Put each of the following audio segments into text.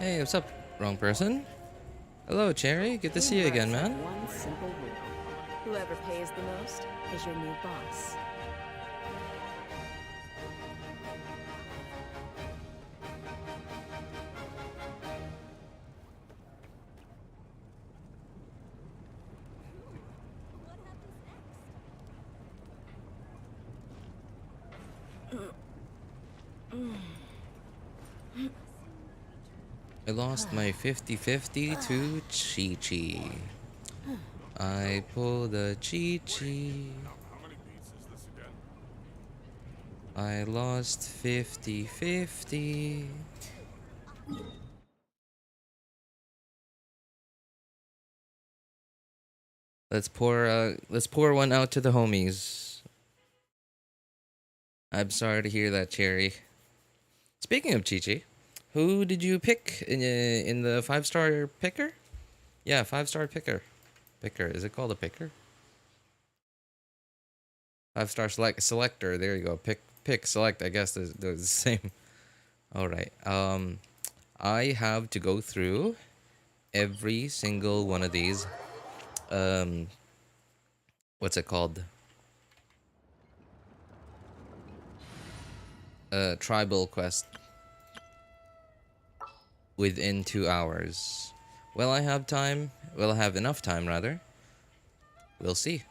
Hey, what's up? Wrong person. Hello, Cherry. Good to see you again, man. One simple rule. Whoever pays the most is your new boss. I lost my 50-50 to Chi-Chi. I pulled a Chi-Chi. I lost 50-50. Let's pour one out to the homies. I'm sorry to hear that, Cherry. Speaking of Chi-Chi, who did you pick in the 5-star picker? Yeah, 5-star picker. Picker. Is it called a picker? 5-star selector. There you go. Pick select. I guess they're the same. All right. I have to go through every single one of these. What's it called? Tribal quest. Within 2 hours. Will I have time? Will I have enough time, rather? We'll see.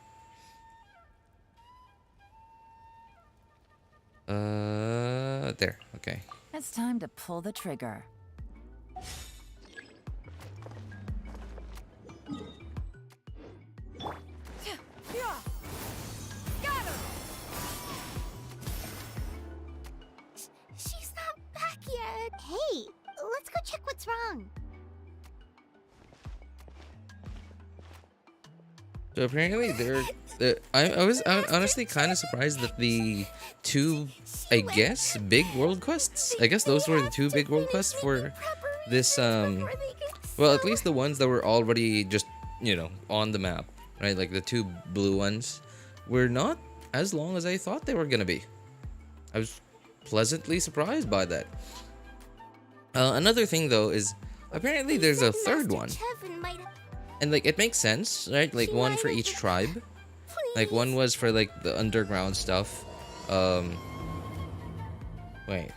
There. Okay. It's time to pull the trigger. She's not back yet. Hey, let's go check what's wrong. So apparently I was honestly kind of surprised that the two, I guess, big world quests. I guess those were the two big world quests for this. Well, at least the ones that were already just, you know, on the map, right? Like the two blue ones were not as long as I thought they were gonna be. I was pleasantly surprised by that. Another thing though is apparently there's a third one. And like it makes sense, right? Like one for each tribe. Like one was for like the underground stuff. Wait.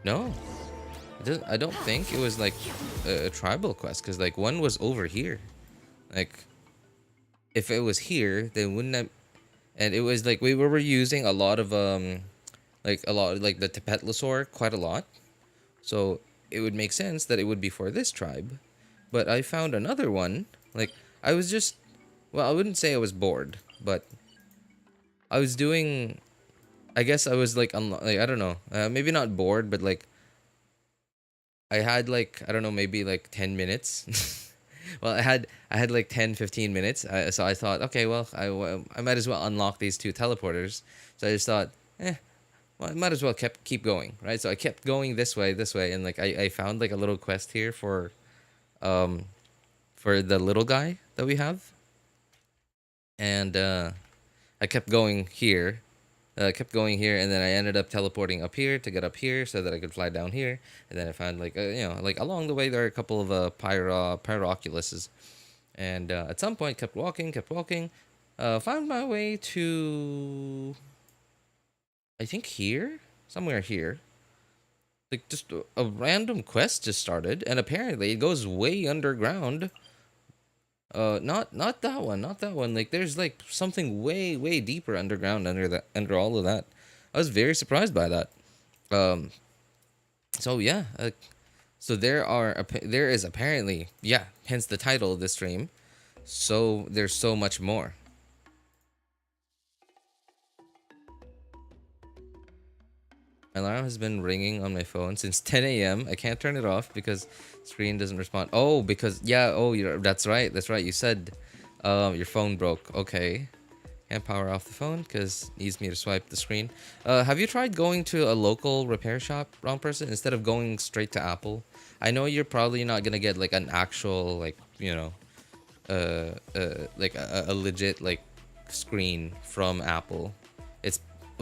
No. I don't think it was like a tribal quest, because like one was over here. Like if it was here, they wouldn't have. And it was like we were using a lot of like the Tepetlosaur quite a lot. So it would make sense that it would be for this tribe. But I found another one. Like, I was just... Well, I wouldn't say I was bored, but... I was doing... I guess I was, like, I don't know. Maybe not bored, but, like... I had, like, I don't know, maybe, like, 10 minutes. Well, I had like, 10-15 minutes. So I thought, okay, well, I might as well unlock these two teleporters. So I just thought, well, I might as well keep going, right? So I kept going this way, and, like, I found, like, a little quest here for the little guy that we have, and I kept going here, and then I ended up teleporting up here to get up here so that I could fly down here, and then I found like you know, like along the way there are a couple of pyroculuses, and at some point kept walking, found my way to, I think here, somewhere here. Like, just a random quest just started, and apparently it goes way underground. Not that one. Like, there's like something way deeper underground under all of that. I was very surprised by that. So yeah. So there is apparently, yeah, hence the title of this stream. So there's so much more. My alarm has been ringing on my phone since 10 a.m. I can't turn it off because screen doesn't respond. Oh, because that's right. You said your phone broke. Okay. Can't power off the phone because needs me to swipe the screen. Have you tried going to a local repair shop, wrong person, instead of going straight to Apple? I know you're probably not gonna get like an actual, like, you know, like a legit like screen from Apple.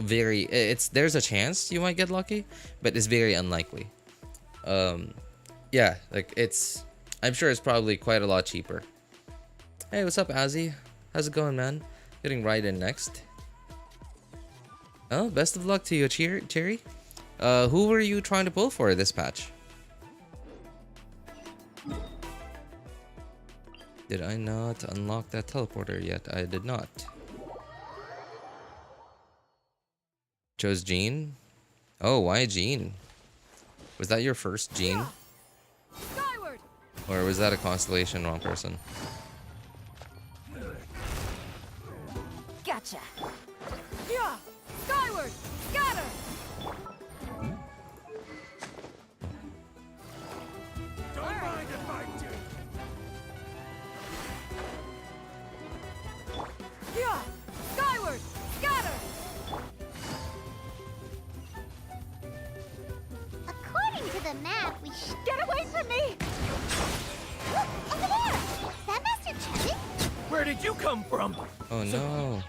There's a chance you might get lucky, but it's very unlikely. Yeah, like I'm sure it's probably quite a lot cheaper. Hey, what's up, Azzy? How's it going, man? Getting Raiden next. Oh, best of luck to you, Cherry. Who were you trying to pull for this patch? Did I not unlock that teleporter yet? I did not. Chose Jean? Oh, why Jean? Was that your first Jean? Skyward! Or was that a constellation wrong person? Gotcha. Yeah! Skyward! Scatter! Don't mind if I do. Yeah! Skyward! Scatter! According to the map, we should Get away from me! look over there. Is that Master Chicken? Where did you come from? Oh no.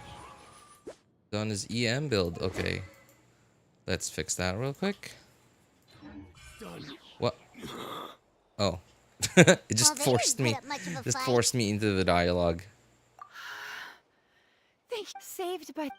He's on his EM build. Okay. Let's fix that real quick. Done. What? Oh. It just Well, they forced didn't me. put up much of a Just fight. forced me into the dialogue. Thank you. Saved by...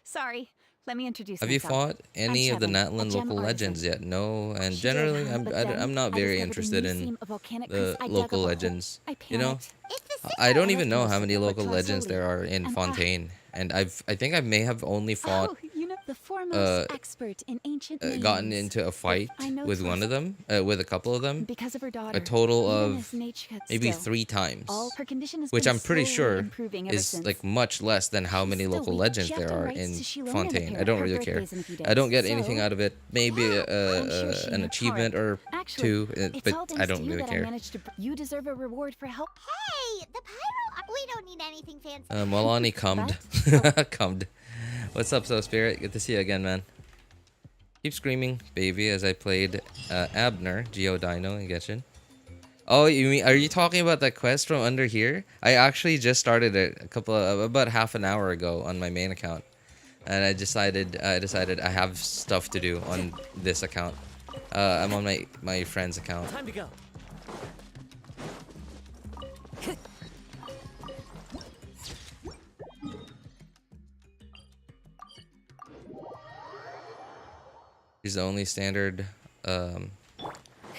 Sorry. Let me introduce Have you myself. fought any of the Chevin, a Natlan gem local artisan. legends yet? No, and She did, generally but then I'm not I very discovered a interested new in seam of volcanic the crystals. I dug up local a hole. legends. I You know, panicked. It's the I don't I even know left how most many of it local with legends there are in and Fontaine, and I think I may have only fought Oh, you know, the foremost uh, expert in ancient gotten names. into a fight I know with one of them, with a couple of them, Because of her daughter. a total even of as nature- maybe still, 3 times, All her condition has which been I'm pretty slowly sure improving ever is since. like much less than how many Still local weak. legends She there often are writes in to Shilona Fontaine. the I don't Her really care. birthday's in a few I don't days. get anything So- out of it. Maybe I'm sure she an worked achievement hard. or Actually, 2, it's but all I thanks don't to you really that I care. managed to. You deserve a reward for help. Hey, the pyro. We don't need anything fancy. Mualani cummed. But- Cummed. What's up, So Spirit? Good to see you again, man. Keep screaming, baby, as I played Abner, Geodino in Genshin. Oh, you mean, are you talking about that quest from under here? I actually just started it about half an hour ago on my main account, and I decided I have stuff to do on this account. I'm on my friend's account. Time to go. He's the only standard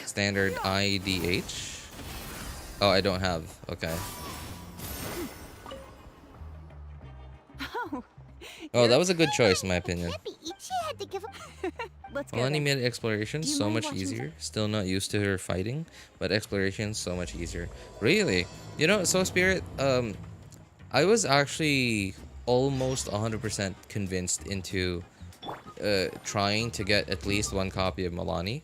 IDH. Oh, I don't have. Okay. Oh, that was a good choice in my opinion. Can't be Ichi had to give up. Let's go. Mualani then. made exploration Do you so mind much watching easier. Still not used to her fighting, but exploration so much easier. Really? You know, So Spirit, I was actually almost 100% convinced into trying to get at least 1 copy of Mualani.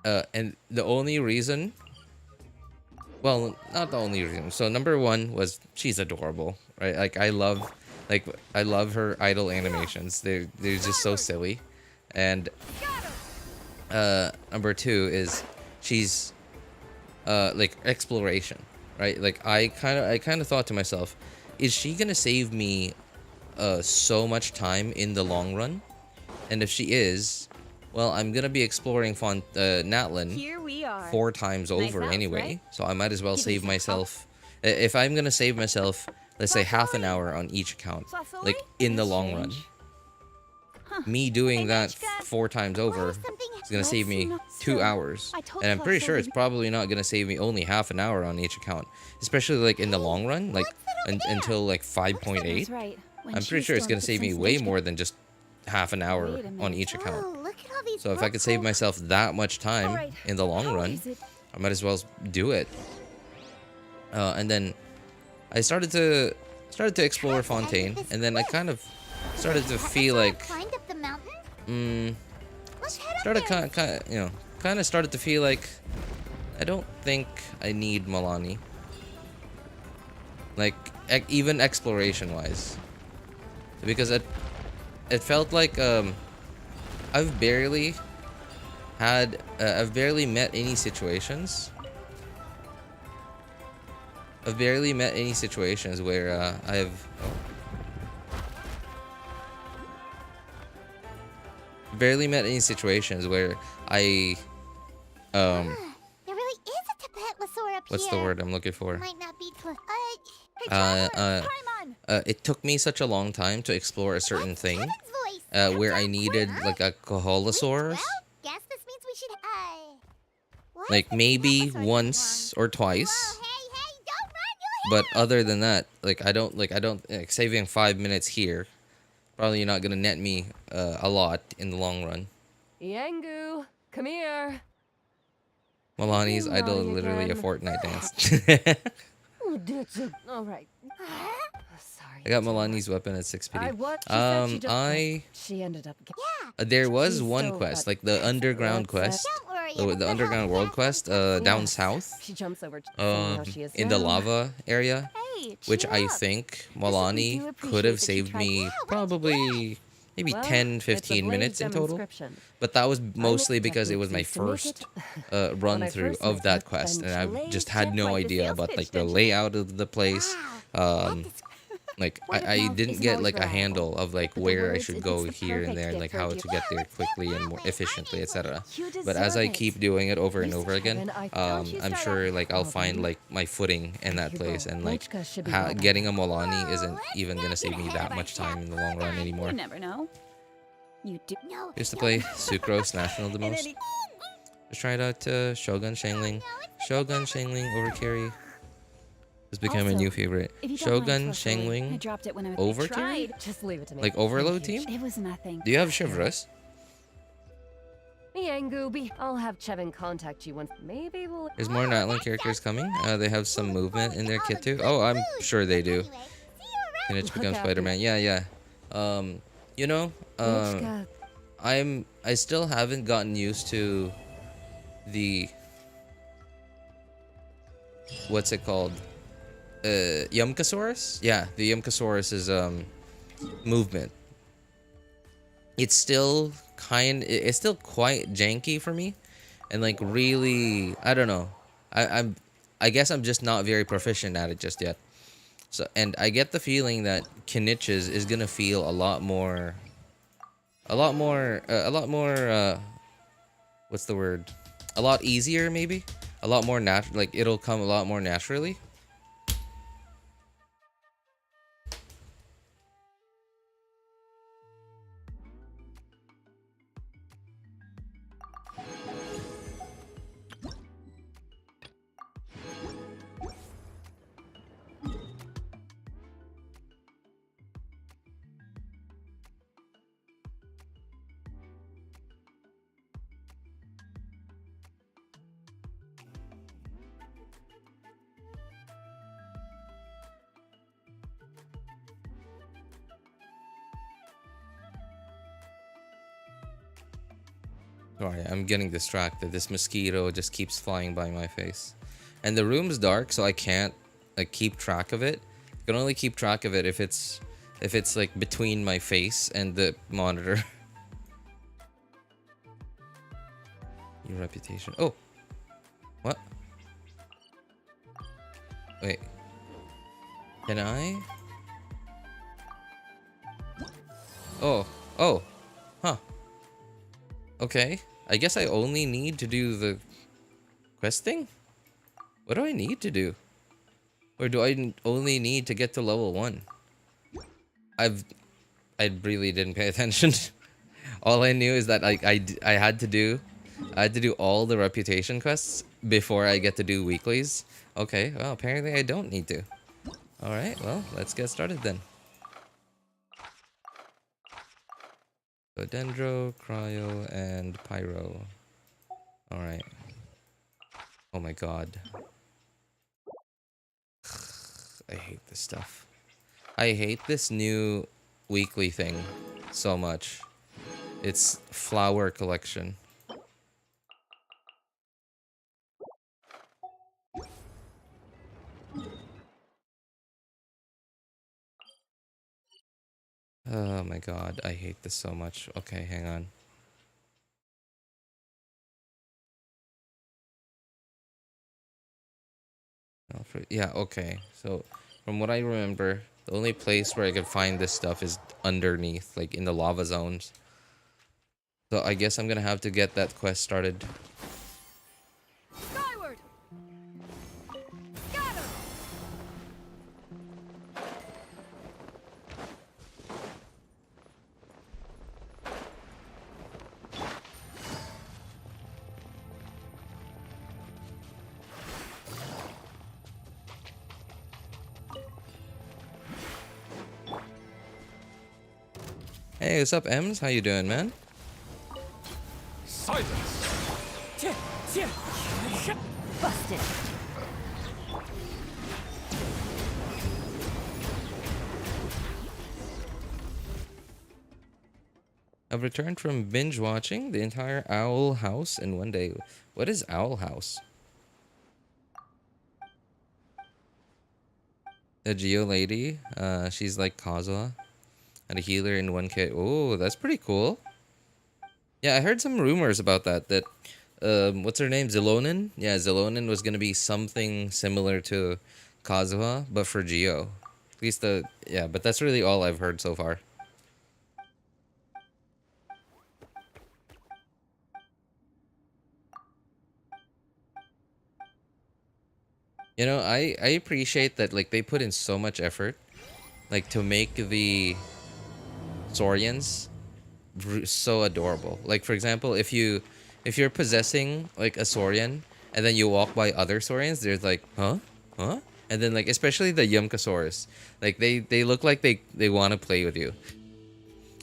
And the only reason, well, not the only reason. So number 1 was she's adorable, right? Like I love her idol animations. They're just so silly. And number 2 is she's like exploration, right? Like I kind of thought to myself, is she gonna save me so much time in the long run? And if she is, well, I'm gonna be exploring Natlan Here we are. 4 times Nice over house, anyway, right? so I might as well Give save me some myself. If I'm gonna save myself, let's say half an hour on each account, like in the long run, me doing that 4 times over is gonna save me 2 hours, and I'm pretty sure it's probably not gonna save me only half an hour on each account, especially like in the long run, like until like 5.8. That's right. When I'm she pretty sure it's stormed gonna the save me Prince way Lich- more than just half an hour Wait a on minute. each account. Oh, look at all these So if I could save myself that much time Alright, in the long how run, is it? I might as well do it. And then I started to explore Fontaine, and then I kind of started to feel like climbed up the mountain. Let's head up started there. kind of started to feel like I don't think I need Mualani. Like even exploration wise, because it felt like I've barely met any situations. I've barely met any situations where barely met any situations where I There really is a Tapetlosaur up What's here. the word I'm looking for? Might not be hey, It took me such a long time to explore a certain That's thing, Kevin's voice. where I needed like a Koholosaurus. Well, guess this means we should what? Like maybe Tapetlosaur once or twice. Whoa, hey, don't run, But other than that, like I don't like saving 5 minutes here. Probably not gonna net me a lot in the long run. Yangu, come here. Mualani's Oh, idol naughty literally a again. Fortnite dance. Oh, did you? All right. Sorry. I got Mualani's weapon at 6 PD. What? She said she just, She ended up. There was She's one so quest, hot. like the underground quest, Don't worry. the underground world quest, down south, She jumps over. Seeing how she is in the now. lava area, Hey, which cheer I up. think do Mualani appreciate could have that you saved tried. me Wow, why'd you probably maybe Well, 10, it's a 15 blade minutes in total. demonstration. But that was mostly make because it was my techniques used first to make run I through first of met that her, quest, then and I she just laid had just no like the idea sales about pitch, like the didn't she? layout of the place. Like Word of I mouth didn't isn't get always like a reliable. handle of like the where I words, should it's go the here and perfect there, and gift like for how a to gift. get there quickly and more efficiently, etc. You But as I deserve keep it. doing it over and You over said again, Kevin, don't you I'm start sure out- like I'll Well, find then, like my footing in that you go. place, and like Lochka should be well by getting a now. Mualani isn't let's even not gonna get save me ahead that of much time in the long ourselves. run Hold on. anymore. You never know. You do. No. Used to no, play no. Sucrose National the And most. then Just tried out Shogun Shangling. Shogun Shangling Overcarry has become a Also, new favorite. if you don't mind Shogun tossing, I Shangling dropped it when I was Overcarry? tried. Just leave it to me. Like Overload Thank you. team? It was nothing. Do you have Chevreuse? Yangu, I'll have Chevin contact you once. Maybe we'll. There's more Nightland characters coming. They have some movement in their kit too. Oh, I'm sure they do. Anyway, see you around. Kinich becomes after. Spider-Man. Yeah. You know, Lochka, I still haven't gotten used to the what's it called? Yumkasaurus? Yeah, the Yumkasaurus's movement. It's still it's still quite janky for me, and like really, I don't know. I guess I'm just not very proficient at it just yet. So, and I get the feeling that Kinich's is gonna feel a lot more, what's the word? A lot easier, maybe. A lot more like it'll come a lot more naturally. Sorry, I'm getting distracted. This mosquito just keeps flying by my face. And the room's dark, so I can't like keep track of it. I can only keep track of it if it's like between my face and the monitor. Your reputation. Oh. What? Wait. Can I? Oh. Oh. Huh. Okay. I guess I only need to do the quest thing? What do I need to do? Or do I only need to get to level 1? I really didn't pay attention. All I knew is that I had to do all the reputation quests before I get to do weeklies. Okay, well apparently I don't need to. Alright, well let's get started then. So Dendro, Cryo, and Pyro. Alright. Oh my god. I hate this stuff. I hate this new weekly thing so much. It's flower collection. Oh my god, I hate this so much. Okay, hang on. Yeah, okay. So, from what I remember, the only place where I could find this stuff is underneath, like in the lava zones. So I guess I'm gonna have to get that quest started. Hey, what's up, Ems? How you doing, man? Silence! Busted. I've returned from binge watching the entire Owl House in one day. What is Owl House? The Geo lady. She's like Kazuha. And a healer in one kit. Oh, that's pretty cool. Yeah, I heard some rumors about that. What's her name? Zelonin? Yeah, Zelonin was gonna be something similar to Kazuha, but for Geo. At least yeah, but that's really all I've heard so far. You know, I appreciate that, like, they put in so much effort, like, to make the Saurians so adorable. Like, for example, if you're possessing like a Saurian and then you walk by other Saurians, there's like, huh, and then, like, especially the Yumkasaurus, like they look like they want to play with you.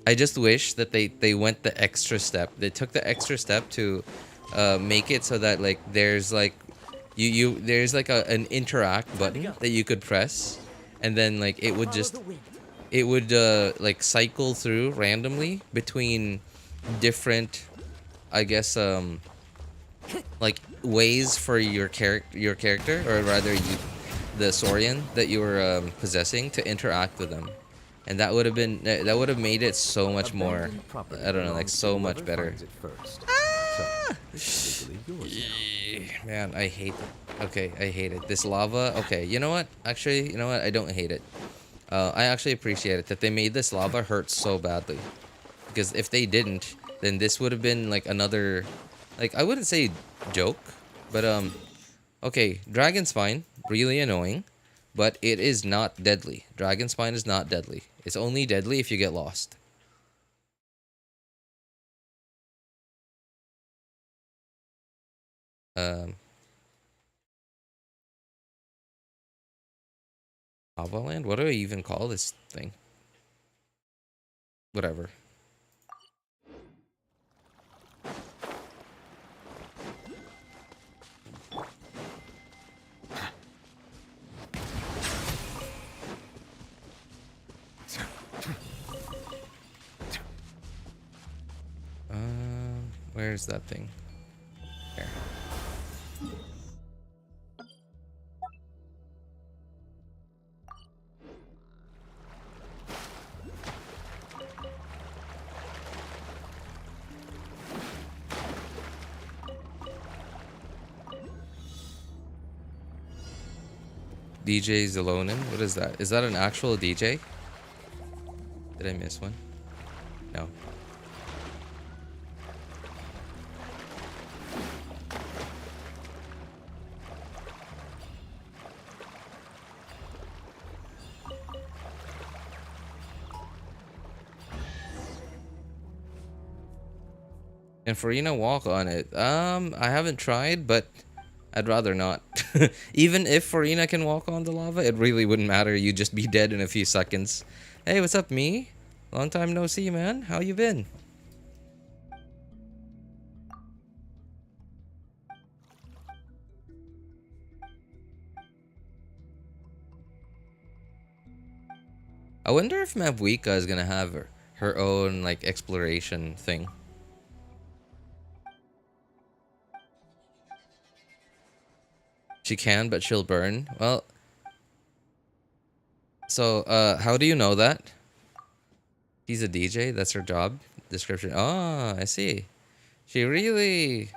I just wish that they went the extra step. They took the extra step to make it so that, like, there's like there's like an interact button that you could press, and then, like, it would just like cycle through randomly between different, I guess, like, ways for your character, or rather the Saurian that you were possessing, to interact with them. And that would have made it so much more, I don't know, like, so much better. Man, I hate it. Okay, I hate it. This lava. Okay, you know what? Actually, you know what? I don't hate it. I actually appreciate it that they made this lava hurt so badly. Because if they didn't, then this would have been like another, like, I wouldn't say joke, but okay, Dragon Spine, really annoying, but it is not deadly. Dragon Spine is not deadly. It's only deadly if you get lost. Lava Land? What do I even call this thing? Whatever. Where's that thing? There. DJ Zelonin? What is that? Is that an actual DJ? Did I miss one? No. And Farina walk on it. I haven't tried, but I'd rather not. Even if Farina can walk on the lava, it really wouldn't matter. You'd just be dead in a few seconds. Hey, what's up, me? Long time no see, man. How you been? I wonder if Mabuika is gonna have her own, like, exploration thing. She can, but she'll burn. Well, so, how do you know that? She's a DJ? That's her job description. Oh, I see. She really...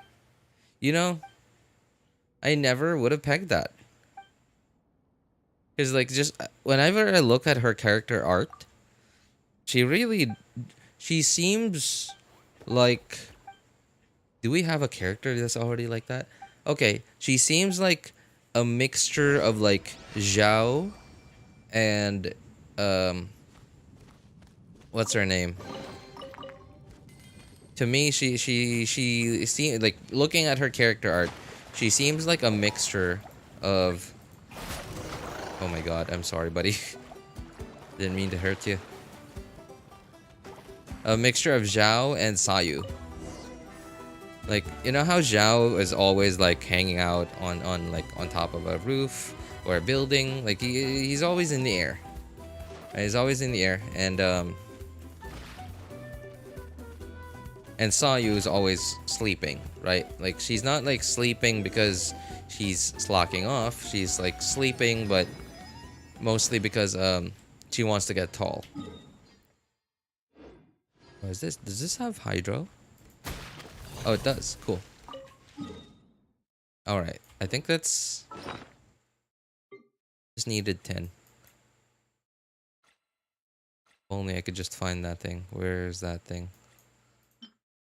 You know, I never would have pegged that. Because, like, just whenever I look at her character art, she seems like... Do we have a character that's already like that? Okay, she seems like a mixture of, like, Zhao and what's her name? To me, she seems like, looking at her character art, she seems like a mixture of... Oh my god, I'm sorry, buddy. Didn't mean to hurt you. a mixture of Zhao and Sayu. Like, you know how Zhao is always like hanging out on like on top of a roof or a building? Like he's always in the air. Right? He's always in the air, and Sayu is always sleeping, right? Like she's not like sleeping because she's slacking off. She's like sleeping, but mostly because she wants to get tall. What is this? Does this have hydro? Oh, it does. Cool. All right. I think that's just needed 10. Only I could just find that thing. Where's that thing?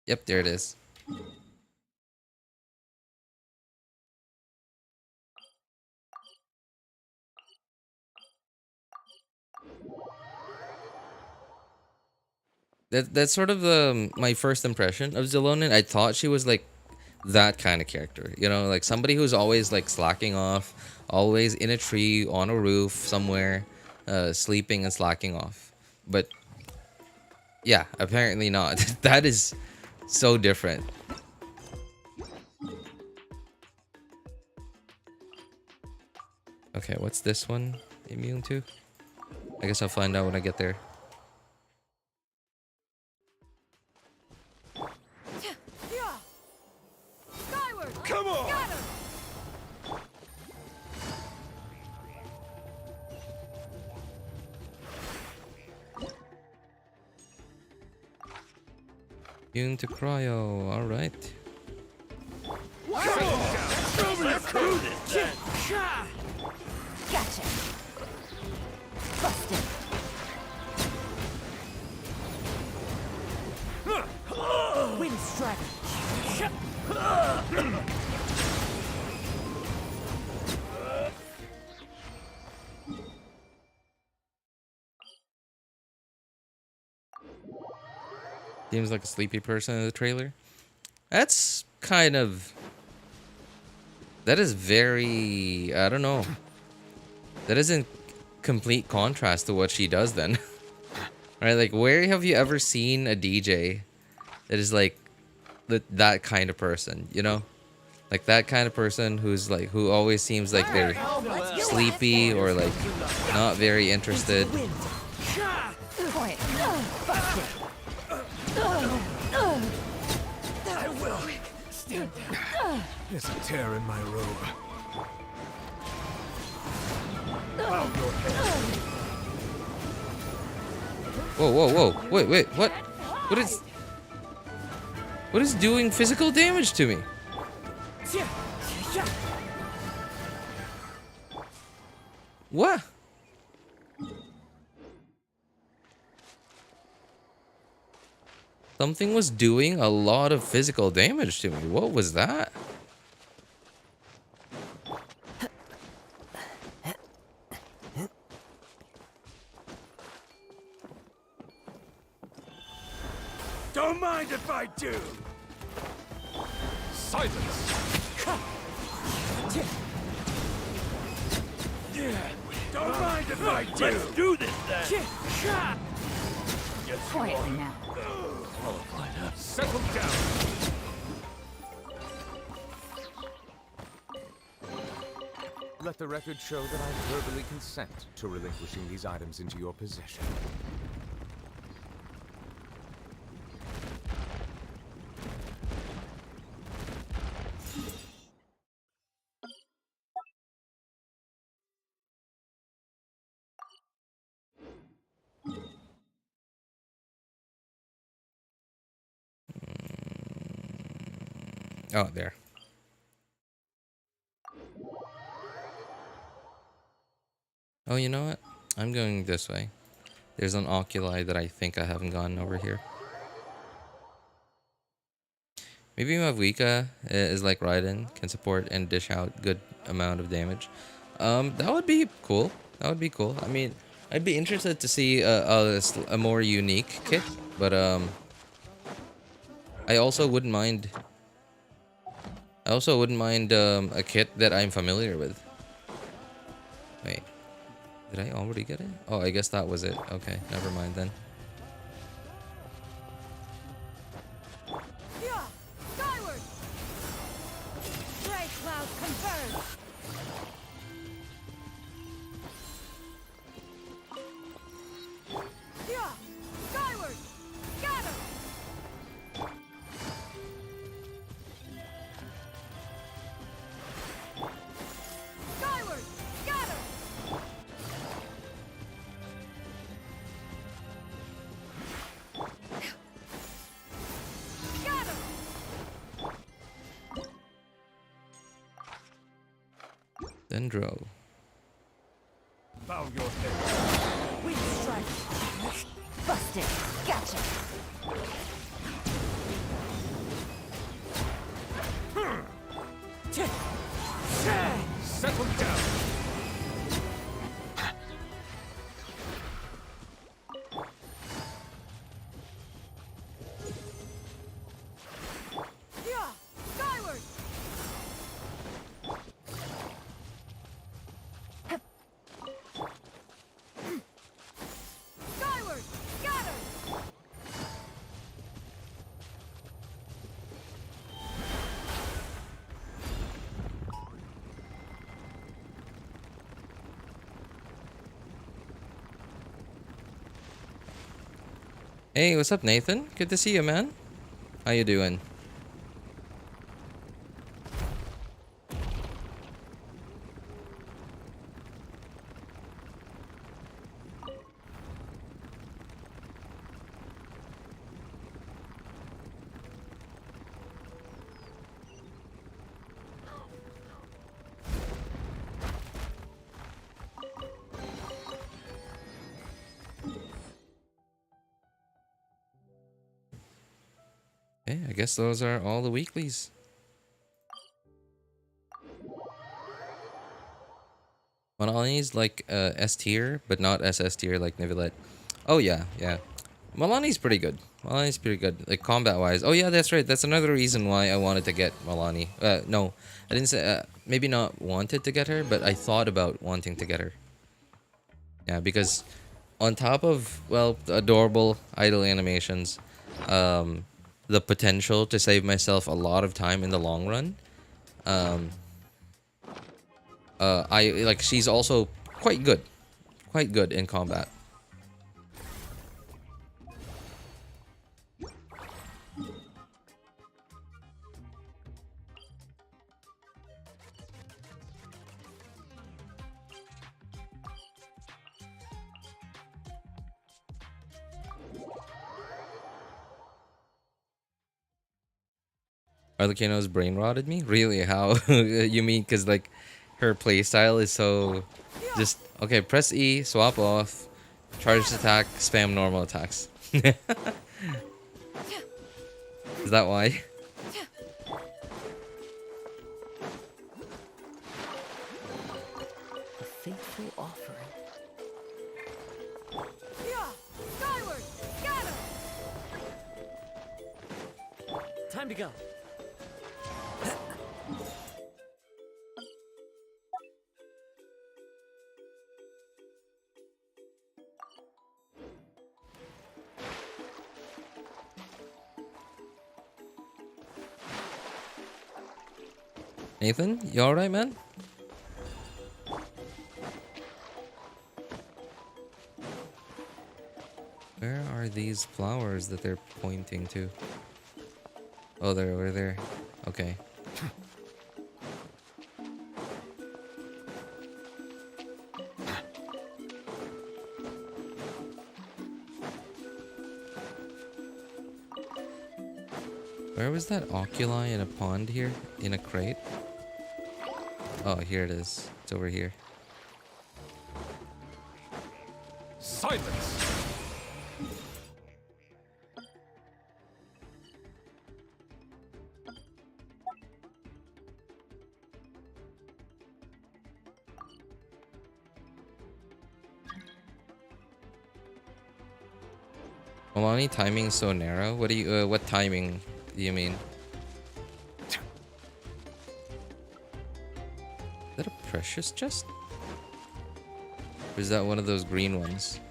Yep, there it is. That's sort of my first impression of Zelonin. I thought she was like that kind of character, you know, like somebody who's always like slacking off, always in a tree, on a roof somewhere, sleeping and slacking off. But yeah, apparently not. That is so different. Okay, what's this one immune to? I guess I'll find out when I get there. Come on! Immune to cryo, alright. Gotcha. Busted. Wind strider. Seems like a sleepy person in the trailer. That's kind of... That is very... I don't know. That is in complete contrast to what she does then. Right? Like, where have you ever seen a DJ that is like that kind of person, you know? Like that kind of person who's like, who always seems like they're sleepy or like not very interested. I will stand down. There's a tear in my robe. Whoa, whoa, whoa. Wait, what? What is doing physical damage to me? What? Something was doing a lot of physical damage to me. What was that? Don't mind if I do. Silence. Don't mind if I do. Let's do this then. Quietly now. Settle down. Let the record show that I verbally consent to relinquishing these items into your possession. Oh, there. Oh, you know what? I'm going this way. There's an oculi that I think I haven't gotten over here. Maybe Mavuika is like Raiden, can support and dish out good amount of damage. That would be cool. That would be cool. I mean, I'd be interested to see a more unique kit, but I also wouldn't mind. A kit that I'm familiar with. Wait, did I already get it? Oh, I guess that was it. Okay, never mind then. Dendro. Bow your head. Wind strike. Busted. Gotcha. Settle down. Yeah. Skyward. Skyward. Scatter. Hey, what's up, Nathan? Good to see you, man. How you doing? Okay, I guess those are all the weeklies. Mualani's like S tier, but not SS tier like Nivelette. Oh yeah, yeah. Mualani's pretty good. Mualani's pretty good, like combat wise. Oh yeah, that's right. That's another reason why I wanted to get Mualani. No, I didn't say. Maybe not wanted to get her, but I thought about wanting to get her. Yeah, because on top of the adorable idle animations, the potential to save myself a lot of time in the long run. I like she's also quite good in combat. Arlecchino's brain rotted me? Really? How? You mean because like her playstyle is so just okay, press E, swap off, charge attack, spam normal attacks. Is that why? A faithful offering. Yeah. Skyward. Scatter. Time to go. Nathan, you alright, man? Where are these flowers that they're pointing to? Oh, they're over there. Okay. Where was that oculi in a pond here? In a crate? Oh, here it is. It's over here. Silence. Mualani timing so narrow? What do you what timing do you mean? Is that a precious chest? Or is that one of those green ones?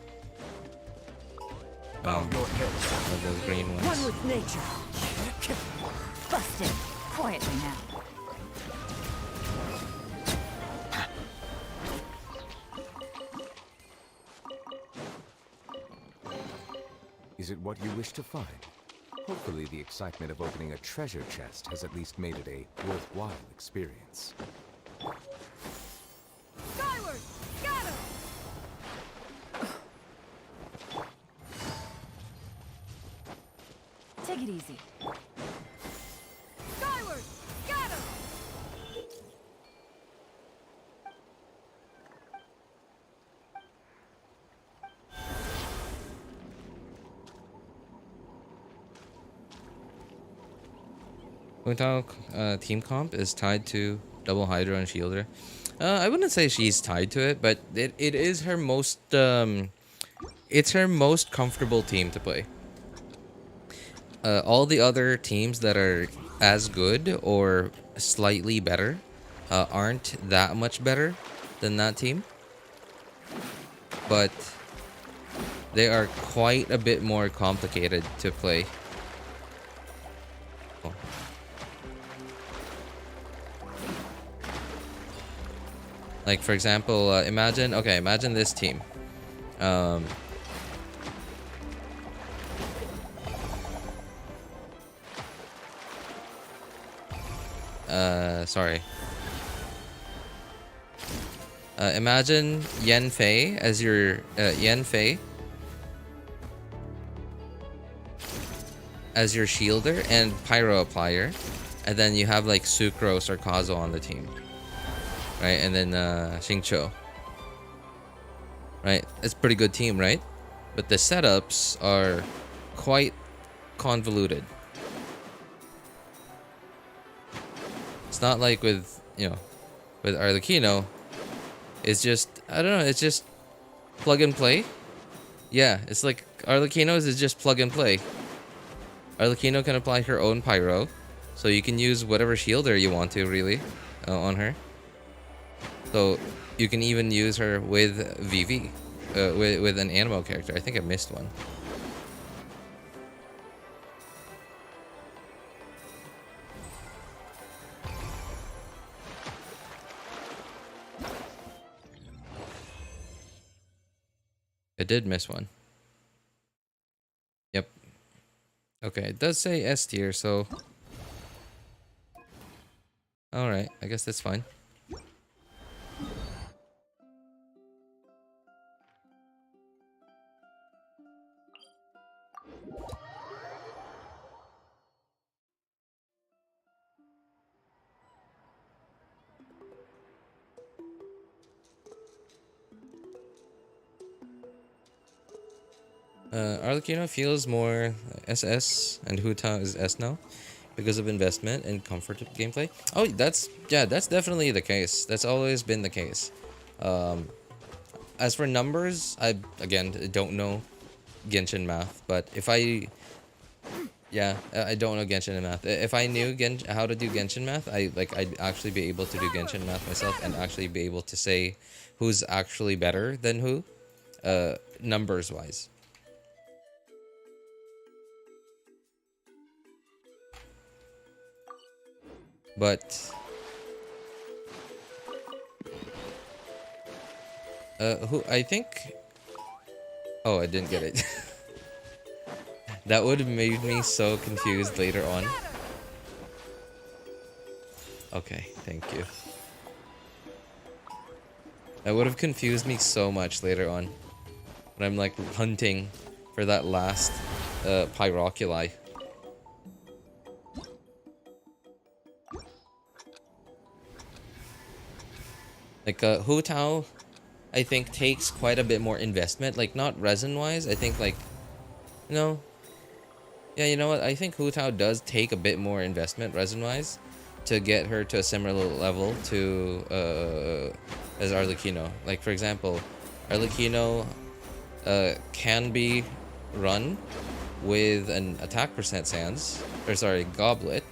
Bow your head. One of those green One ones. with nature. Busted. Quietly now. Is it what you wish to find? Hopefully the excitement of opening a treasure chest has at least made it a worthwhile experience. Skyward. Scatter. Take it easy. Skyward. Scatter. Hu Tao team comp is tied to double Hydra and Shielder. I wouldn't say she's tied to it, but it is her most it's her most comfortable team to play. All the other teams that are as good or slightly better aren't that much better than that team, but they are quite a bit more complicated to play. Like for example, imagine this team. Sorry. Imagine Yen Fei as your shielder and pyro applier, and then you have like Sucrose or Kazuha on the team, right? And then Xingqiu, right? It's a pretty good team, right? But the setups are quite convoluted. It's not like with Arlecchino. It's just, I don't know, it's just plug and play. Yeah, it's like Arlecchino's is just plug and play. Arlecchino can apply her own pyro, so you can use whatever shielder you want to, really, on her. So you can even use her with VV, with an Animo character. I think I missed one. I did miss one. Yep. Okay, it does say S tier, so... Alright, I guess that's fine. Arlecchino feels more SS and Hu Tao is S now because of investment and comfort of gameplay. Oh, that's definitely the case. That's always been the case. As for numbers, I again don't know Genshin math, but if I don't know Genshin math. If I knew how to do Genshin math, I'd actually be able to do Genshin math myself and actually be able to say who's actually better than who, numbers wise. But who I think, oh, I didn't get it. That would have made me so confused later on. Okay, thank you. That would have confused me so much later on when I'm like hunting for that last Pyroculi. Like Hu Tao, I think takes quite a bit more investment. Like not resin wise, I think like, no. Yeah, you know what? I think Hu Tao does take a bit more investment resin wise to get her to a similar level to as Arlecchino. Like for example, Arlecchino can be run with an attack percent sans, or sorry, goblet,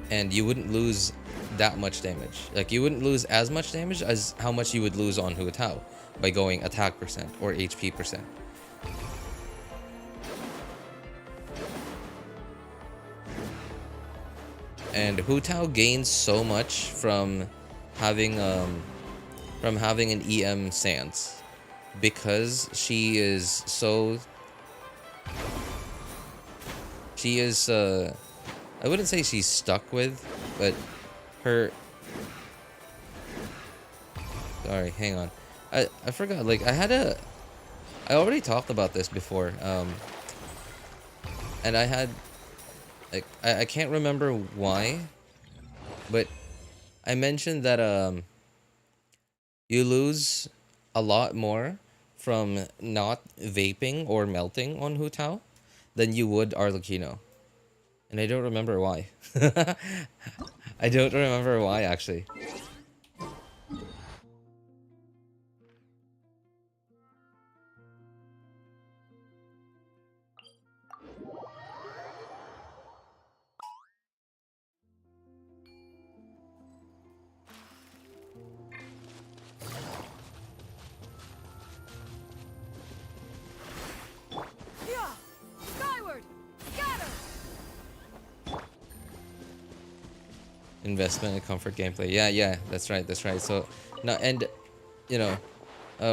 and you wouldn't lose that much damage. Like you wouldn't lose as much damage as how much you would lose on Hu Tao by going attack percent or HP percent. And Hu Tao gains so much from having an EM sans because she is I wouldn't say she's stuck with, but her, sorry, hang on. I forgot, like I already talked about this before, and I had, like, I can't remember why, but I mentioned that you lose a lot more from not vaping or melting on Hu Tao than you would Arlecchino. And I don't remember why. I don't remember why, actually. Skyward! Scatter! Investment and comfort gameplay. Yeah, that's right. So, now, and, you know,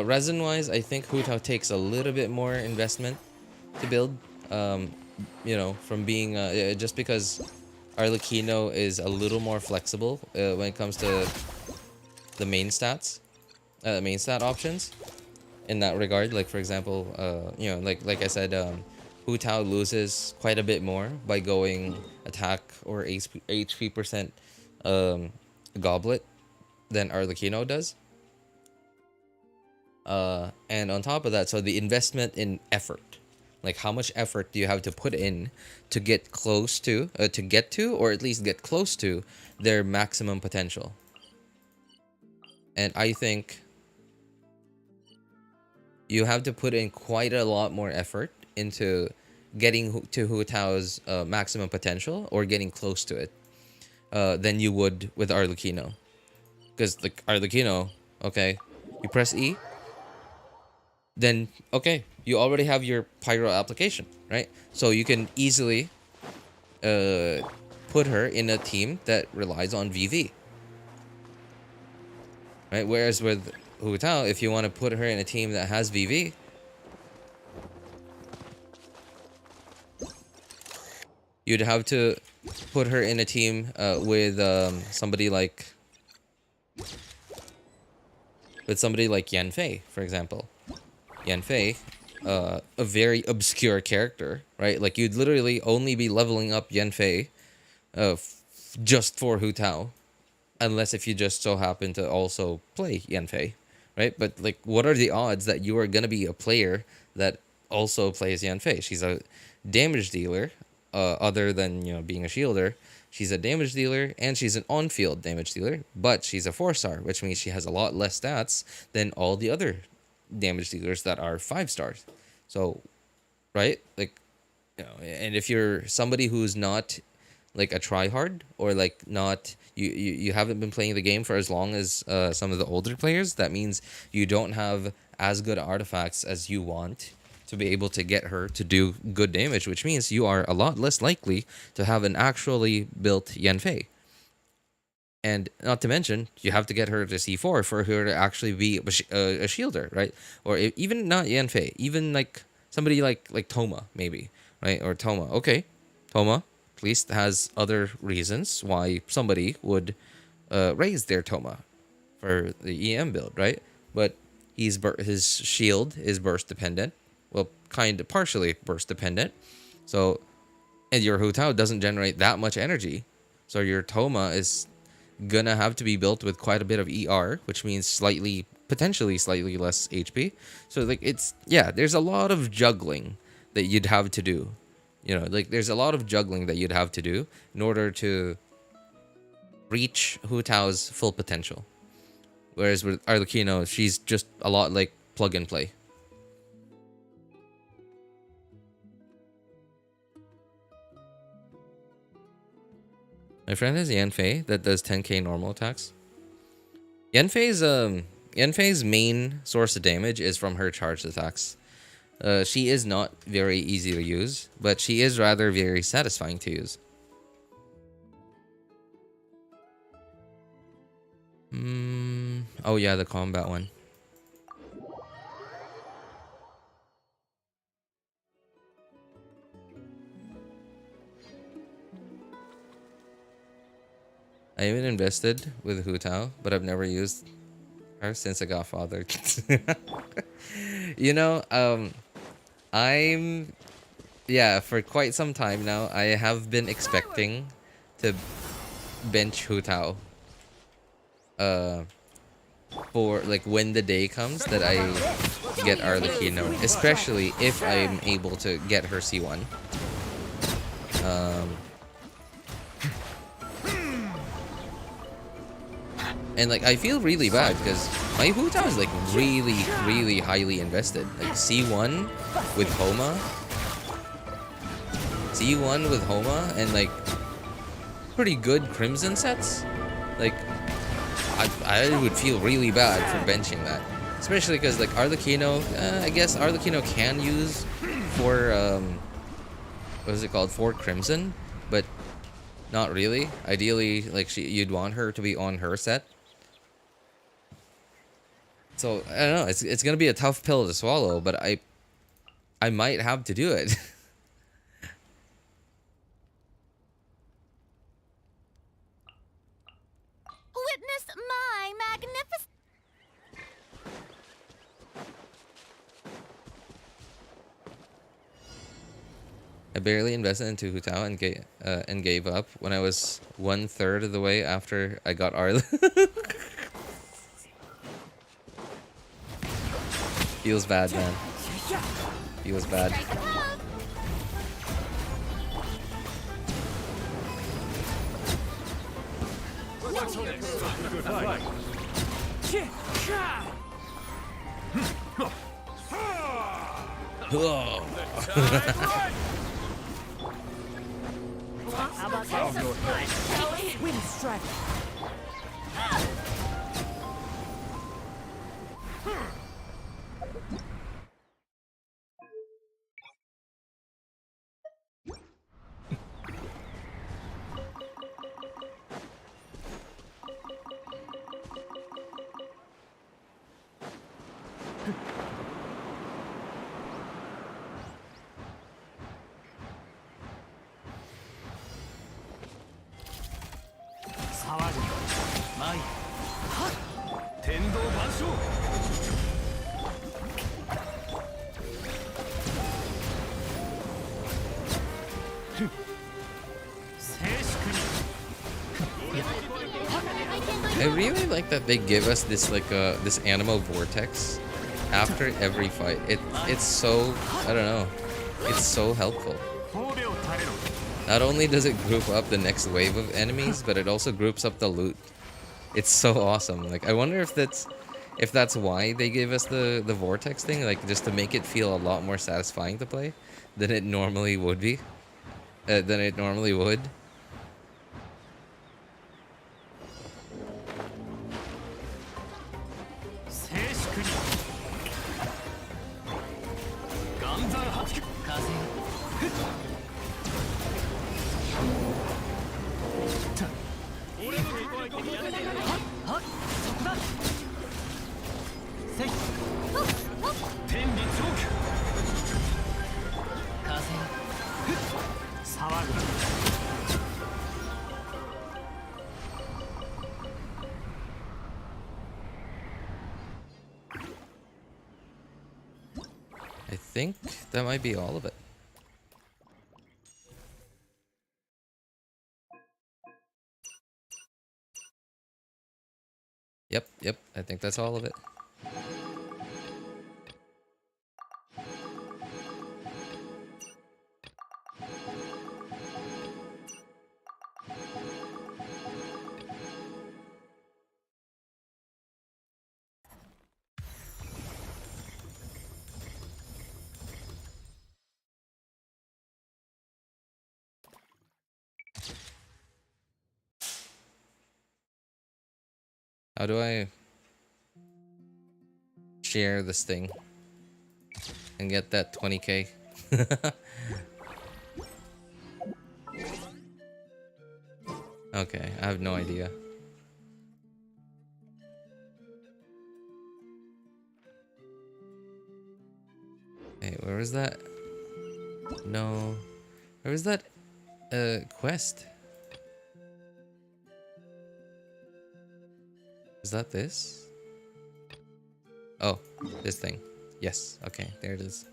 resin-wise, I think Hu Tao takes a little bit more investment to build. You know, from being, just because Arlecchino is a little more flexible when it comes to the main stats, main stat options. In that regard, like for example, you know, like I said, Hu Tao loses quite a bit more by going attack or HP percent goblet than Arlecchino does. And on top of that, so the investment in effort, like how much effort do you have to put in to get close to, or at least get close to their maximum potential. And I think you have to put in quite a lot more effort into getting to Hu Tao's maximum potential, or getting close to it, than you would with Arlecchino. Because like Arlecchino, okay, you press E, then okay, you already have your pyro application, right? So you can easily put her in a team that relies on VV, right? Whereas with Hu Tao, if you want to put her in a team that has VV, you'd have to put her in a team with somebody like Yanfei, for example. Yanfei, a very obscure character, right? Like you'd literally only be leveling up Yanfei just for Hu Tao, unless if you just so happen to also play Yanfei, right? But like, what are the odds that you are gonna be a player that also plays Yanfei? She's a damage dealer, other than, you know, being a shielder. She's a damage dealer, and she's an on-field damage dealer, but she's a 4-star, which means she has a lot less stats than all the other damage dealers that are 5 stars. So, right? Like, you know, and if you're somebody who's not like a tryhard, or like not, you haven't been playing the game for as long as some of the older players, that means you don't have as good artifacts as you want to be able to get her to do good damage, which means you are a lot less likely to have an actually built Yanfei. And not to mention, you have to get her to C4 for her to actually be a shielder, right? Or even not Yanfei, even like somebody like Toma, maybe, right? Or Toma. Okay, Toma at least has other reasons why somebody would raise their Toma for the EM build, right? But his shield is burst dependent. Well, kind of partially burst dependent. So, and your Hu Tao doesn't generate that much energy. So your Toma is gonna have to be built with quite a bit of ER, which means potentially slightly less HP. So like, it's, yeah, there's a lot of juggling that you'd have to do. You know, like there's a lot of juggling that you'd have to do in order to reach Hu Tao's full potential. Whereas with Arlecchino, she's just a lot like plug and play. My friend has Yanfei that does 10k normal attacks. Yanfei's main source of damage is from her charged attacks. She is not very easy to use, but she is rather very satisfying to use. Oh yeah, the combat one. I even invested with Hu Tao, but I've never used her since I got fathered. You know, yeah, for quite some time now, I have been expecting to bench Hu Tao. For like when the day comes that I get Arlecchino, especially if I'm able to get her C1. And like I feel really bad because my Hu Tao is like really highly invested. Like C1 with Homa. C1 with Homa and like pretty good Crimson sets. Like I would feel really bad for benching that. Especially because like Arlecchino, I guess Arlecchino can use for what is it called? For Crimson, but not really. Ideally, like you'd want her to be on her set. So I don't know. It's gonna be a tough pill to swallow, but I might have to do it. Witness my magnificent. I barely invested into Hu Tao and gave up when I was 1/3 of the way after I got Arl. Feels bad, man. Feels bad. How about this? Wind strike. I really like that they give us this like this Animo Vortex after every fight. It's so, I don't know, it's so helpful. Not only does it group up the next wave of enemies, but it also groups up the loot. It's so awesome. Like I wonder if that's why they gave us the Vortex thing, like just to make it feel a lot more satisfying to play than it normally would be. Than it normally would. I think that might be all of it. Yep, I think that's all of it. How do I share this thing and get that 20k? Okay, I have no idea. Hey, where was that? No. Where was that quest? Is that this? Oh, this thing. Yes, okay, there it is.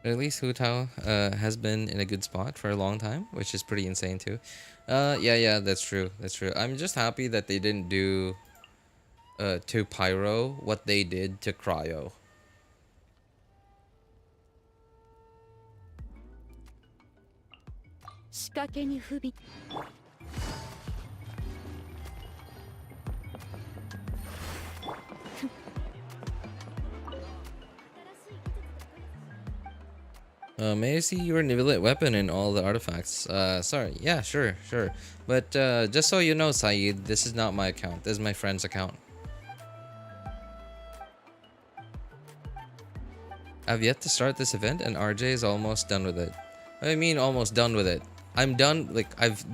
But at least Hu Tao has been in a good spot for a long time, which is pretty insane too. Yeah, that's true. That's true. I'm just happy that they didn't do to Pyro what they did to Cryo. 仕掛けに不備 May I see your Nivelet weapon and all the artifacts? Sorry. Yeah, sure. But just so you know, Saeed, this is not my account. This is my friend's account. I've yet to start this event, and RJ is almost done with it. I mean, almost done with it. I'm done. Like, I've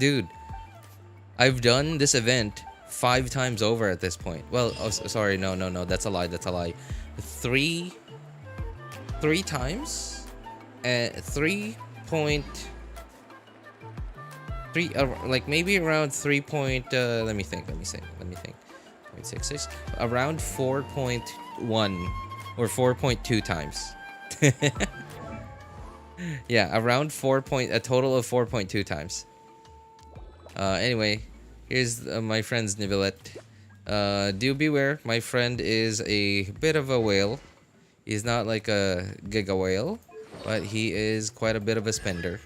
done this event 5 times over at this point. Well, oh, sorry, no. That's a lie. Three times. 3.3 like maybe around 3 point let me think 0.66 around 4.1 or 4.2 times. Yeah, around a total of 4.2 times. Anyway, here's my friend's Nivelet. Do beware, my friend is a bit of a whale. He's not like a giga whale, but he is quite a bit of a spender.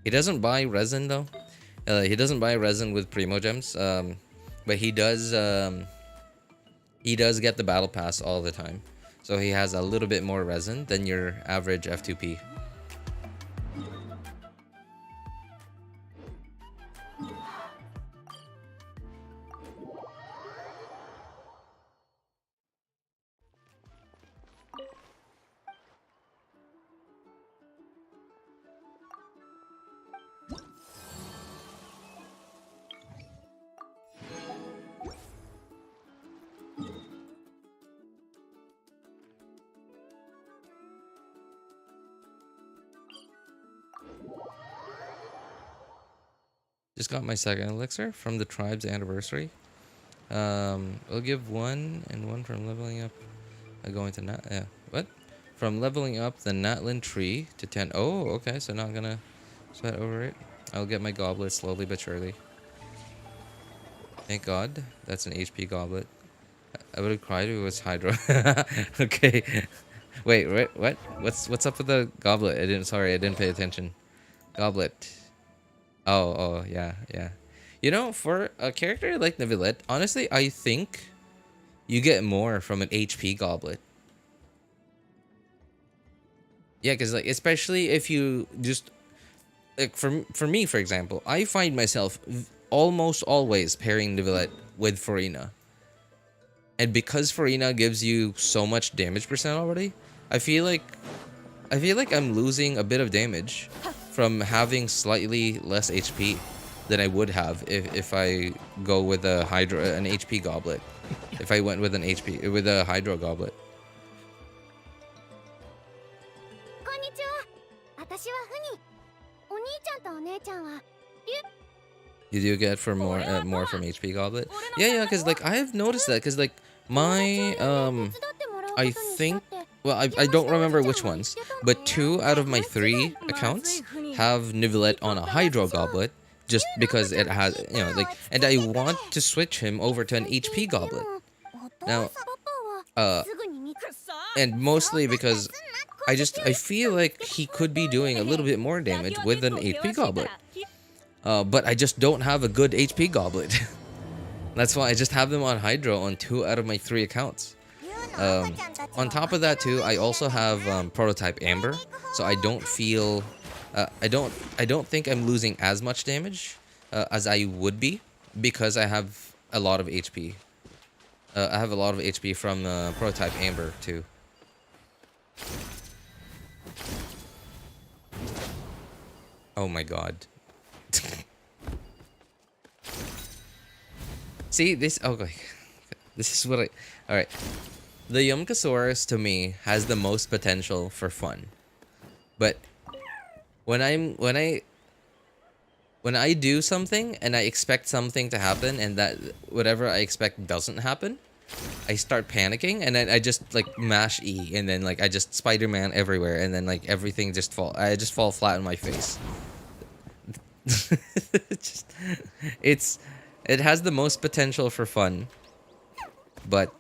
He doesn't buy resin though. He doesn't buy resin with Primo Gems. But he does get the battle pass all the time. So he has a little bit more resin than your average F2P. Just got my second elixir from the tribe's anniversary. I'll give 1 and 1 from leveling up. Going to what? From leveling up the Natlin tree to 10. Oh, okay. So not gonna sweat over it. I'll get my goblet slowly but surely. Thank God, that's an HP goblet. I would have cried if it was Hydro. Okay. Wait, what? What's up with the goblet? I didn't pay attention. Goblet. Oh, yeah. You know, for a character like Nivelet, honestly, I think you get more from an HP goblet. Yeah, because like, especially if you just like for me, for example, I find myself almost always pairing Nivelet with Farina, and because Farina gives you so much damage percent already, I feel like I'm losing a bit of damage from having slightly less HP than I would have if I go with an HP goblet. If I went with a Hydro goblet. You do get for more from HP goblet? Yeah, because like I have noticed that because like my I think, well, I don't remember which ones, but 2 out of my 3 accounts have Nivelet on a Hydro goblet just because it has, you know, like, and I want to switch him over to an HP goblet. Now, and mostly because I feel like he could be doing a little bit more damage with an HP goblet. But I just don't have a good HP goblet. That's why I just have them on Hydro on 2 out of my 3 accounts. On top of that too, I also have prototype Amber, so I don't feel, I don't think I'm losing as much damage as I would be because I have a lot of HP. I have a lot of HP from prototype Amber too. Oh my god. See this? Okay, this is what I. All right. The Yumkasaurus to me has the most potential for fun, but when I do something and I expect something to happen and that whatever I expect doesn't happen, I start panicking and then I just like mash E and then like I just Spider-Man everywhere and then like everything just I just fall flat on my face. It has the most potential for fun, but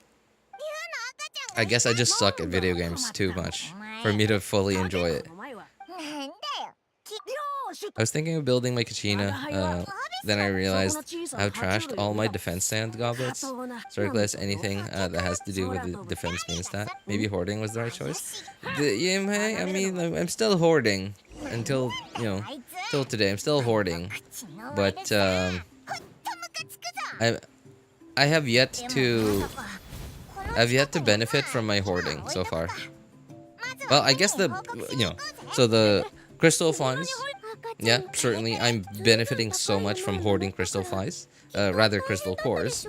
I guess I just suck at video games too much for me to fully enjoy it. I was thinking of building my Kachina, then I realized I've trashed all my defense stand goblets. Circless, anything that has to do with the defense main stat. Maybe hoarding was the right choice. I mean, I'm still hoarding until, you know, till today. I'm still hoarding, but I have yet to benefit from my hoarding so far. Well, I guess so the crystal flies. Yeah, certainly I'm benefiting so much from hoarding crystal flies. Rather crystal cores.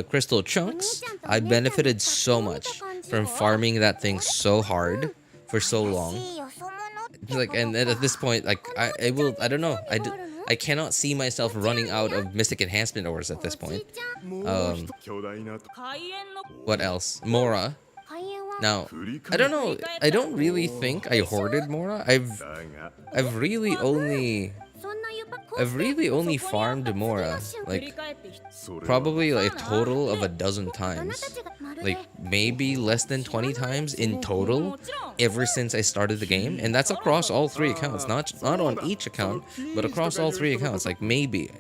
Crystal chunks, I benefited so much from farming that thing so hard for so long. Like, and at this point, like, I don't know. I cannot see myself running out of Mystic Enhancement ores at this point. What else? Mora. Now, I don't know. I don't really think I hoarded Mora. I've really only farmed Mora like probably like a total of 12 times. Like maybe less than 20 times in total ever since I started the game, and that's across all 3 accounts, not on each account, but across all 3 accounts, like maybe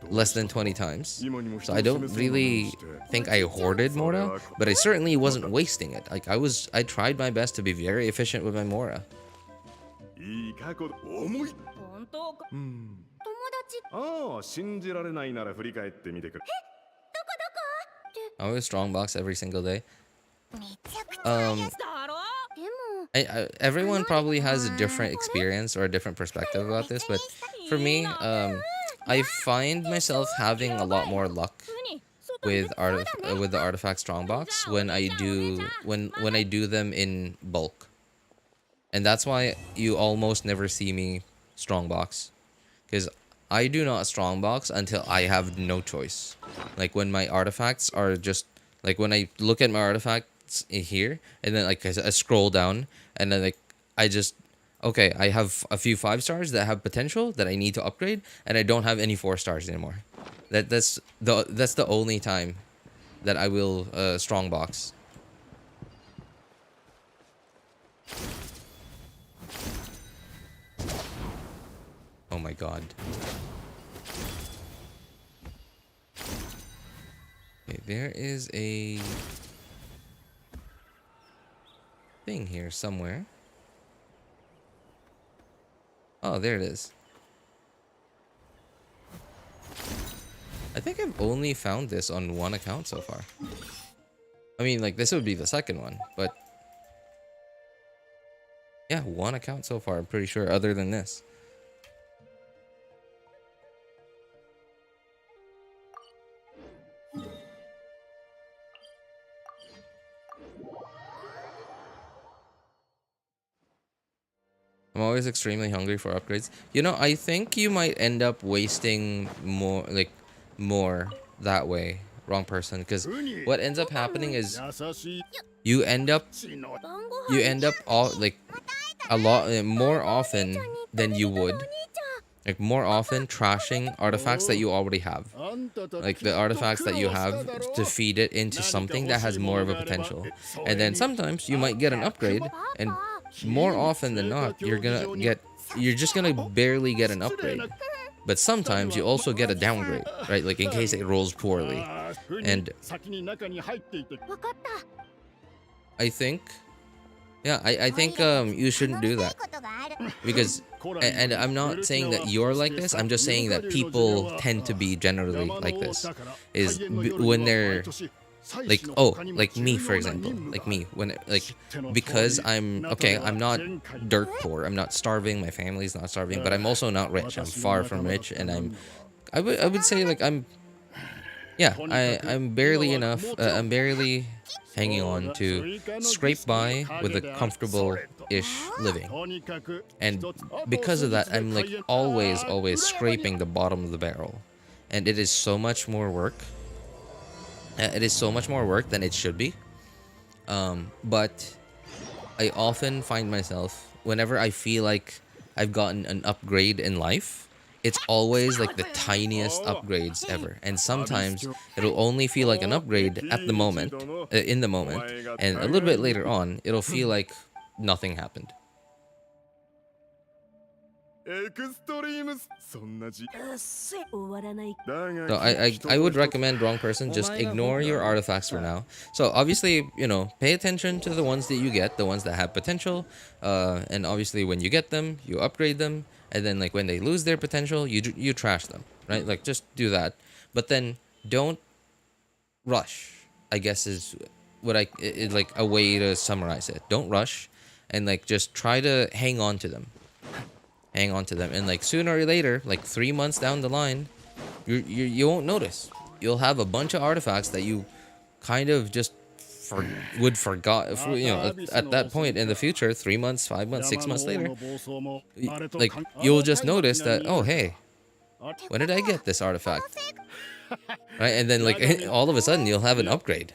less than 20 times. So I don't really think I hoarded Mora, but I certainly wasn't wasting it. Like I tried my best to be very efficient with my Mora. I always strongbox every single day. Everyone probably has a different experience or a different perspective about this, but for me, I find myself having a lot more luck with the artifact strongbox when I do them in bulk, and that's why you almost never see me strongbox, because I do not strongbox until I have no choice. Like when my artifacts are just like when I look at my artifacts in here, and then like I scroll down, and then like okay, I have a few 5 stars that have potential that I need to upgrade, and I don't have any 4 stars anymore. That's the only time that I will strongbox. Oh my god. Okay, there is a thing here somewhere. Oh, there it is. I think I've only found this on 1 account so far. I mean, like, this would be the second one, but yeah, 1 account so far, I'm pretty sure, other than this. I'm always extremely hungry for upgrades. You know, I think you might end up wasting more that way. Wrong person, because what ends up happening is you end up all like a lot more often than you would. Like more often trashing artifacts that you already have. Like the artifacts that you have to feed it into something that has more of a potential. And then sometimes you might get an upgrade, and more often than not, you're just gonna barely get an upgrade. But sometimes you also get a downgrade, right? Like in case it rolls poorly. And I think, yeah, I think you shouldn't do that, because, and I'm not saying that you're like this. I'm just saying that people tend to be generally like this. Is when they're like, oh, like me, for example, like me, when like, because I'm not dirt poor, I'm not starving, my family's not starving, but I'm also not rich. I'm far from rich, and I would say like I'm barely enough. I'm barely hanging on to scrape by with a comfortable-ish living, and because of that, I'm like always scraping the bottom of the barrel, and it is so much more work. It is so much more work than it should be. But I often find myself, whenever I feel like I've gotten an upgrade in life, it's always like the tiniest upgrades ever. And sometimes it'll only feel like an upgrade at the moment, in the moment, and a little bit later on, it'll feel like nothing happened. So I would recommend wrong person, just ignore your artifacts for now. So obviously, you know, pay attention to the ones that you get, the ones that have potential, and obviously when you get them, you upgrade them, and then like when they lose their potential, you trash them, right? Like just do that, but then don't rush, I guess is what like a way to summarize it. Don't rush, and like just try to hang on to them. Hang on to them, and like sooner or later, like 3 months down the line, you won't notice. You'll have a bunch of artifacts that you kind of just would forgot. You know, at that point in the future, 3 months, 5 months, 6 months later, like you'll just notice that, oh hey, when did I get this artifact? Right, and then like all of a sudden you'll have an upgrade.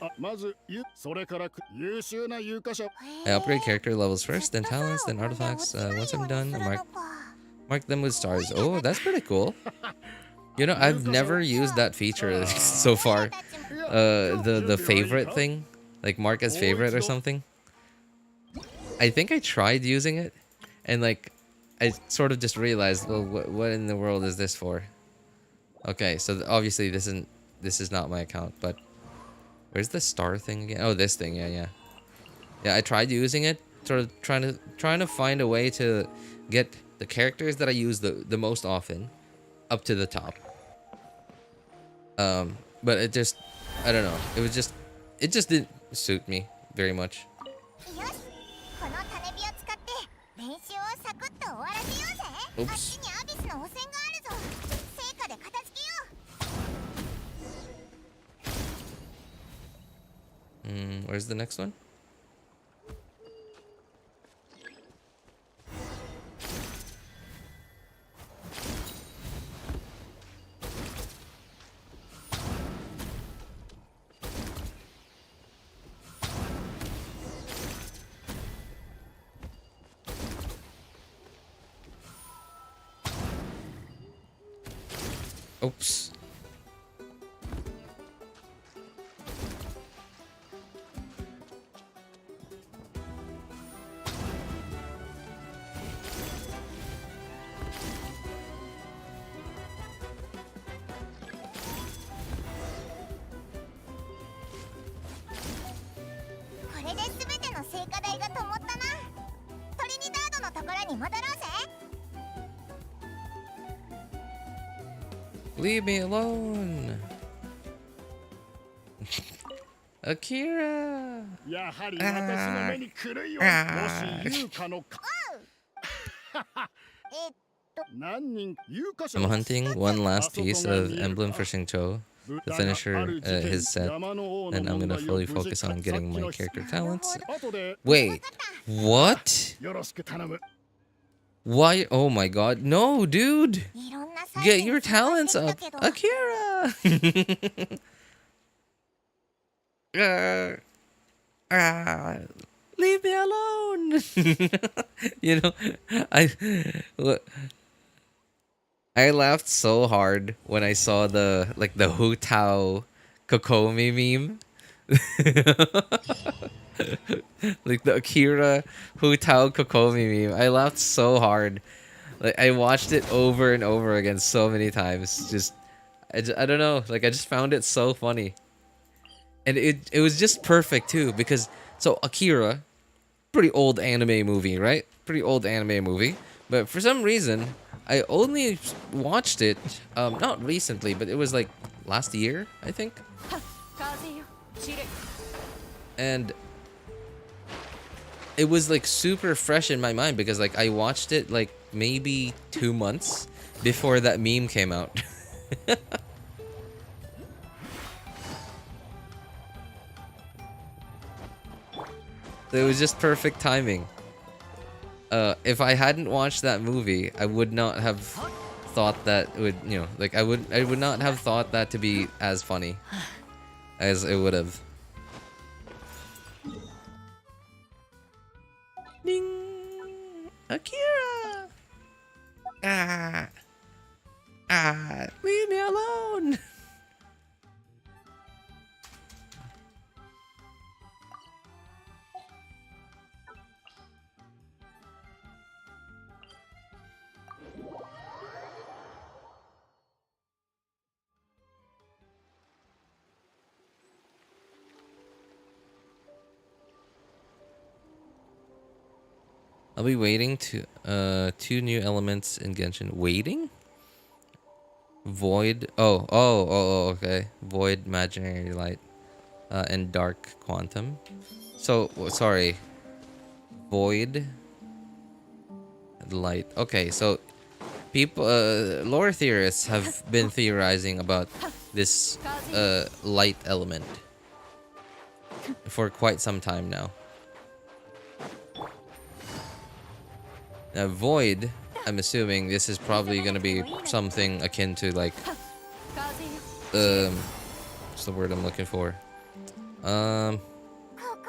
I upgrade character levels first, then talents, then artifacts. Once I'm done, I mark them with stars. Oh, that's pretty cool. You know, I've never used that feature so far. The favorite thing, like mark as favorite or something. I think I tried using it, and like I sort of just realized, well, what in the world is this for? Okay, so obviously this is not my account, but where's the star thing again? Oh, this thing, yeah. Yeah, I tried using it, sort of trying to find a way to get the characters that I use the most often up to the top. But it just, I don't know. It just didn't suit me very much. Oops. Where's the next one? Oops. Leave me alone. Akira. I'm hunting one last piece of emblem for Xingqiu to finish his set, and I'm gonna fully focus on getting my character talents. Wait, what? Why? Oh my god, no, dude! Get your talents up, Akira! Leave me alone! You know, I laughed so hard when I saw the Hu Tao Kokomi meme. Like the Akira Hu Tao Kokomi meme. I laughed so hard. Like I watched it over and over again so many times. Just I don't know. Like I just found it so funny. And it was just perfect too, because so Akira, pretty old anime movie, right? Pretty old anime movie. But for some reason, I only watched it not recently, but it was like last year, I think. And it was like super fresh in my mind because like I watched it like maybe 2 months before that meme came out. It was just perfect timing. If I hadn't watched that movie, I would not have thought that it would, you know, like I would not have thought that to be as funny as it would have. Ding! Akira! Ah! Ah, leave me alone. I'll be waiting to 2 new elements in Genshin. Waiting? Void. Okay. Void, imaginary light, and dark quantum. So sorry. Void, light. Okay, so people, lore theorists have been theorizing about this light element for quite some time now. Now, void, I'm assuming this is probably going to be something akin to like, what's the word I'm looking for? ここ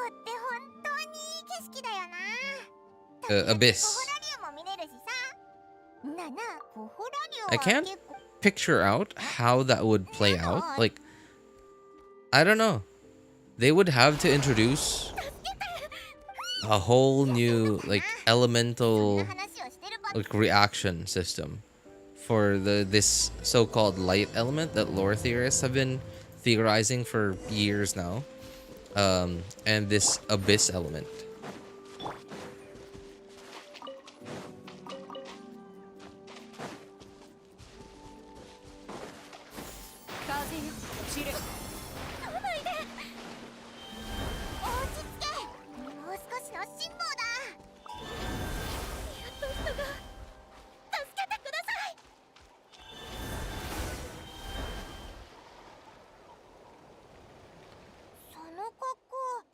って本当にいい景色だよな。 Abyss. ポホラリウも見れるしさ。なあなあ、ポホラリウは I can't 結構 picture out how that would play out. Like, I don't know. They would have to introduce a whole new like elemental 話をしてるばっ like reaction system for this so-called light element that lore theorists have been theorizing for years now, and this abyss element.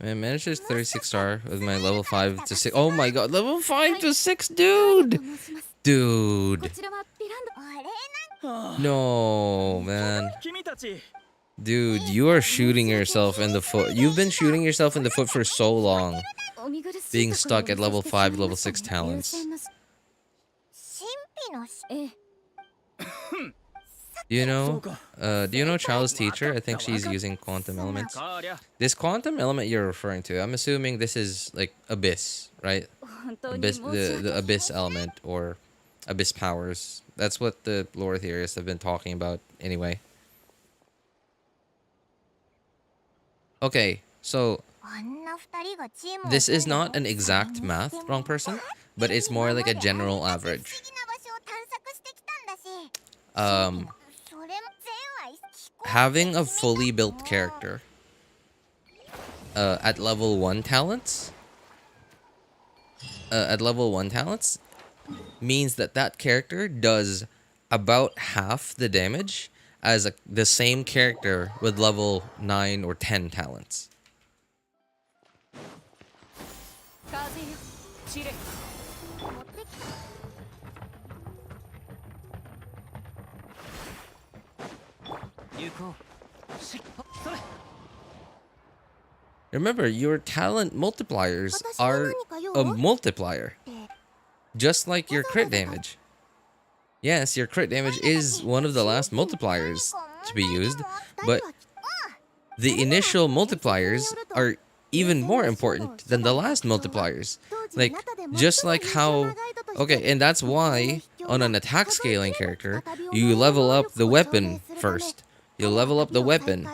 I managed this 36 star with my level 5 to 6. Oh my god, level 5 to 6, dude! Dude. こちらはヴィランド。あれなん No, man. 君たち Dude, you are shooting yourself in the foot. You've been shooting yourself in the foot for so long. お見苦しい Being ところを stuck at level 5, お level 見せして 6 しまいま talents. した優先のし神秘のしええ Do you know Child's teacher? I think she's using quantum elements. かりゃ This quantum element you're referring to, I'm assuming this is like abyss, right? 本当に Abyss, 申し訳 the abyss element or abyss powers. That's what the lore theorists have been talking about anyway. Okay, so あんな二人がチームを this is 組んで not an exact math, wrong person, but it's more like a general 不思 average. 議な場所を探索してきたんだし Um, それも全は聞こえ having a fully built character at level 1 talents means that that character does about half the damage as the same character with level 9 or 10 talents. 風よ散れ持ってきた 行こうしそれ Remember, your talent multipliers are a multiplier, just like your crit damage. Yes, your crit damage is one of the last multipliers to be used, but the initial multipliers are even more important than the last multipliers. Like, just like how... Okay, and that's why, on an attack scaling character, you level up the weapon first. You level up the weapon,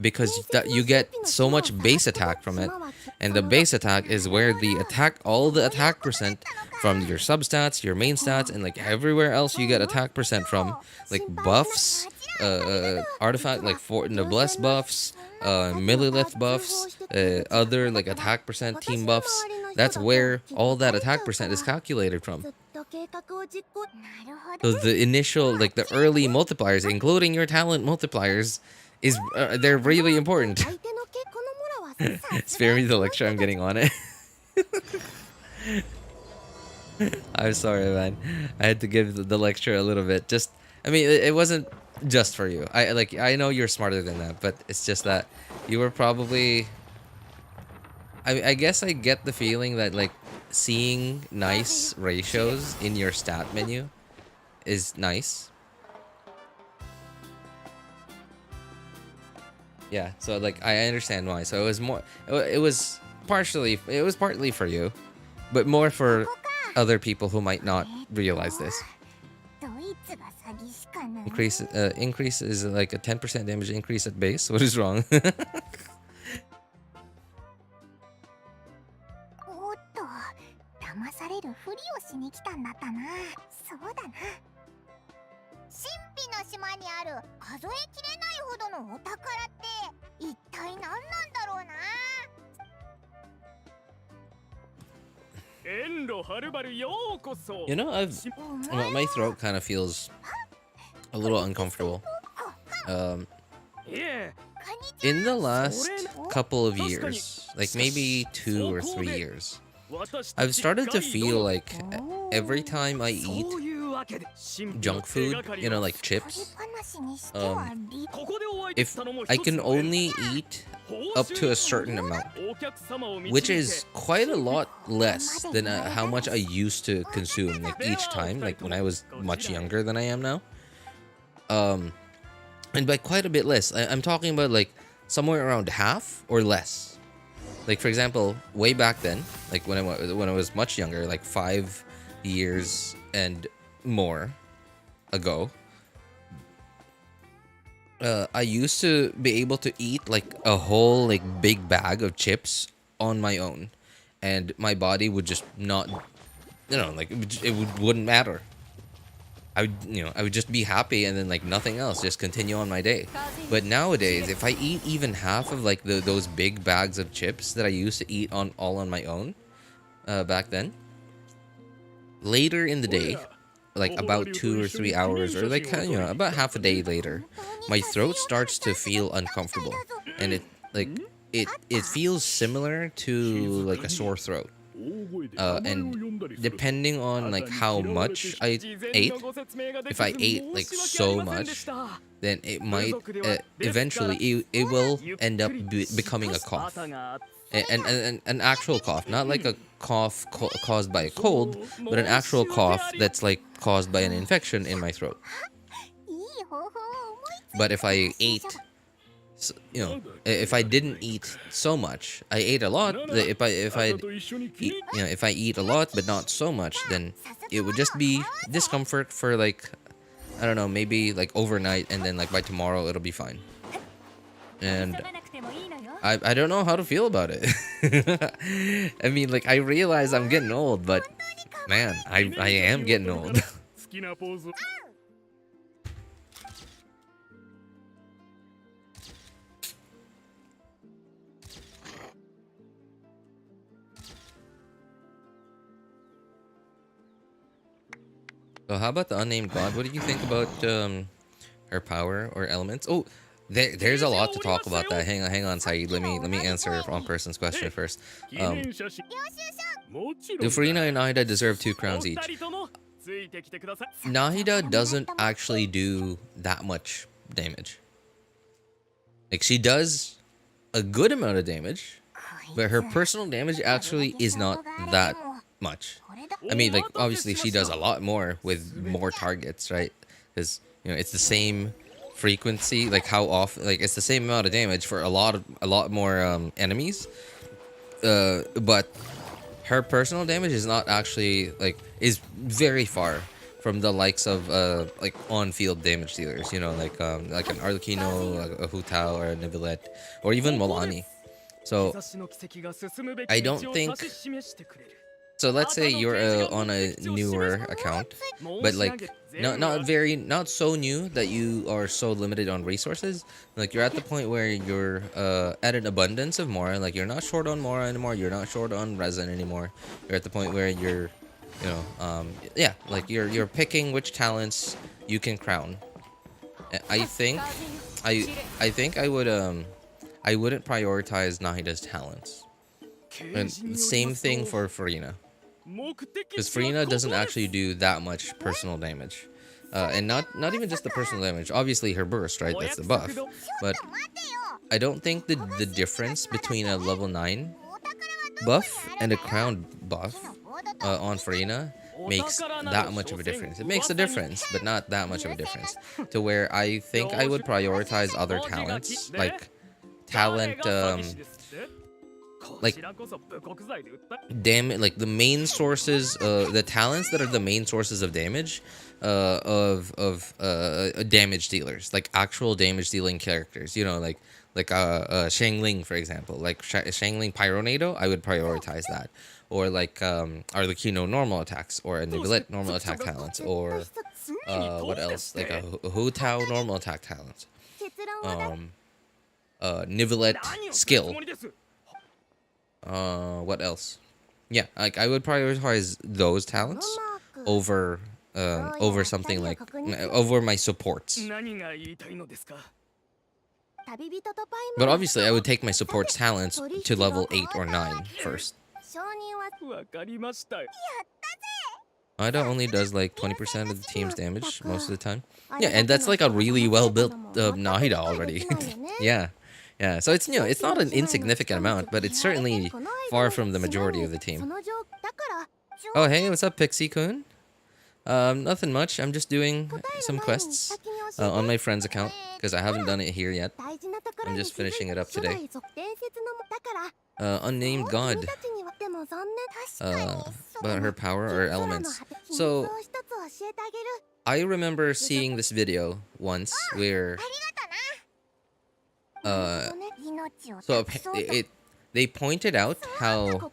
because you get so much base attack from it. And the base attack is where the attack, all the attack percent from your substats, your main stats, and like everywhere else you get attack percent from. Like buffs, artifact, like noblesse buffs, millilith buffs, other like attack percent, team buffs. That's where all that attack percent is calculated from. ずっと計画を実行なるほ So ど the initial, like the early multipliers, including your talent multipliers, is they're really important. 相手の結婚のモラはさ Spare me the lecture, I'm getting on it. I'm sorry, man. I had to give the lecture a little bit. Just, I mean, it wasn't just for you. I know you're smarter than that, but it's just that you were probably. I guess I get the feeling that like seeing nice ratios in your stat menu is nice. Yeah, so like I understand why. So it was more. It was partly for you, but more for other people who might not realize this. ドイツが詐欺師かな。 Increase is like a 10% damage increase at base. What is wrong? おっと、騙されるふりをしに来たんだったな。そうだな。神秘の島にある数えきれないほどのお宝って一体何なんだろうな。 You know, my throat kind of feels a little uncomfortable. In the last couple of years, like maybe 2 or 3 years, I've started to feel like every time I eat junk food, you know, like chips, if I can only eat up to a certain amount, which is quite a lot less than how much I used to consume like each time, like when I was much younger than I am now. And by quite a bit less, I'm talking about like somewhere around half or less. Like for example, way back then, like when I was much younger, like 5 years and more ago, I used to be able to eat like a whole like big bag of chips on my own, and my body would just not, you know, like wouldn't matter. I would just be happy, and then like nothing else, just continue on my day. But nowadays, if I eat even half of like those big bags of chips that I used to eat all on my own, back then, later in the day, like about 2 or 3 hours, or like about half a day later, my throat starts to feel uncomfortable, and it feels similar to like a sore throat. And depending on like how much I ate, if I ate like so much, then it might eventually it will end up becoming a cough, and an actual cough, not like a cough caused by a cold, but an actual cough that's like caused by an infection in my throat. But if I ate, if I didn't eat so much, I ate a lot. If I eat a lot but not so much, then it would just be discomfort for like, I don't know, maybe like overnight, and then like by tomorrow it'll be fine. And I don't know how to feel about it. I mean, like I realize I'm getting old, but man, I am getting old. So how about the unnamed god? What do you think about her power or elements? Oh, there's a lot to talk about that. Hang on, Saeed. Let me answer one person's question first. Do Furina and Nahida deserve 2 crowns each? Nahida doesn't actually do that much damage. Like she does a good amount of damage, but her personal damage actually is not that much. I mean, like obviously she does a lot more with more targets, right? Because it's the same frequency, like how often, like it's the same amount of damage for a lot more enemies. But her personal damage is not actually is very far from the likes of like on-field damage dealers. Like an Arlecchino, a Hu Tao, or a Neuvillette, or even Mualani. So I don't think. So let's say you're on a newer account, but like not so new that you are so limited on resources. Like you're at the point where you're at an abundance of Mora. Like you're not short on Mora anymore. You're not short on resin anymore. You're at the point where you're, like you're picking which talents you can crown. I think I wouldn't prioritize Nahida's talents. And same thing for Furina. Because Furina doesn't actually do that much personal damage. And not even just the personal damage. Obviously her burst, right? That's the buff. But I don't think the difference between a level 9 buff and a crown buff on Furina makes that much of a difference. It makes a difference, but not that much of a difference. To where I think I would prioritize other talents, like talent like like the main sources, the talents that are the main sources of damage, of damage dealers, like actual damage dealing characters. You know, like Shangling, for example, like Shangling Pyronado. I would prioritize that, or like Arlecchino normal attacks, or a Neuvillette normal attack talents, or what else? Like a Hu Tao normal attack talents. Neuvillette skill. What else? Yeah, like I would prioritize those talents over over something like over my supports. But obviously, I would take my supports talents to level 8 or 9 first. Ida only does like 20% of the team's damage most of the time. Yeah, and that's like a really well built Nahida already. Yeah. Yeah, so it's, you know, it's not an insignificant amount, but it's certainly far from the majority of the team. Oh, hey, what's up, Pixie-kun? Nothing much. I'm just doing some quests on my friend's account, because I haven't done it here yet. I'm just finishing it up today. Unnamed God. About her power or elements. So, I remember seeing this video once where... they pointed out how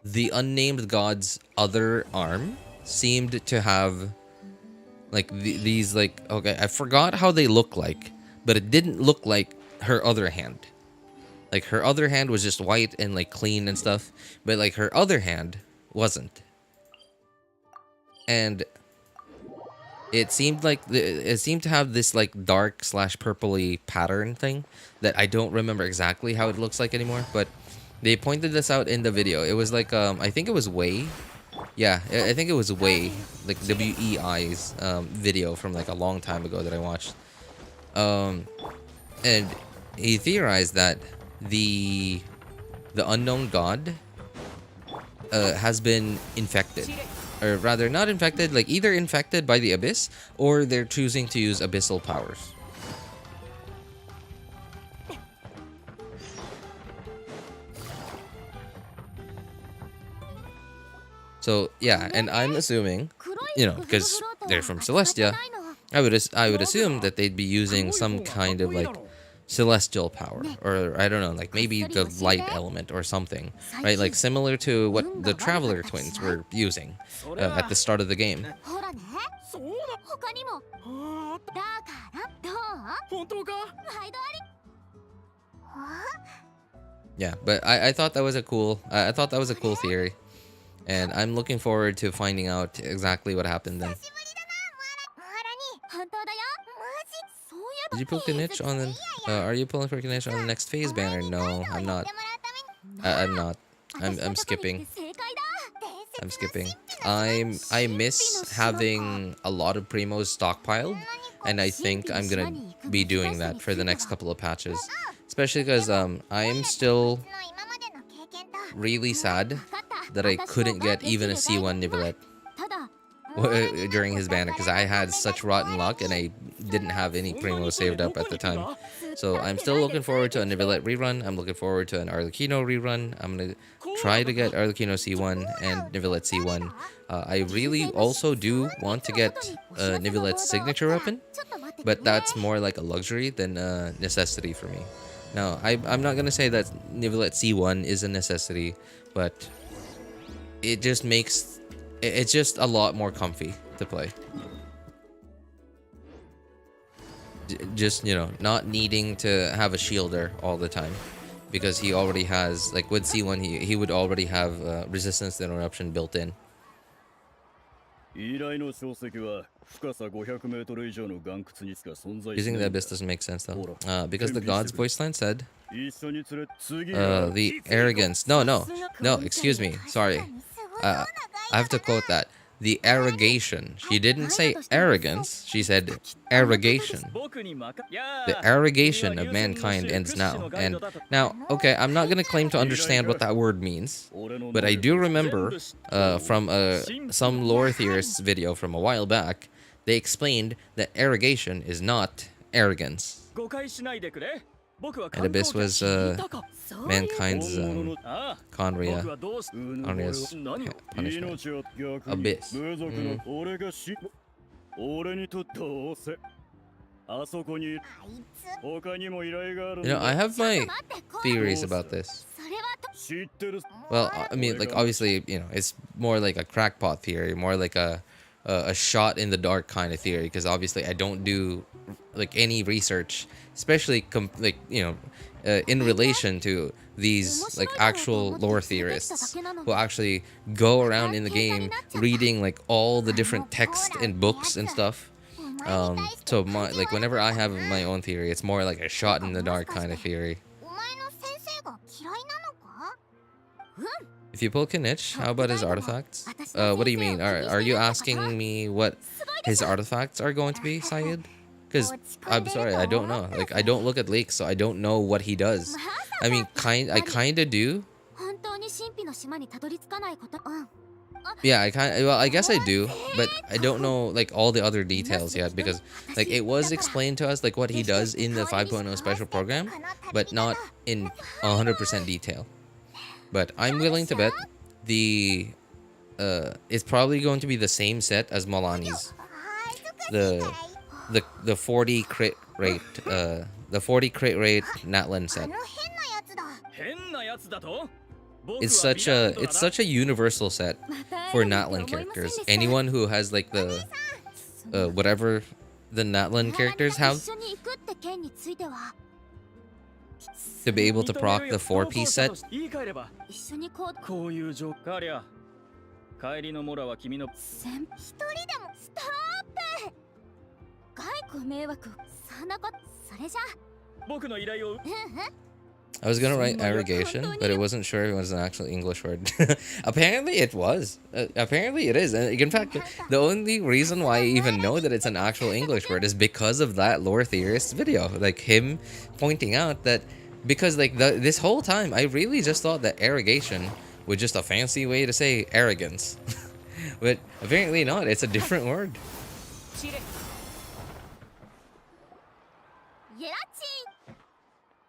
the unnamed god's other arm seemed to have like these like, okay, I forgot how they look like, but it didn't look like her other hand. Like her other hand was just white and like clean and stuff, but like her other hand wasn't. And it seemed like it seemed to have this like dark / purpley pattern thing that I don't remember exactly how it looks like anymore, but they pointed this out in the video. It was like I think it was Wei. Yeah, I think it was Wei, like WEI's video from like a long time ago that I watched. And he theorized that the unknown god has been infected. Or rather, not infected, like either infected by the Abyss, or they're choosing to use abyssal powers. So, yeah, and I'm assuming, you know, because they're from Celestia, I would assume that they'd be using some kind of, like, celestial power, or I don't know, like maybe the light element or something, right? Like similar to what the Traveler twins were using at the start of the game. Yeah, but I thought that was a cool theory, and I'm looking forward to finding out exactly what happened then. Did you pull Kinich on the... are you pulling for Kinich on the next phase banner? No, I'm not. I'm not. I'm skipping. I'm skipping. I miss having a lot of primos stockpiled, and I think I'm gonna be doing that for the next couple of patches. Especially because I'm still really sad that I couldn't get even a C1 Neuvillette during his banner, because I had such rotten luck and I didn't have any primos saved up at the time. So I'm still looking forward to a Neuvillette rerun. I'm looking forward to an Arlecchino rerun. I'm gonna try to get Arlecchino C1 and Neuvillette C1. I really also do want to get Neuvillette's signature weapon, but that's more like a luxury than a necessity for me. Now, I'm not gonna say that Neuvillette C1 is a necessity, but it just makes... It's just a lot more comfy to play. Just, you know, not needing to have a shielder all the time, because he already has, like with C1, he would already have resistance to interruption built in. Using the Abyss doesn't make sense though, because the God's voice line said the arrogance. No, excuse me, sorry. I have to quote that. The arrogation. She didn't say arrogance. She said arrogation. The arrogation of mankind ends now. And now, okay, I'm not going to claim to understand what that word means, but I do remember from some lore theorists video from a while back, they explained that arrogation is not arrogance. And Abyss was mankind's Conria. Conria's punishment. Abyss. 俺にとって仰せあそこに あいつ 他にも依頼がある You know, I have my theories about this. それはと 知ってる Well, I mean, like obviously, you know, it's more like a crackpot theory, more like a shot in the dark kind of theory. Because obviously, I don't do like any research, especially like you know, in relation to these like actual lore theorists who actually go around in the game reading like all the different text and books and stuff. So like whenever I have my own theory, it's more like a shot in the dark kind of theory. お前の先生が嫌いなのか If you pull Kinich, how about his artifacts? What do you mean? Are you asking me what his artifacts are going to be, Syed? Because I'm sorry, I don't know. Like I don't look at leaks, so I don't know what he does. I mean, I kind of do. 本当に神秘の島にたどり着かないことうん Yeah, well, I guess I do, but I don't know like all the other details yet because like it was explained to us like what he does in the 5.0 special program, but not in 100% detail. But I'm willing to bet it's probably going to be the same set as Mualani's. The 40 crit rate the 40 crit rate Natlan あ set. の変なやつだ変なやつだと It's such a universal set for Natlan characters. Anyone who has like the whatever the Natlan characters have 一緒に行くって件については to be able to proc the 4-piece set. 言い換えれば一緒にこうこういう状況ありゃ帰りのモラは君の一人でもストップ外交迷惑そんなことそれじゃ僕の依頼を I was gonna write arrogation, but it wasn't sure if it was an actual English word. Apparently it was. Apparently it is. And in fact, the only reason why I even know that it's an actual English word is because of that lore theorist video. Like him pointing out that because like this whole time I really just thought that arrogation was just a fancy way to say arrogance. But apparently not. It's a different word. イエラチ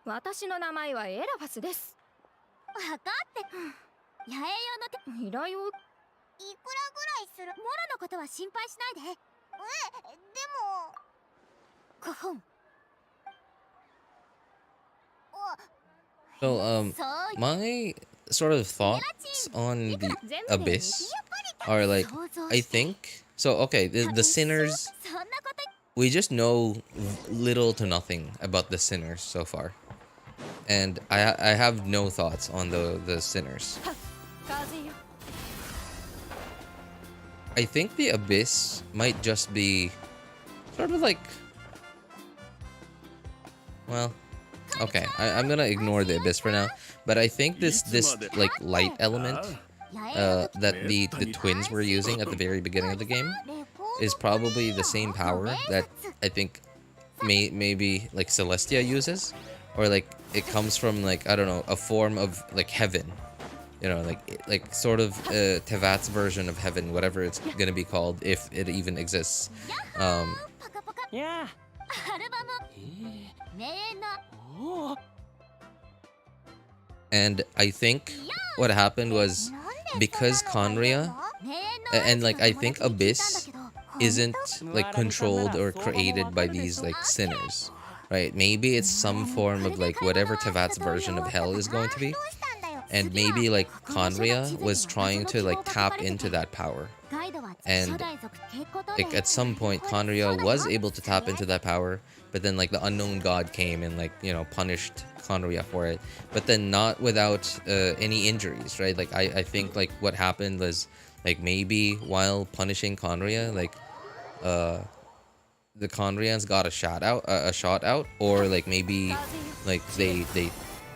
私の名前はエラファスです。わかって八重用の手依頼をいくらぐらいするモラのことは心配しないででも5本 So my sort of thoughts on the abyss are like I think so okay the sinners そんなこと we just know little to nothing about the sinners so far. And I have no thoughts on the sinners. カズよ I think the abyss might just be sort of like well okay I'm gonna ignore the abyss for now, but I think this like light element that the twins were using at the very beginning of the game is probably the same power that I think maybe like Celestia uses, or like it comes from like I don't know a form of like heaven, you know, like sort of Tevat's version of heaven, whatever it's gonna be called if it even exists. パカパカやアルバム名の And I think what happened was because Conria and like I think Abyss isn't like controlled or created by these like sinners, right? Maybe it's some form of like whatever Tevat's version of hell is going to be, and maybe like Conria was trying to like tap into that power, and like at some point Conria was able to tap into that power, but then like the unknown god came and like you know punished Conria for it, but then not without any injuries, right? Like I think like what happened was like maybe while punishing Conria, like the Conrians got a shot out, or like maybe like they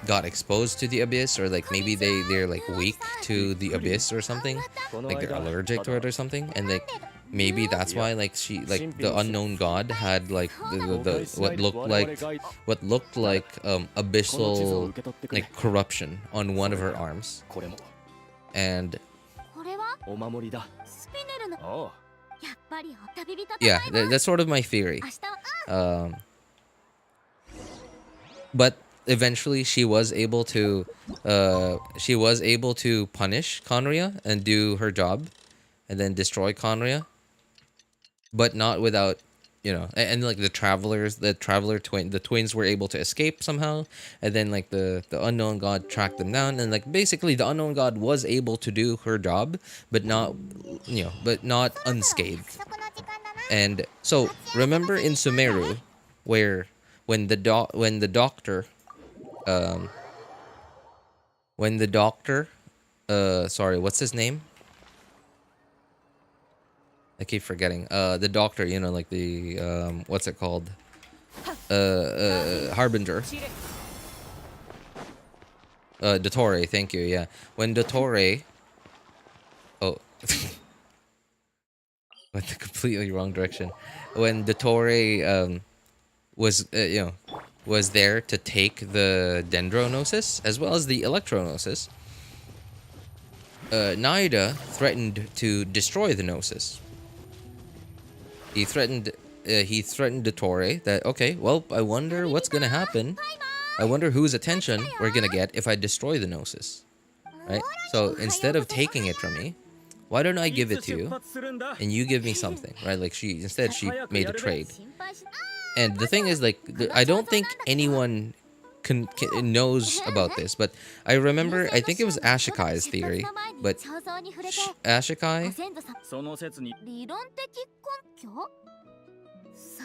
got exposed to the abyss, or like maybe they're like weak to the abyss or something, like they're allergic to it or something, and like maybe that's why like she like the unknown god had like the what looked like abyssal like corruption on one of her arms, これも and これはお守りだスピネルのおうやっぱりお旅人 yeah that's sort of my theory. 明日は But eventually she was able to punish Conria and do her job and then destroy Conria, but not without, and like the twins were able to escape somehow, and then like the unknown god tracked them down, and like basically the unknown god was able to do her job, but not unscathed. And so remember in Sumeru, where when the doctor sorry, what's his name? I keep forgetting. The doctor, like the what's it called? Harbinger. Dottore, thank you. Yeah, when Dottore. Oh, went the completely wrong direction. When Dottore was there to take the Dendronosis as well as the Electronosis, Naida threatened to destroy the Gnosis. He threatened Dottore that, okay, well, I wonder what's gonna happen. I wonder whose attention we're gonna get if I destroy the Gnosis, right? So instead of taking it from me, why don't I give it to you, and you give me something, right? Like she made a trade. And the thing is, like, I don't think anyone knows about this, but I remember, I think it was Ashikai's theory, but Ashikai.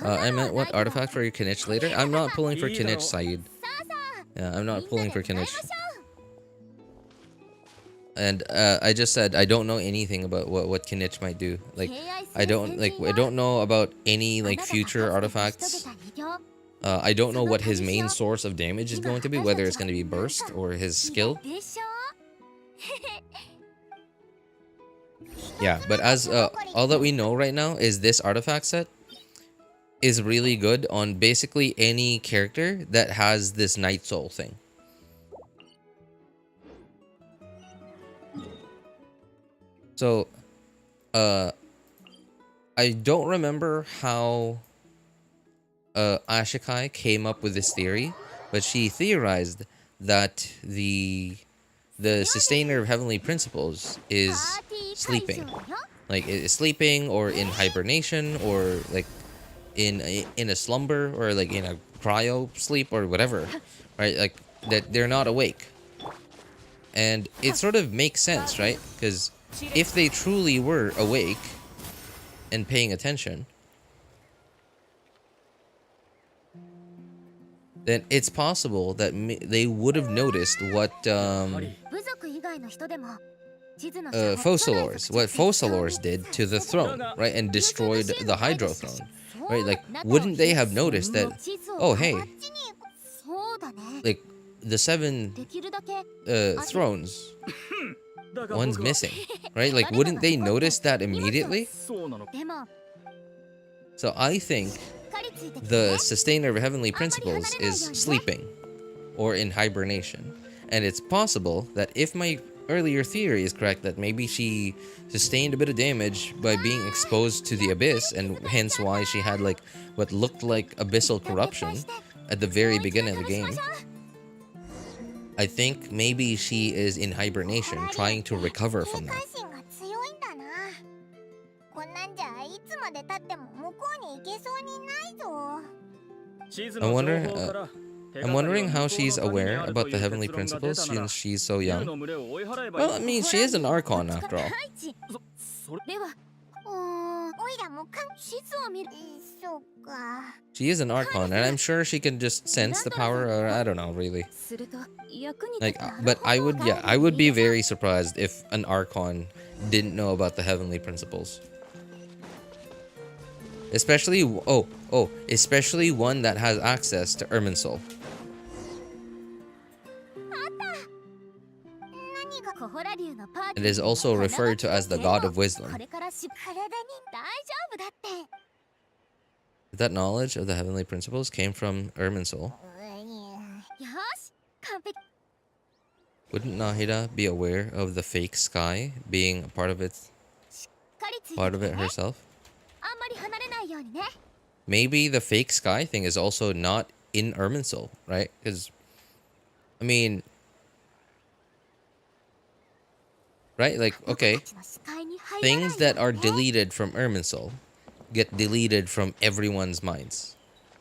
I meant what artifact for your Kinich later? I'm not pulling for Kinich, Saeed. Yeah, I'm not pulling for Kinich. And I just said I don't know anything about what Kinich might do. Like I don't know about any like future artifacts. I don't know what his main source of damage is going to be, whether it's going to be burst or his skill. Yeah, but as all that we know right now is this artifact set is really good on basically any character that has this Night Soul thing. So, I don't remember how Ashikai came up with this theory, but she theorized that the sustainer of heavenly principles is sleeping, like is sleeping or in hibernation or like in a slumber or like in a cryo sleep or whatever, right? Like that they're not awake, and it sort of makes sense, right? Because if they truly were awake and paying attention, then it's possible that they would have noticed what Focalors did to the throne, right? And destroyed the Hydro throne, right? Like, wouldn't they have noticed that, oh, hey, like, the 7 thrones, one's missing, right? Like, wouldn't they notice that immediately? So I think the sustainer of heavenly principles is sleeping or in hibernation, and it's possible that if my earlier theory is correct, that maybe she sustained a bit of damage by being exposed to the abyss, and hence why she had like what looked like abyssal corruption at the very beginning of the game. I think maybe she is in hibernation trying to recover from that. I'm wondering how she's aware about the heavenly principles since she's so young. Well, I mean, she is an Archon after all. She is an Archon, and I'm sure she can just sense the power, or I don't know, really. Like, but I would be very surprised if an Archon didn't know about the heavenly principles. Especially, especially one that has access to Irminsul. It is also referred to as the God of Wisdom. That knowledge of the heavenly principles came from Irminsul. Wouldn't Nahida be aware of the fake sky being a part of it herself? Maybe the fake sky thing is also not in Irminsul, right? Because I mean, right? Like, okay, たちの視界に入らない things that よ are うにね deleted from Irminsul get deleted from everyone's minds.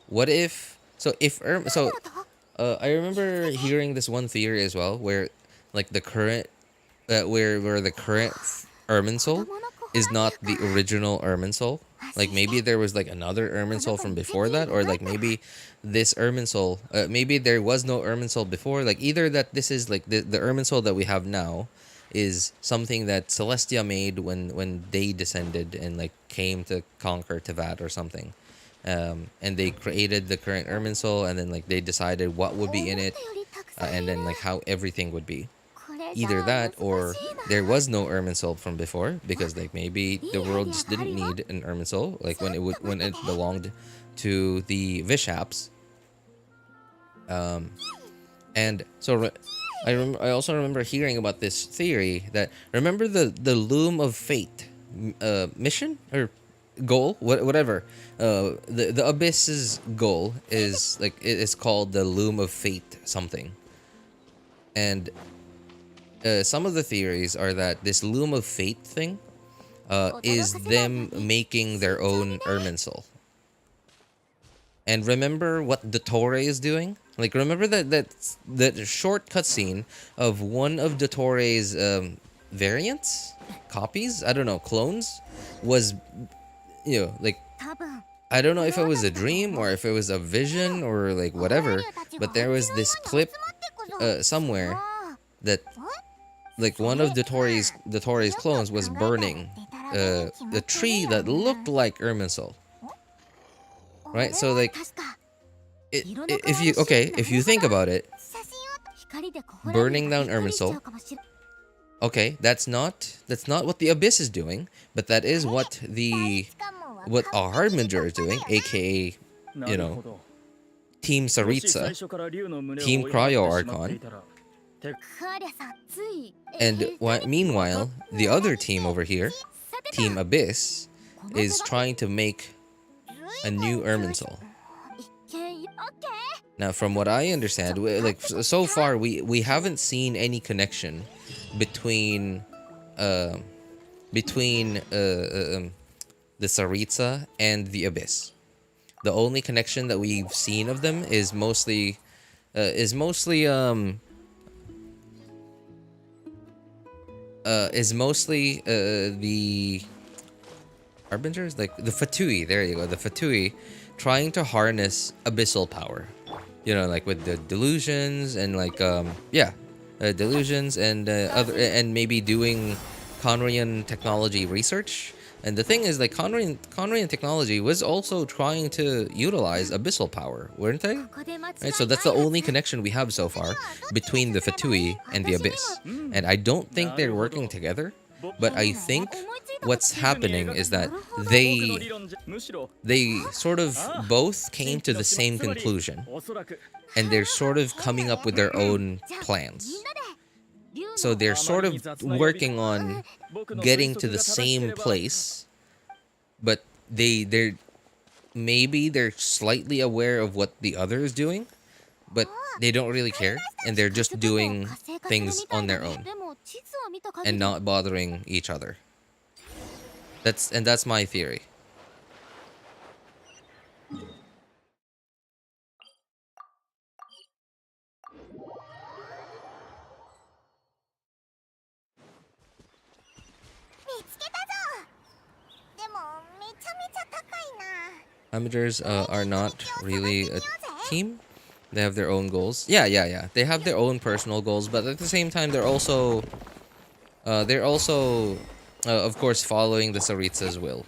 What if so if so I remember hearing this one theory as well where like the current where the current Irminsul is not the original Irminsul. Like maybe there was like another Irminsul from before that, or like maybe this Irminsul maybe there was no Irminsul before. Like either that this is like the Irminsul that we have now is something that Celestia made when they descended and like came to conquer Tevat or something. And they created the current Irminsul, and then like they decided what would be in it, 思ったよりたくさんいる and then like how everything would be. これじゃ Either あ that 難 or しいな there was no Irminsul from before because like maybe the world just didn't need an Irminsul like when it belonged to the Vishaps. And so I also remember hearing about this theory that remember the Loom of Fate mission or goal whatever the Abyss's goal is like it's called the Loom of Fate something, and some of the theories are that this Loom of Fate thing is them making their own Irminsul. And remember what Dottore is doing? Like remember that short cutscene of one of Dottore's variants, copies, I don't know, clones, was like 多分 I don't know if it was a dream or if it was a vision or like whatever, but there was this clip somewhere that like one of Dottore's clones was burning a tree that looked like Irminsul. Right? So like 確か if you think about it, 写真を 光でこ burning down 光っちゃ Irminsul, うかもしれ okay, that's not what the Abyss is doing, but that is what しかも what a Harbinger is doing, aka you know Team Saritsa, Team Cryo Archon, カーレさん つい and meanwhile the other team over here, Team Abyss, is trying to make a new Irminsul. 一見 Now, from what I understand, like so far, we haven't seen any connection between the Saritsa and the Abyss. The only connection that we've seen of them is mostly the Harbingers, like the Fatui. There you go, the Fatui, trying to harness abyssal power. You know, like with the delusions and like delusions and other and maybe doing Conrian technology research. And the thing is, like Conrian technology was also trying to utilize abyssal power, weren't they? ここで間違い Right, so that's the only connection we have so far between the Fatui and the Abyss. And I don't think they're working together, but I think what's happening is that they sort of both came to the same conclusion, and they're sort of coming up with their own plans. So they're sort of working on getting to the same place, but they're maybe they're slightly aware of what the other is doing, but they don't really care, and they're just doing things on their own でも地図を見た限 and り not bothering each other. That's my theory. Amateurs are not really a team. They have their own goals. Yeah. They have their own personal goals, but at the same time, they're also, of course, following the Saritsa's will.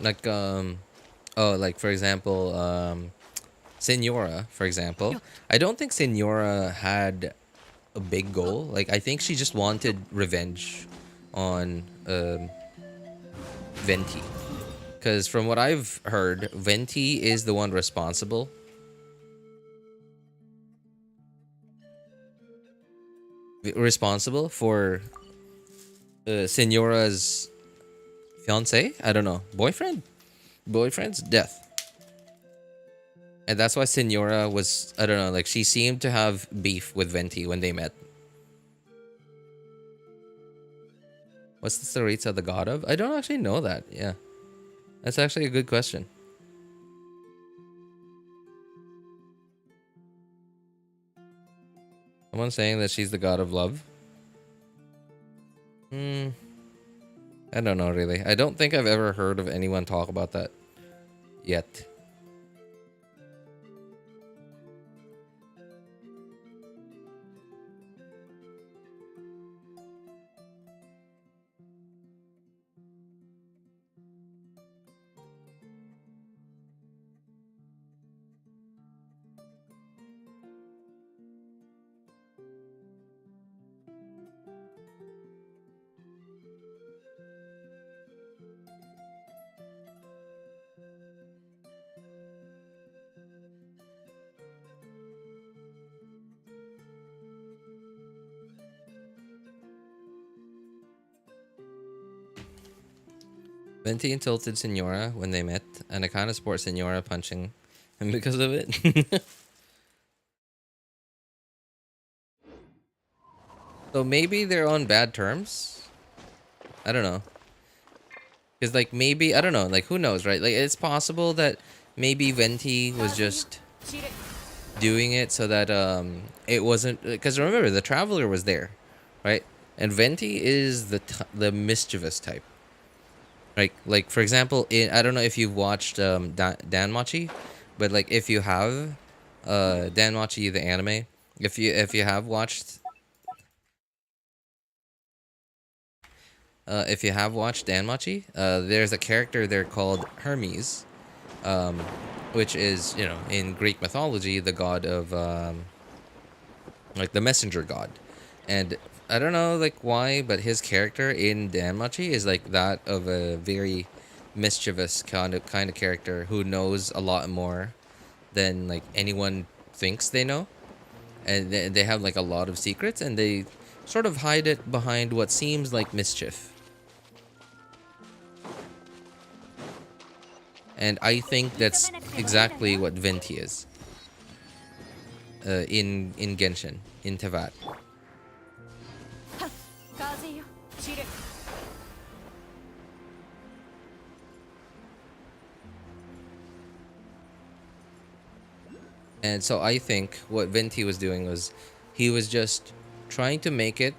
Like like for example, Senora, for example. I don't think Senora had a big goal. Like I think she just wanted revenge on Venti. Because from what I've heard, Venti is the one responsible responsible for Senora's fiance? I don't know. Boyfriend's death. And that's why Senora was, I don't know, like she seemed to have beef with Venti when they met. What's the Tsaritsa the god of? I don't actually know that. Yeah. That's actually a good question. Someone saying that she's the god of love. I don't know really. I don't think I've ever heard of anyone talk about that yet. Venti insulted Senora when they met, and I kind of support Senora punching him because of it. So maybe they're on bad terms? I don't know. Because, like, maybe, I don't know, like, who knows, right? Like, it's possible that maybe Venti was just doing it so that it wasn't... Because remember, the Traveler was there, right? And Venti is the mischievous type. Like for example, I don't know if you've watched Danmachi, but like if you have Danmachi the anime, if you have watched Danmachi, there's a character there called Hermes, which is, you know, in Greek mythology the god of like the messenger god. And I don't know like why, but his character in Danmachi is like that of a very mischievous kind of character who knows a lot more than like anyone thinks they know, and they have like a lot of secrets, and they sort of hide it behind what seems like mischief. And I think that's exactly what Venti is in Genshin, in Tevat. And so I think what Venti was doing was he was just trying to make it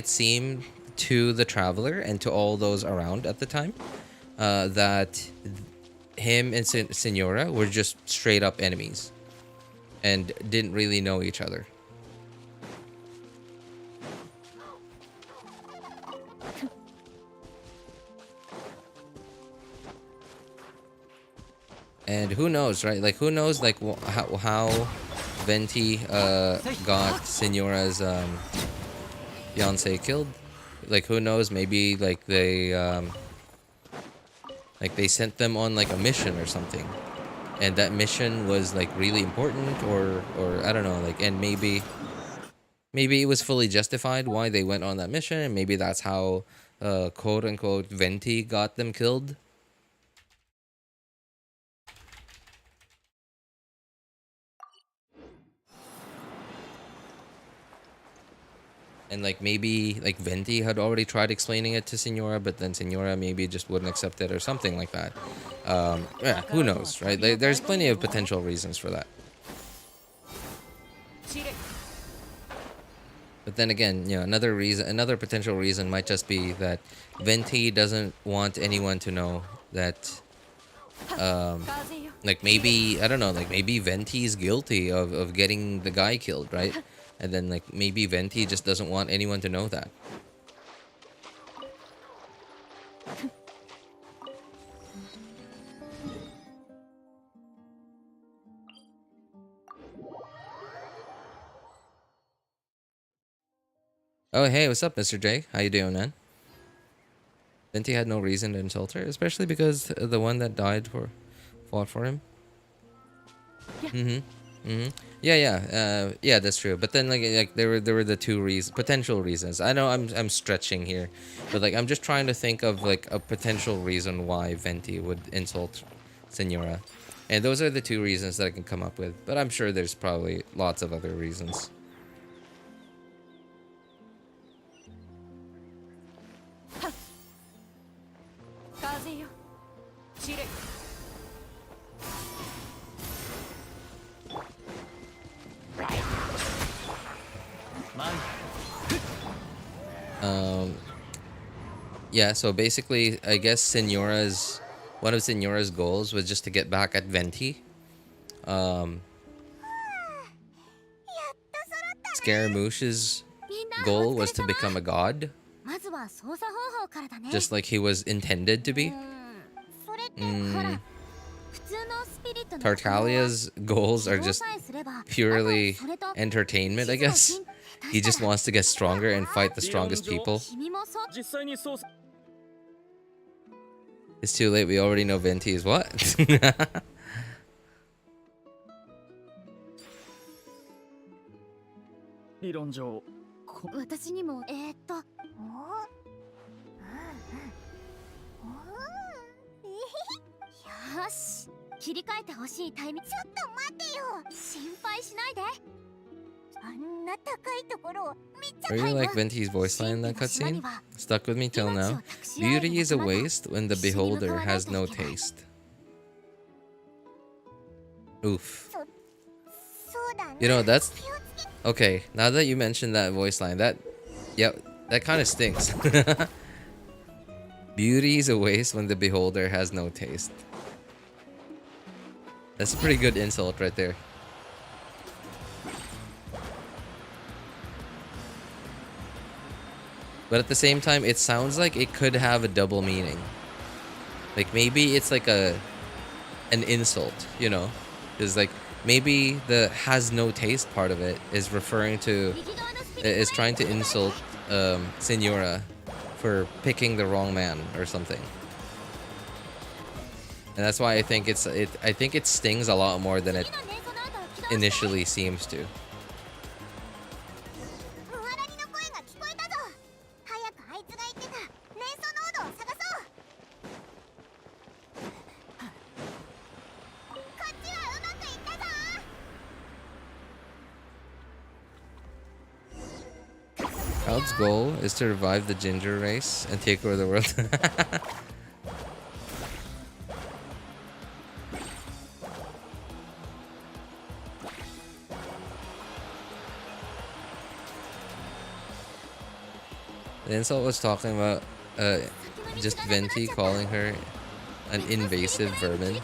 seem to the Traveler and to all those around at the time that him and Senora were just straight up enemies and didn't really know each other. And who knows, right? Like, who knows, like, how Venti got Senora's fiance killed? Like, who knows? Maybe like they sent them on like a mission or something, and that mission was like really important, or I don't know, like, and maybe it was fully justified why they went on that mission, and maybe that's how quote unquote Venti got them killed. And like maybe like Venti had already tried explaining it to Senora, but then Senora maybe just wouldn't accept it or something like that. Yeah, who knows, right? There's plenty of potential reasons for that. But then again, you know, another potential reason might just be that Venti doesn't want anyone to know that, like maybe, I don't know, like maybe Venti's guilty of getting the guy killed, right? And then like maybe Venti just doesn't want anyone to know that. Oh, hey, what's up, Mr. J? How you doing, man? Venti had no reason to insult her, especially because the one that died fought for him. Yeah. Mm-hmm. Yeah, yeah, that's true. But then like there were the two potential reasons. I know I'm stretching here, but like I'm just trying to think of like a potential reason why Venti would insult Senora, and those are the two reasons that I can come up with. But I'm sure there's probably lots of other reasons. Kazuha. Chire. Yeah, so basically, I guess one of Senora's goals was just to get back at Venti. Scaramouche's goal was to become a god, まずは操作方法からだね。 just like he was intended to be. それってほら、普通のスピリットの Tartalia's goals are just さえすれば purely あとそれと entertainment, I guess. He just wants to get stronger and fight the strongest people. 君もそう実際に操作 It's too late. We already know Venti is what? 理論上私にもよし切り替えてほしいタイミングちょっと待てよ心配しないであんな高いところをめっちゃ Really like Venti's voice line in that cutscene. Stuck with me till now. Beauty is a waste when the beholder has no taste. Oof. そうだね You know, that's 気をつけ okay. Now that you mentioned that voice line, that kind of stinks. Beauty is a waste when the beholder has no taste. That's a pretty good insult right there. But at the same time, it sounds like it could have a double meaning. Like maybe it's like an insult, you know? Because like maybe the has no taste part of it is referring to is trying to insult Senora for picking the wrong man or something. And that's why I think it stings a lot more than it initially seems to. ムアラニの声が聞こえたぞ早くあいつが言ってた連想ノードを探そうこっちはうまくいったぞ Cloud's goal is to revive the ginger race and take over the world. The insult was talking about just Venti calling her an invasive vermin.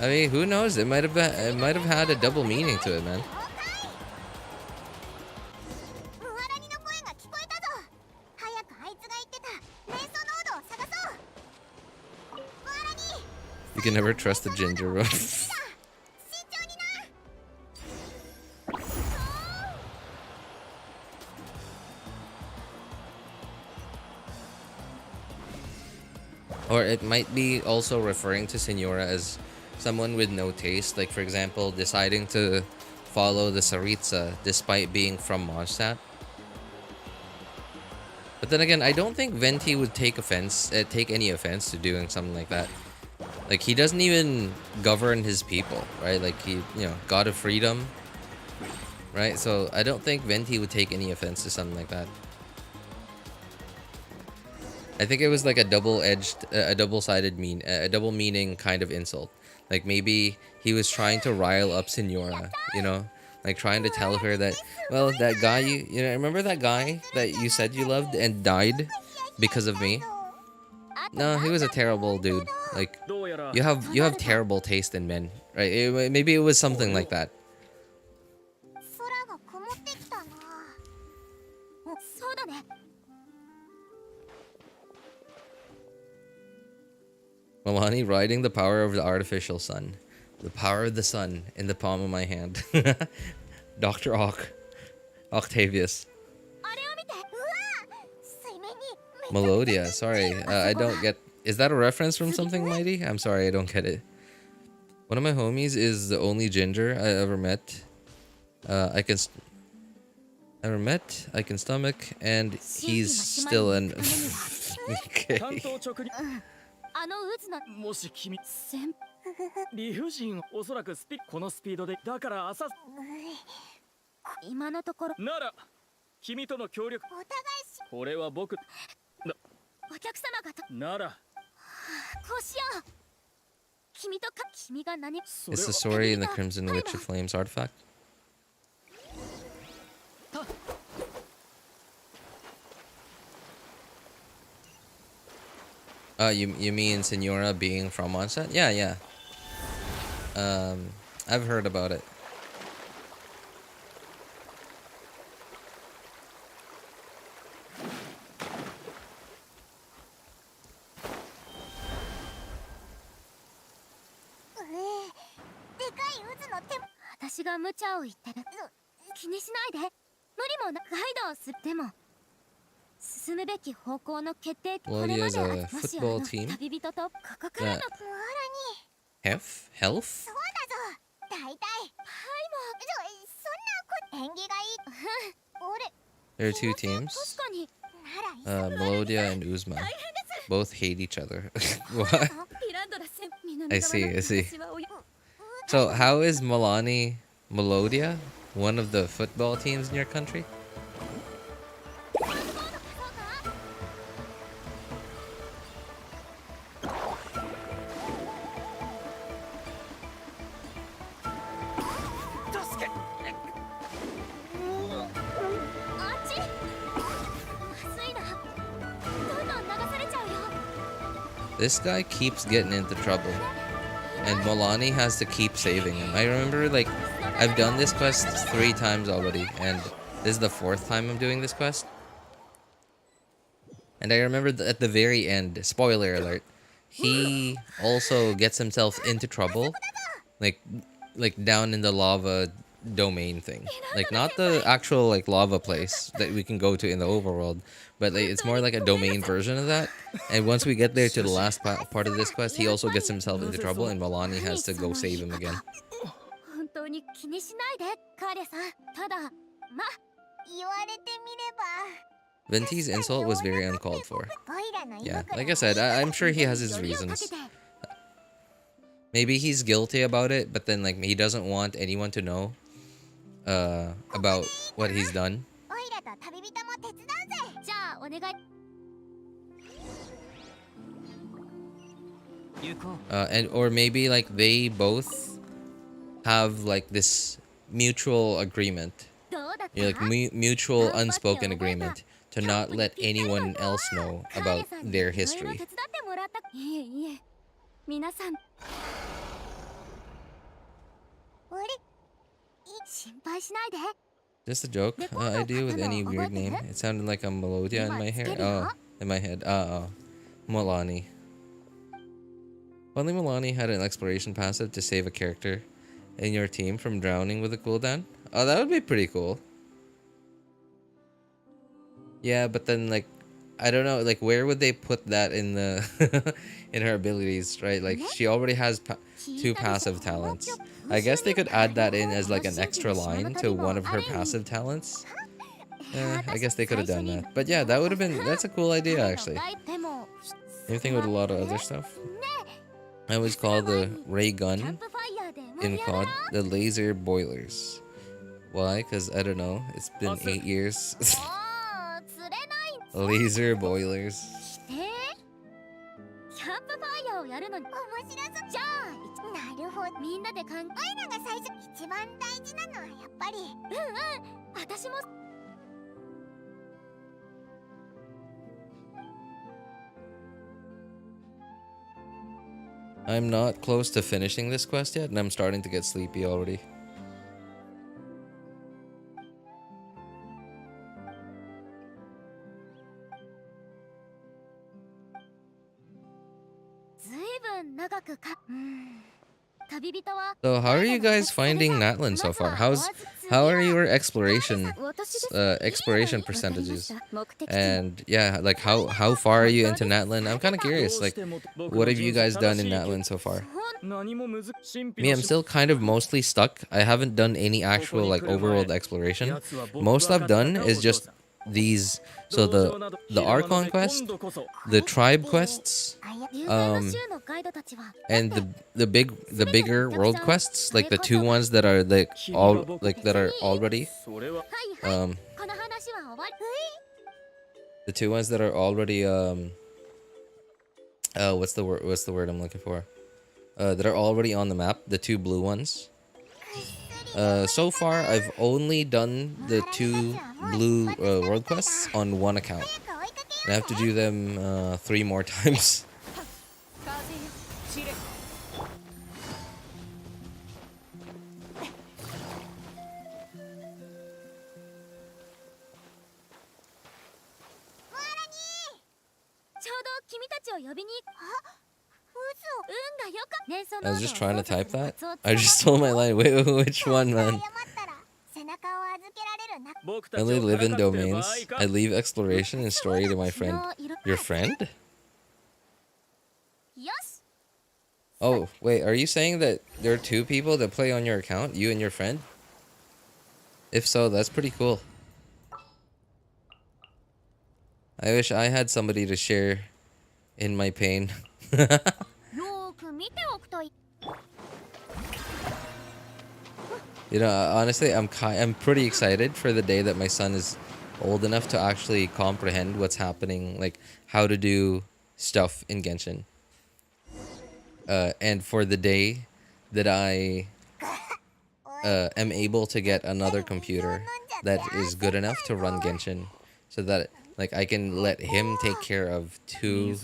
I mean, who knows? It might have had a double meaning to it, man. ムアラニの声が聞こえたぞ早くあいつが言ってた連想ノードを探そうムアラニ You can never trust the ginger road. 慎重にな Or it might be also referring to Senora as someone with no taste, like for example, deciding to follow the Saritsa despite being from Mondstadt. But then again, I don't think Venti would take any offense to doing something like that. Like he doesn't even govern his people, right? Like he, God of freedom, right? So I don't think Venti would take any offense to something like that. I think it was like a double-edged, a double meaning kind of insult. Like maybe he was trying to rile up Senora, like trying to tell her that, well, that guy, remember that guy that you said you loved and died because of me? No, he was a terrible dude. Like, どうやら you have terrible taste in men, right? Maybe it was something like that. 空が曇ってきたなそうだね Mualani riding the power of the artificial sun. The power of the sun in the palm of my hand. Dr. Octavius. あれを見てうわ水面に Melodia, sorry. I don't get... Is that a reference from something, Mighty? I'm sorry, I don't get it. One of my homies is the only ginger I ever met. I can stomach, and he's still an. Okay. 担当直入あの渦のもし君先理不尽おそらくこのスピードでだから朝今のところなら君との協力お互いしこれは僕お客様がとならこうしよう君が何 そ It's れ the は story in the Crimson Witch of Flames artifact. You mean Senora being from Onset? Yeah, yeah. I've heard about it. Hey, でかい渦の手私が無茶を言ってる気にしないで無理もなくガイドをするでも進むべき方向の決定 Well, he has a football team 旅人とここからの that ムアラに health. そうだぞ大体はいもうそんな演技がいい俺 There are two teams, 確かになら Melodia and Uzma. Both hate each other. What? ピランドラ戦 I see, I see. 私はおよ So how is Mualani Melodia one of the football teams in your country? This guy keeps getting into trouble, and Mualani has to keep saving him. I remember, like, I've done this quest 3 times already, and this is the 4th time I'm doing this quest. And I remember at the very end, spoiler alert, he also gets himself into trouble, like down in the lava domain thing, like not the actual like lava place that we can go to in the overworld, but like, it's more like a domain version of that. And once we get there to the last part of this quest, he also gets himself into trouble, and Mualani has to go save him again. 本当に気にしないで彼さんただま言われてみれば Venti's insult was very uncalled for. Yeah, like I said, I'm sure he has his reasons. Maybe he's guilty about it, but then like he doesn't want anyone to know about what he's done. オイラと旅人も手伝うぜじゃあお願い And or maybe like they both have like this mutual agreement, どうだった like mutual unspoken agreement to not let anyone else know about their いろいろ history. 手伝ってもらったいえいえ皆さんあれ心配しないで Just a joke. I do with any weird name. It sounded like a Melodia in my hair. Oh, in my head. Mualani. If only Mualani had an exploration passive to save a character in your team from drowning with a cooldown. Oh, that would be pretty cool. Yeah, but then like, I don't know, like where would they put that in the in her abilities, right? Like she already has 2 passive talents. I guess they could add that in as like an extra line to one of her passive talents. I guess they could have done that. But yeah, that would have been, that's a cool idea actually. Anything with a lot of other stuff. I always call the ray gun in COD the laser boilers. Why? Because I don't know. It's been 8 years. 釣れない Laser boilers. キャンプファイヤーをやるのに面白そうじゃあなるほどみんなで考えるのが最初一番大事なのはやっぱり私も I'm not close to finishing this quest yet, and I'm starting to get sleepy already. So how are you guys finding Natlan so far? How's how are your exploration percentages? And yeah, like how far are you into Natlan? I'm kind of curious. Like, what have you guys done in Natlan so far? Me, I'm still kind of mostly stuck. I haven't done any actual like overworld exploration. Most I've done is just these. So the Archon quest, the tribe quests, and the bigger world quests, like the two ones that are like already the two ones that are already what's the word I'm looking for? That are already on the map, the two blue ones. So far, I've only done the two blue world quests on one account. And I have to do them 3 more times. I was just trying to type that. I just stole my line. Wait, which one, man? I only live in domains. I leave exploration and story to my friend. Your friend? Oh, wait, are you saying that there are 2 people that play on your account? You and your friend? If so, that's pretty cool. I wish I had somebody to share in my pain. You know, honestly, I'm pretty excited for the day that my son is old enough to actually comprehend what's happening, like how to do stuff in Genshin. And for the day that I am able to get another computer that is good enough to run Genshin, so that like I can let him take care of 2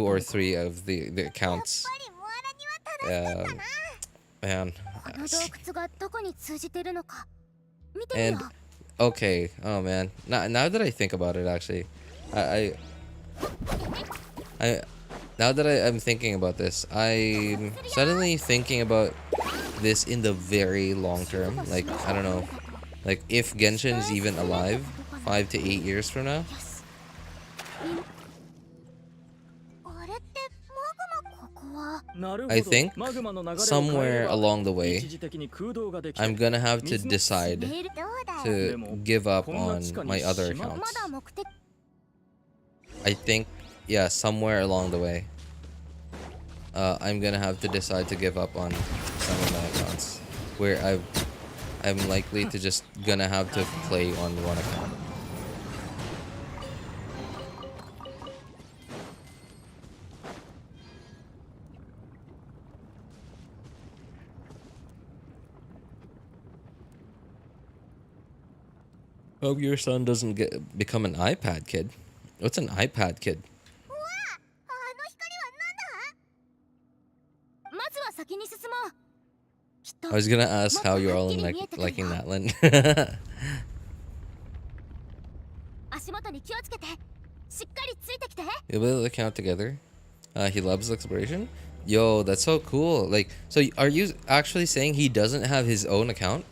or 3 of the accounts. Man. And okay, oh man. Now that I think about it, actually, I now that I'm thinking about this, I'm suddenly thinking about this in the very long term. Like, I don't know, like if Genshin's even alive 5 to 8 years from now. I think somewhere along the way, I'm gonna have to decide to give up on my other accounts. I think, yeah, somewhere along the way, I'm gonna have to decide to give up on some of my accounts, where I'm likely to just gonna have to play on one account. Hope your son doesn't become an iPad kid. What's an iPad kid? I was gonna ask how you're all liking Natlan. You'll be able to count together. He loves exploration. Yo, that's so cool. Like, so are you actually saying he doesn't have his own account?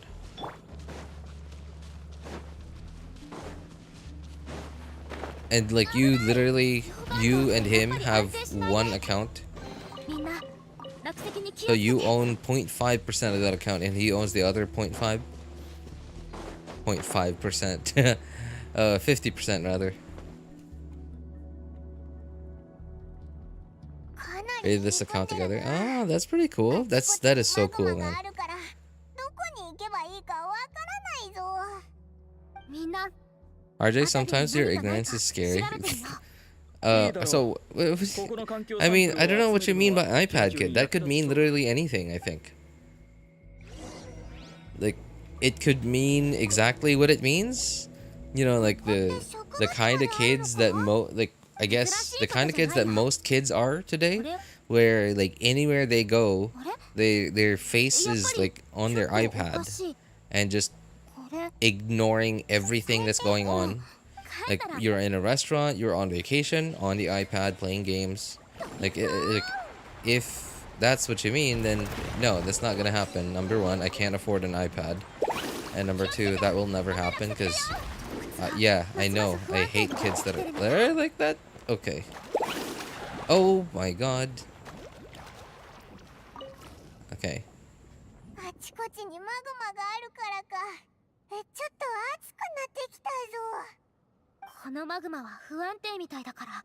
And like you and him have one account. So you own 0.5% of that account and he owns the other 0.5%. 50% rather. Created this account together. Oh, that's pretty cool. That is so cool, man. RJ, sometimes your ignorance is scary. So, I mean, I don't know what you mean by iPad kid. That could mean literally anything, I think. Like, it could mean exactly what it means. You know, like the kind of kids that I guess the kind of kids that most kids are today, where like anywhere they go, their face is like on their iPad and just ignoring everything that's going on. Like you're in a restaurant, you're on vacation on the iPad playing games. Like if that's what you mean, then no, that's not gonna happen. Number one, I can't afford an iPad. And number two, that will never happen because, yeah, I know. I hate kids that are like that. Okay. Oh my god. Okay. あちこちにマグマがあるからか。ちょっと熱くなってきたぞ。このマグマは不安定みたいだから、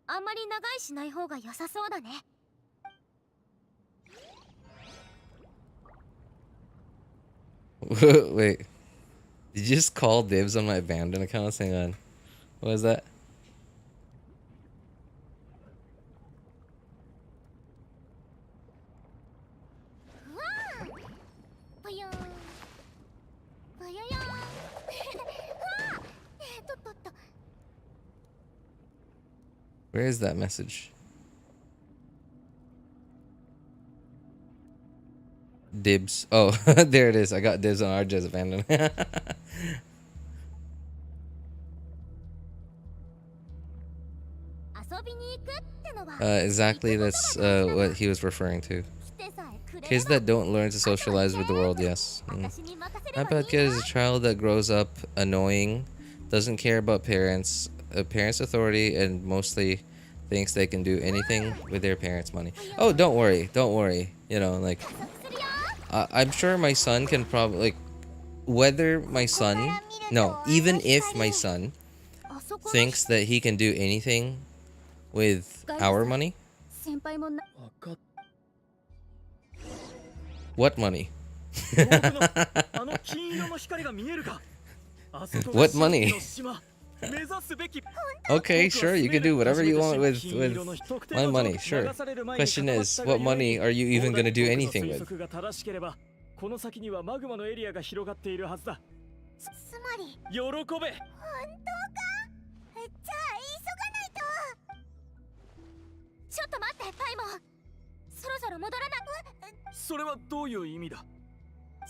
あんまり長居しない方が良さそうだね。Wait. Did you just call dibs on my abandoned account? Hang on. What was that? Where is that message? Dibs. Oh, there it is. I got dibs on RJ's abandoned. Exactly, that's what he was referring to. Kids that don't learn to socialize with the world, yes. My bad kid is a child that grows up annoying, doesn't care about parents' authority, and mostly thinks they can do anything with their parents' money. Oh, don't worry. You know, like, I'm sure my son can probably, like, whether my son, no, even if my son thinks that he can do anything with our money. What money? What money? Okay, sure, you can do whatever you want with my money, sure. Question is, what money are you even gonna do anything with? この先にはマグマのエリアが広がっているはずだ。つまり、喜べ。本当か？じゃあ急がないと。ちょっと待って、パイモン。そろそろ戻らな。それはどういう意味だ？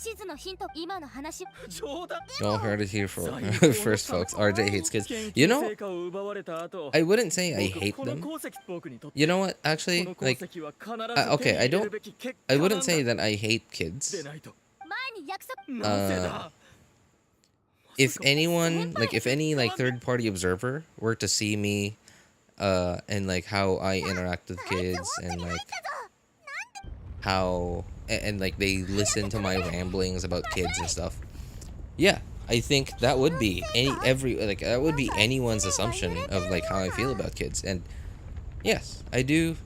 地図のヒント、今の話。冗談。 Y'all heard it here first, folks. RJ hates kids. You know, I wouldn't say I hate them. You know what? Actually, like, okay, I wouldn't say that I hate kids. If anyone, like, if any, like, third-party observer were to see me, and, like, how I interact with kids, and, like, how, and like, they listen to my ramblings about kids and stuff, yeah, I think that would be that would be anyone's assumption of, like, how I feel about kids. And yes, I do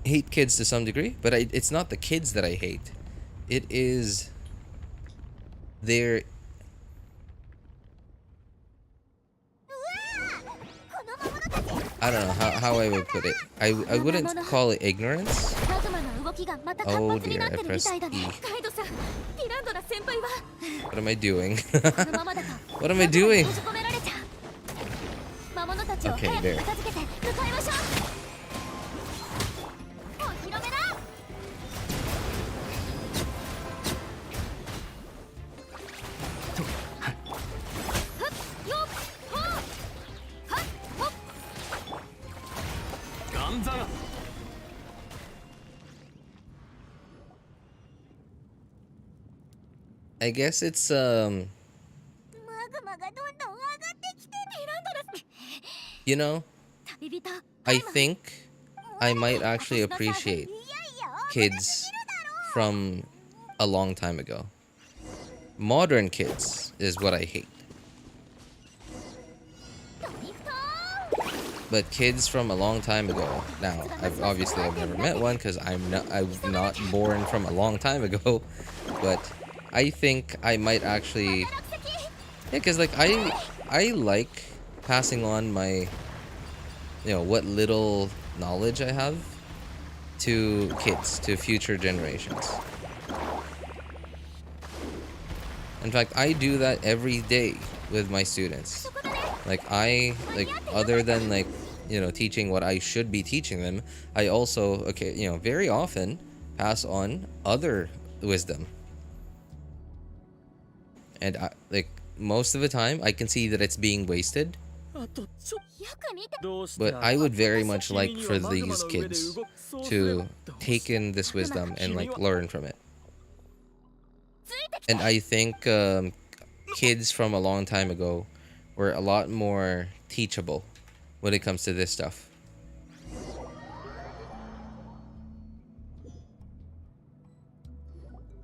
hate kids to some degree, but it's not the kids that I hate. It is their... I don't know how I would put it. I wouldn't call it ignorance. Oh dear, I pressed E. What am I doing? What am I doing? Okay, there. I guess it's you know, I think I might actually appreciate kids from a long time ago. Modern kids is what I hate. But kids from a long time ago. Now, I've never met one because I'm not born from a long time ago. But I think I might actually, yeah, because like I like passing on my, you know, what little knowledge I have to kids, to future generations. In fact, I do that every day with my students. Like other than, like, you know, teaching what I should be teaching them, I also, okay, you know, very often pass on other wisdom. And like most of the time, I can see that it's being wasted But I would very much like for these kids to take in this wisdom and like learn from it. And I think kids from a long time ago were a lot more teachable when it comes to this stuff.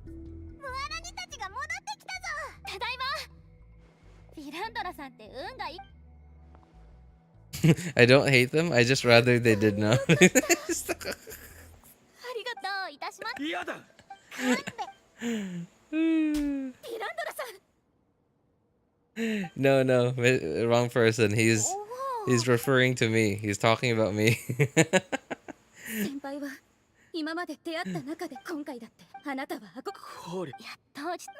ムアラニたちが戻ってきたぞ。ただいま。フィランドラさんって運がいい。 I don't hate them. I just rather they did not. ありがとういたします。嫌だ。フィランドラさん。 No, no, wrong person. He's referring to me. He's talking about me. 先輩は今まで出会った中で今回だってあなたはこれ。やっと落ち着ム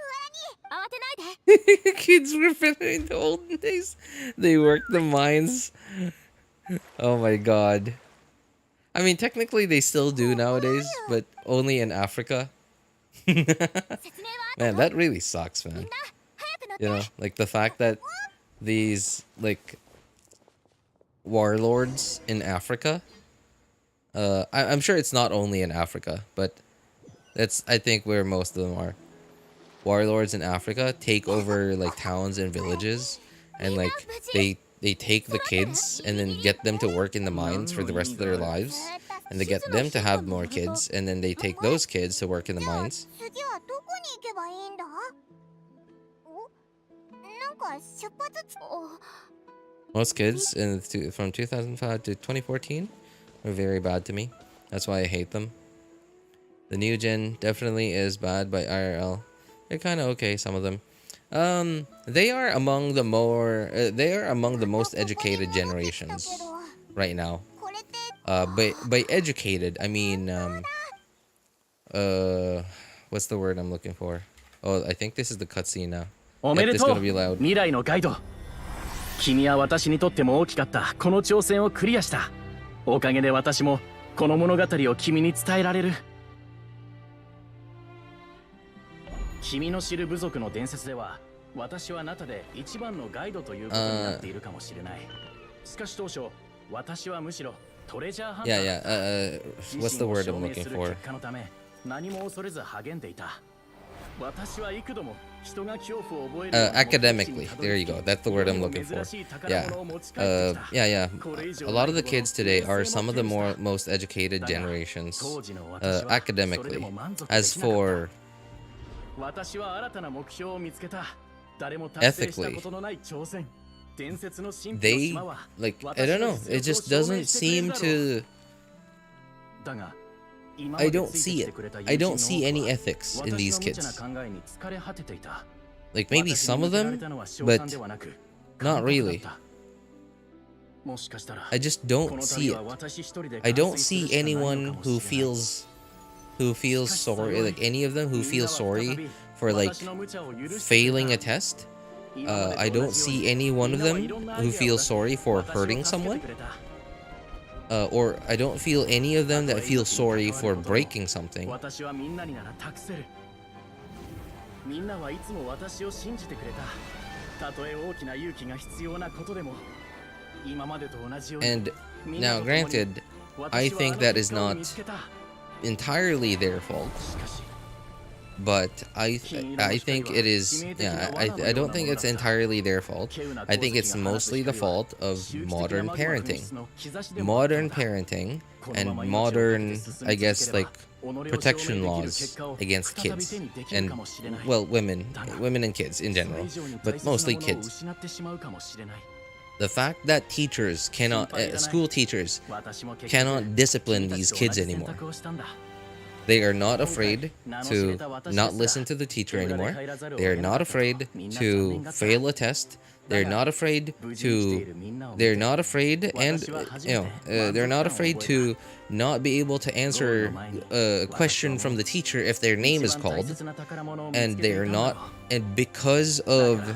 アラニ慌てないで。 Kids were in the olden days. They worked the mines. Oh my god. I mean, technically they still do nowadays, but only in Africa. Man, that really sucks, man. You know, like the fact that these like warlords in Africa, I'm sure it's not only in Africa, but that's I think where most of them are. Warlords in Africa take over like towns and villages, and like they take the kids and then get them to work in the mines for the rest of their lives, and they get them to have more kids, and then they take those kids to work in the mines. 次はどこに行けばいいんだ？お、なんか出発つ。 Most kids from 2005 to 2014 were very bad to me. That's why I hate them. The new gen definitely is bad by IRL. They're kind of okay, some of them. They are among the most educated generations right now. By educated, I mean what's the word I'm looking for? Oh, I think this is the cutscene now. Yep, this is gonna be loud. 未来のガイド。君は私にとっても大きかったこの挑戦をクリアした。おかげで私もこの物語を君に伝えられる。君の知る部族の伝説では、私はあなたで一番のガイドということになっているかもしれない。しかし当初、私はむしろトレジャーハンター。Yeah, what's the word I'm looking for? 何も恐れず励んでいた。私は幾度も人が恐怖を覚える。Academically, there you go. That's the word I'm looking for. Yeah. Yeah. A lot of the kids today are some of the most educated generations. Academically. As for ethically, they like I don't know. It just doesn't seem to. I don't see it. I don't see any ethics in these kids. Like maybe some of them, but not really. I just don't see it. I don't see anyone who feels sorry, like any of them who feel sorry for like failing a test. I don't see any one of them who feels sorry for hurting someone. Or I don't feel any of them that feel sorry for breaking something. And now, granted, I think that is not entirely their fault. But I think it is, yeah, I don't think it's entirely their fault. I think it's mostly the fault of modern parenting. Modern parenting and modern, I guess, like, protection laws against kids. And, well, women and kids in general, but mostly kids. The fact that teachers cannot, school teachers cannot discipline these kids anymore. They are not afraid to not listen to the teacher anymore. They are not afraid to fail a test. They're not afraid to. They're not afraid, and they're not afraid to not be able to answer a question from the teacher if their name is called. And they are not. And because of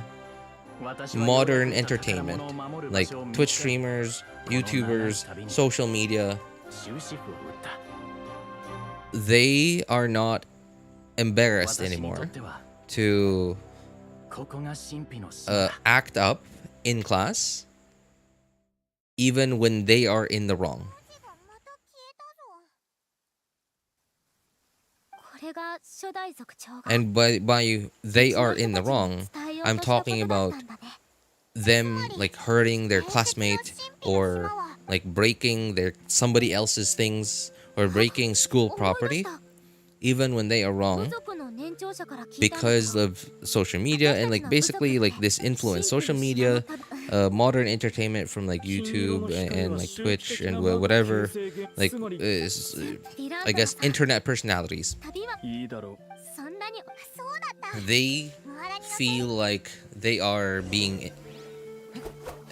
modern entertainment, like Twitch streamers, YouTubers, social media, they are not embarrassed anymore to act up in class even when they are in the wrong. これが初代族長が And by they are in the wrong, I'm talking about them like hurting their classmate or like breaking somebody else's things or breaking school property, even when they are wrong, 族の年長者から聞いた because of social media and like basically like this influence, social media, modern entertainment from like YouTube and like Twitch and whatever, like I guess internet personalities. 旅はいいだろう。そんなにそうだった They ムアラニの feel like they are being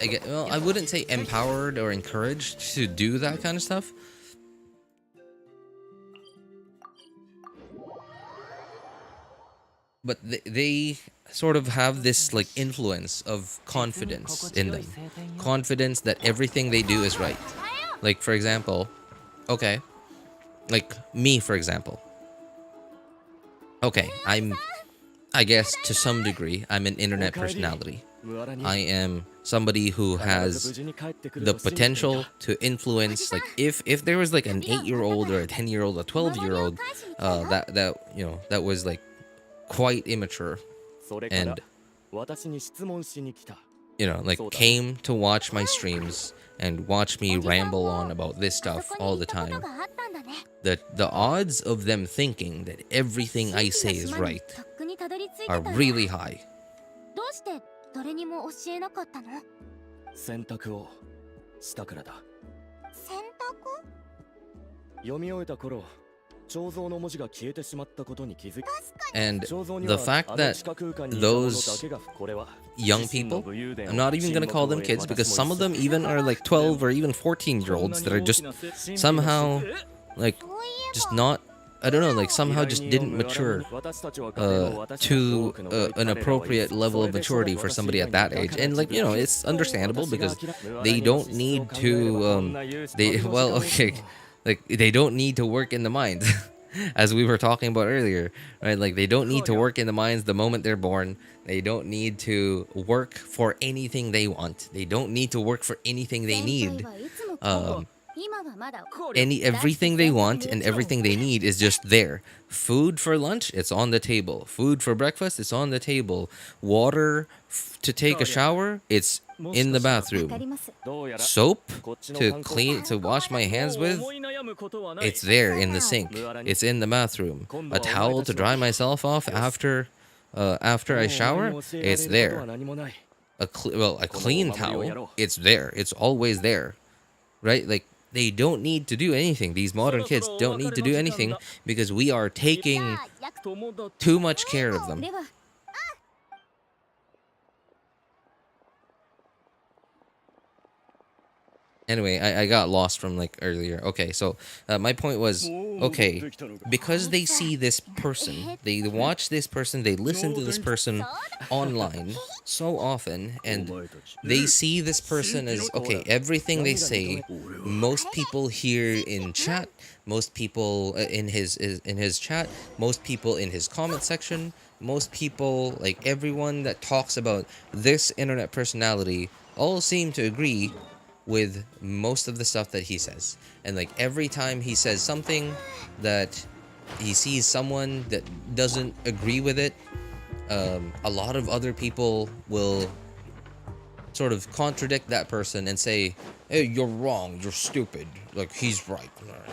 well, I wouldn't say empowered or encouraged to do that kind of stuff. But they sort of have this like influence of confidence in them. Confidence that everything they do is right. Like for example, okay, like me for example. Okay, I guess to some degree I'm an internet personality. I am somebody who has the potential to influence, like if there was like an 8-year-old or a 10-year-old, a 12-year-old, that you know that was like quite immature and you know like came to watch my streams and watch me ramble on about this stuff all the time. があったんだね The odds of them thinking that everything I say is right とっくにたどり着いて are たよ really high. どうして誰にも教えなかったの選択をしたからだ。選択読み終えた頃、彫像の文字が消えてしまったことに気づいた。 And 彫像に the は fact あの that 地下空間にいたものだ those けがこれは young people, I'm not even gonna call them kids because some of them even are like 12 or even 14-year-olds that are just somehow like just not, I don't know, like somehow just didn't mature to an appropriate level of maturity for somebody at that age. And like, you know, it's understandable because they don't need to okay, like they don't need to work in the mines. As we were talking about earlier, right? Like they don't need to work in the mines the moment they're born. They don't need to work for anything they want. They don't need to work for anything they 前 need. 回はいつもこう今はまだ Everything they want and everything they need is just there. Food for lunch, it's on the table. Food for breakfast, it's on the table. Water to take a shower, it's in the わかり bathroom. ます どうやら Soap こっちの to clean, to wash my hands with, 思い悩むことはない it's there in the sink. It's in the bathroom. A towel to dry myself off after I shower, もうお前に教えられる it's こと there. は何もない A clean towel, it's there. It's always there. Right? Like they don't need to do anything. These modern kids don't need to do anything because we are taking 友達 too much care of them. では Anyway, I got lost from like earlier. Okay, so my point was, okay, because they see this person, they watch this person, they listen to this person online so often, and they see this person as, okay, everything they say, most people here in chat, most people in his chat, most people in his comment section, most people, like everyone that talks about this internet personality all seem to agree with most of the stuff that he says. And like every time he says something that he sees someone that doesn't agree with it, a lot of other people will sort of contradict that person and say, hey, you're wrong, you're stupid, like he's right,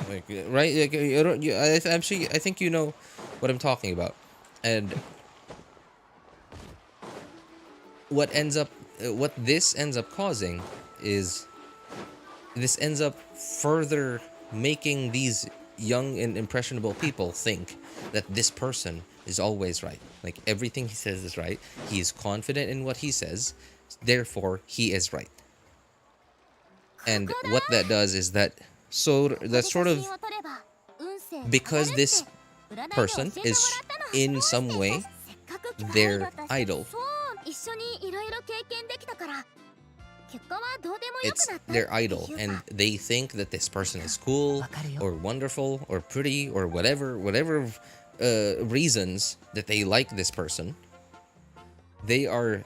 like, right? Like, I think you know what I'm talking about. And what this ends up causing is this ends up further making these young and impressionable people think that this person is always right. Like everything he says is right. He is confident in what he says, therefore he is right. And what that does is that sort of, because this person is in some way their idol. 一緒にいろいろ経験できたから結果はどうでもよく It's なった their idol, and they think that this person is cool or wonderful or pretty or whatever reasons that they like this person. They are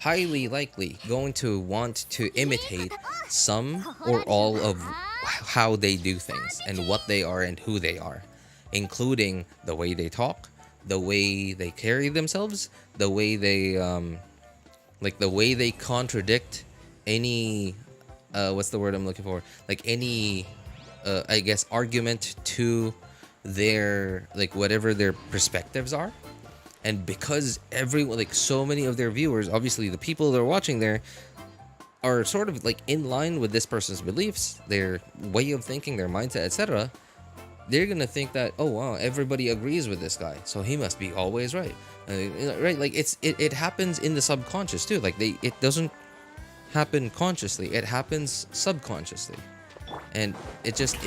highly likely going to want to imitate some or all of how they do things and what they are and who they are, including the way they talk, the way they carry themselves, the way they the way they contradict any what's the word I'm looking for, like any I guess argument to their like whatever their perspectives are. And because everyone, like so many of their viewers, obviously the people that are watching there are sort of like in line with this person's beliefs, their way of thinking, their mindset, etc., they're gonna think that, oh wow, everybody agrees with this guy, so he must be always right. Right? Like it happens in the subconscious too. Like it doesn't happen consciously; it happens subconsciously, and it just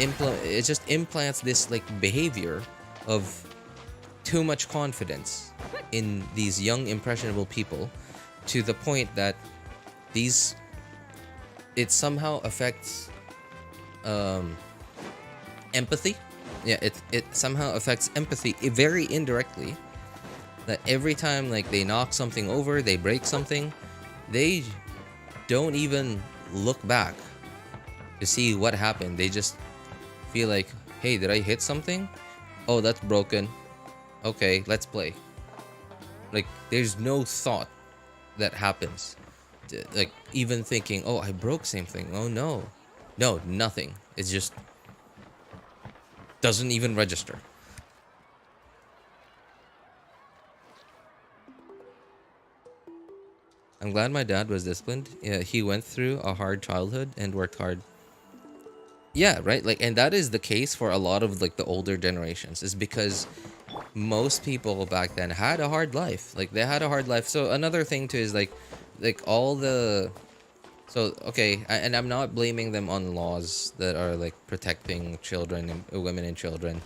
implants this like behavior of too much confidence in these young impressionable people, to the point that it somehow affects empathy. Yeah, it somehow affects empathy very indirectly. That every time like they knock something over, they break something, they don't even look back to see what happened. They just feel like, hey, did I hit something? Oh, that's broken. Okay, let's play. Like there's no thought that happens, like even thinking, oh, I broke something. Oh no, nothing. It just doesn't even register. I'm glad my dad was disciplined. Yeah, he went through a hard childhood and worked hard. Yeah, right. Like, and that is the case for a lot of like the older generations, is because most people back then had a hard life. Like they had a hard life. So another thing too is like all the, so okay, and I'm not blaming them on laws that are like protecting children and women and children,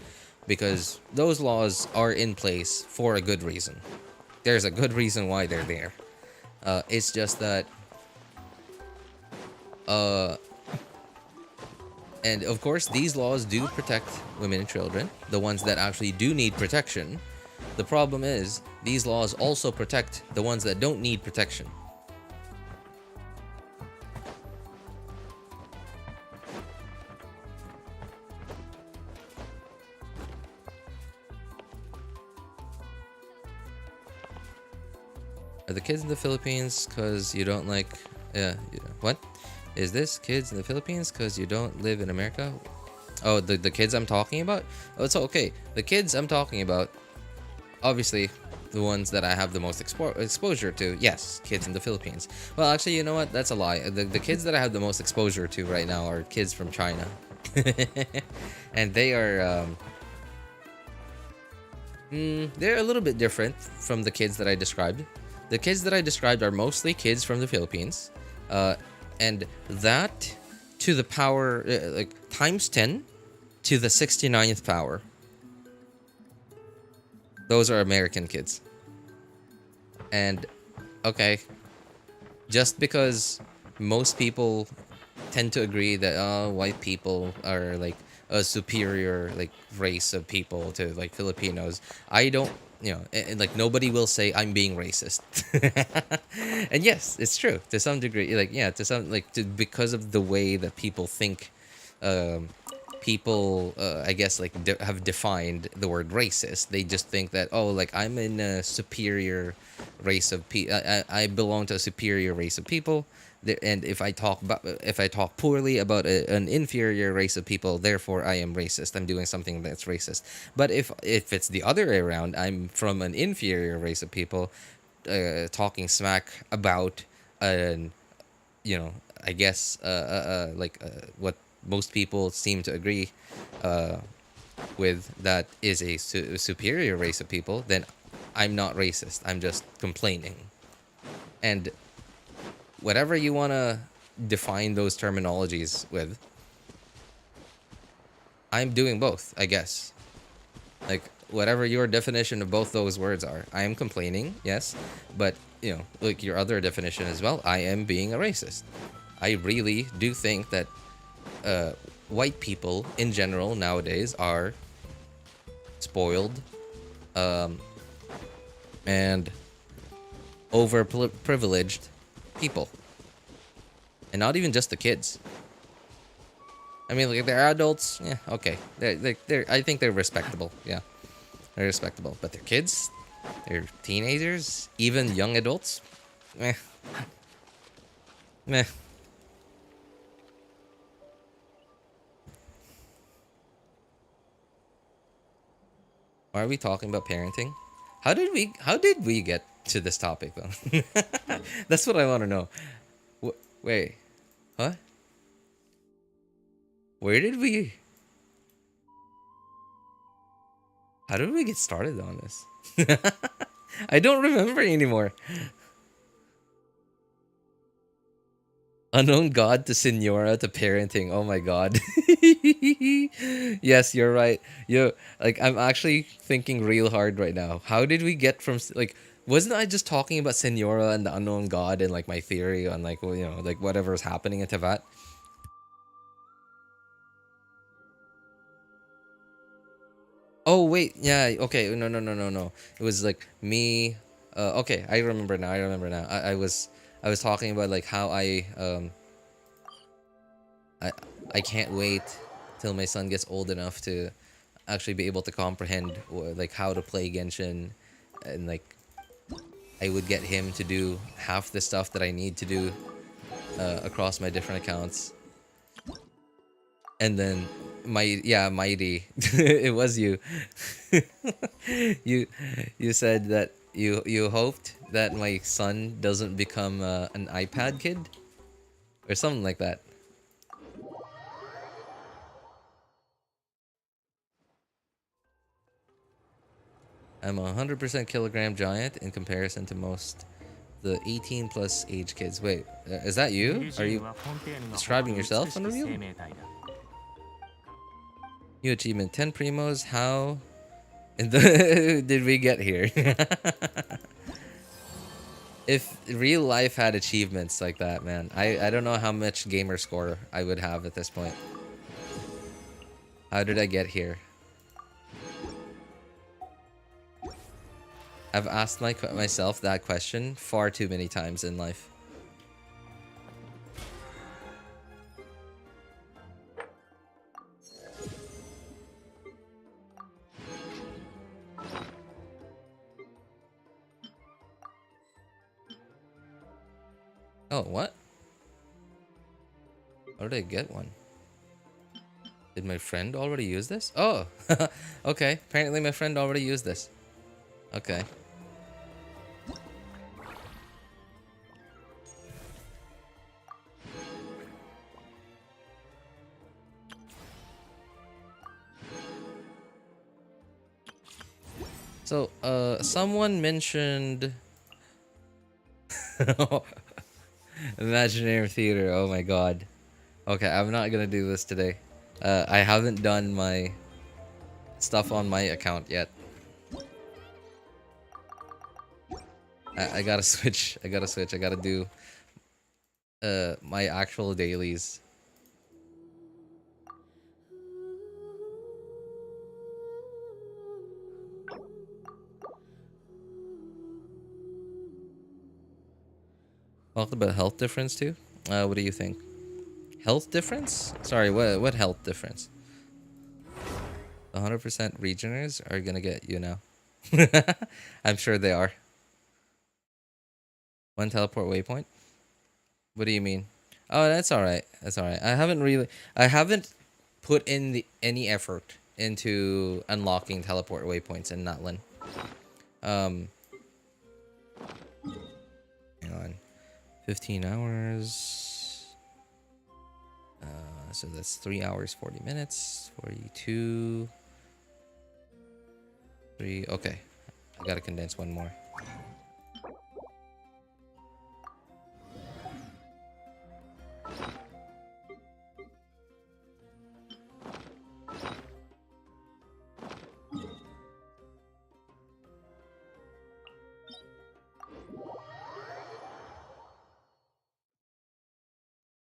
because those laws are in place for a good reason. There's a good reason why they're there. It's just that and of course these laws do protect women and children, the ones that actually do need protection. The problem is these laws also protect the ones that don't need protection. Are the kids in the Philippines because you don't like... what? Is this kids in the Philippines because you don't live in America? Oh, the kids I'm talking about? Oh, it's okay. The kids I'm talking about, obviously, the ones that I have the most exposure to, yes, kids in the Philippines. Well, actually, you know what? That's a lie. The kids that I have the most exposure to right now are kids from China. And they are... they're a little bit different from the kids that I described. The kids that I described are mostly kids from the Philippines. And that to the power, like times 10 to the 69th power. Those are American kids. And, okay, just because most people tend to agree that white people are like a superior like race of people to like Filipinos, I don't, and like nobody will say I'm being racist. And yes, it's true to some degree. Like to some because of the way that people think, people I guess like have defined the word racist. They just think that, oh, like I'm in a superior race of people. I belong to a superior race of people. And if I talk poorly about an inferior race of people, therefore I am racist. I'm doing something that's racist. But if it's the other way around, I'm from an inferior race of people, talking smack about I guess what most people seem to agree with, that is a superior race of people, then I'm not racist. I'm just complaining. And whatever you want to define those terminologies with, I'm doing both, I guess. Like, whatever your definition of both those words are, I am complaining, yes, but, like your other definition as well, I am being a racist. I really do think that white people in general nowadays are spoiled, and overprivileged people, and not even just the kids. I mean, like, they're adults. Yeah, okay. They're. I think they're respectable. Yeah, they're respectable. But they're kids. They're teenagers. Even young adults. Meh. Meh. Why are we talking about parenting? How did we get to this topic though? That's what I want to know. Wait. Huh? Where did we... How did we get started on this? I don't remember anymore. Unknown god to Senora to parenting. Oh my god. Yes, you're right. Like, I'm actually thinking real hard right now. How did we get from, like, wasn't I just talking about Senora and the unknown god and like my theory on, like, well, you know, like whatever's happening in Tevat? Oh wait, yeah, okay, no. It was like me. Okay, I remember now. I was talking about like how I I can't wait till my son gets old enough to actually be able to comprehend like how to play Genshin, and like I would get him to do half the stuff that I need to do across my different accounts. And then Mighty, it was you. you said that you hoped that my son doesn't become an iPad kid or something like that. I'm a 100% kilogram giant in comparison to most the 18 plus age kids. Wait, is that you? Are you describing yourself, Unreal? New achievement 10 primos. How did we get here? If real life had achievements like that, man, I don't know how much gamer score I would have at this point. How did I get here? I've asked myself that question far too many times in life. Oh, what? How did I get one? Did my friend already use this? Oh, okay. Apparently my friend already used this. Okay. So, someone mentioned Imaginarium Theater. Oh my god. Okay, I'm not gonna do this today. I haven't done my stuff on my account yet. I gotta switch. I gotta do my actual dailies. Talked about health difference too. What do you think? Health difference? Sorry, what health difference? 100% regeners are gonna get you now. I'm sure they are. One teleport waypoint? What do you mean? Oh, that's alright. That's alright. I haven't put in any effort into unlocking teleport waypoints in Natlan. Hang on. 15 hours. So that's 3 hours, 40 minutes. 42. 3. Okay. I gotta condense one more.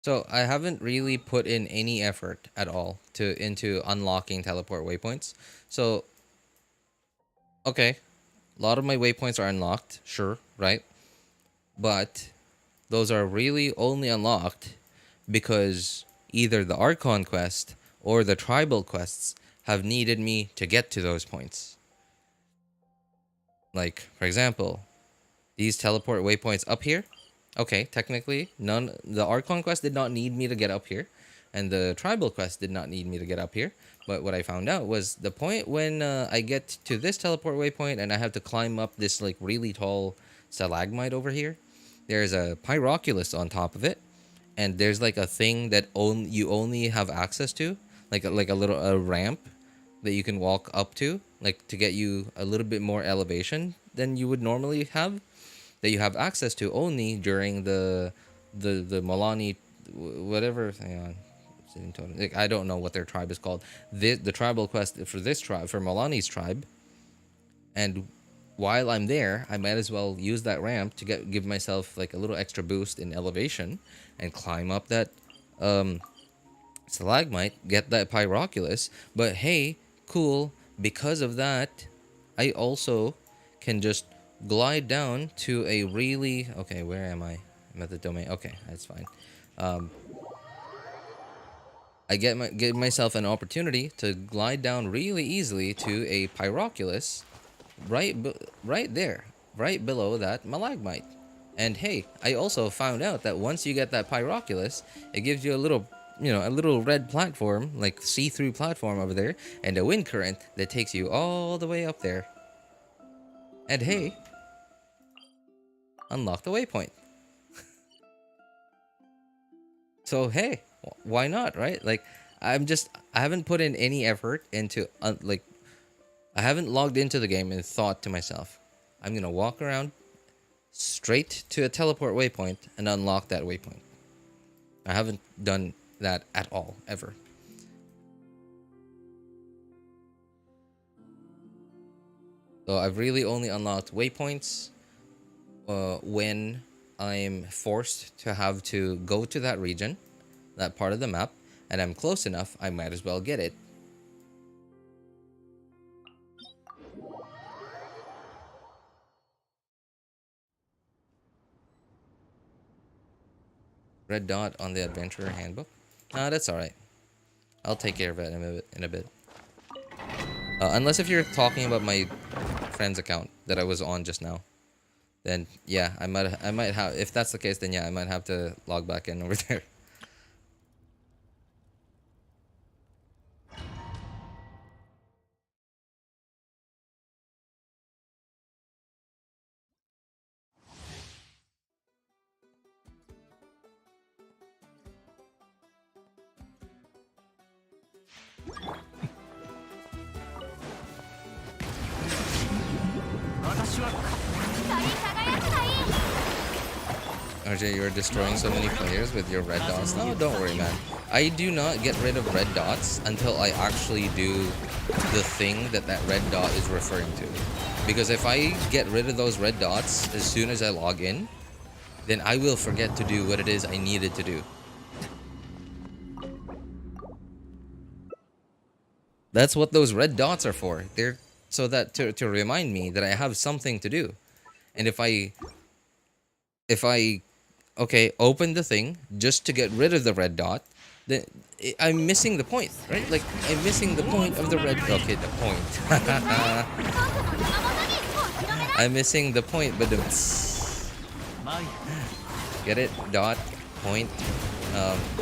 So I haven't really put in any effort at all into unlocking teleport waypoints. So okay, a lot of my waypoints are unlocked, sure, right? but those are really only unlocked because either the Archon quest or the tribal quests have needed me to get to those points. Like, for example, these teleport waypoints up here. Okay, technically, the Archon quest did not need me to get up here, and the tribal quest did not need me to get up here. But what I found out was the point when I get to this teleport waypoint and I have to climb up this like really tall stalagmite over here. There's a pyroculus on top of it, and there's like a thing that you only have access to, like a little ramp that you can walk up to, like to get you a little bit more elevation than you would normally have, that you have access to only during the Mualani, whatever. Hang on, like, I don't know what their tribe is called. The tribal quest for this tribe, for Mualani's tribe, and while I'm there, I might as well use that ramp to give myself like a little extra boost in elevation and climb up that stalagmite, get that pyroculus. But hey, cool, because of that, I also can just glide down to a really... Okay, where am I? I'm at the domain. Okay, that's fine. I give myself an opportunity to glide down really easily to a pyroculus right there, right below that malagmite. And hey, I also found out that once you get that pyroculus, it gives you a little, a little red platform, like see-through platform over there, and a wind current that takes you all the way up there. And hey, unlock the waypoint. So hey, why not, right? Like, I haven't put in any effort into, I haven't logged into the game and thought to myself, I'm gonna walk around straight to a teleport waypoint and unlock that waypoint. I haven't done that at all, ever. So I've really only unlocked waypoints when I'm forced to have to go to that region, that part of the map, and I'm close enough, I might as well get it. Red dot on the adventurer handbook. That's alright. I'll take care of it in a bit. Unless if you're talking about my friend's account that I was on just now, then yeah, I might have. If that's the case, then yeah, I might have to log back in over there. RJ, you're destroying so many players with your red dots. No, don't worry, man. I do not get rid of red dots until I actually do the thing that red dot is referring to. Because if I get rid of those red dots as soon as I log in, then I will forget to do what it is I needed to do. That's what those red dots are for. They're so that to remind me that I have something to do. And if I open the thing just to get rid of the red dot, then I'm missing the point, right? Like, I'm missing the point of the red... Okay, the point. I'm missing the point, but... Get it? Dot, point.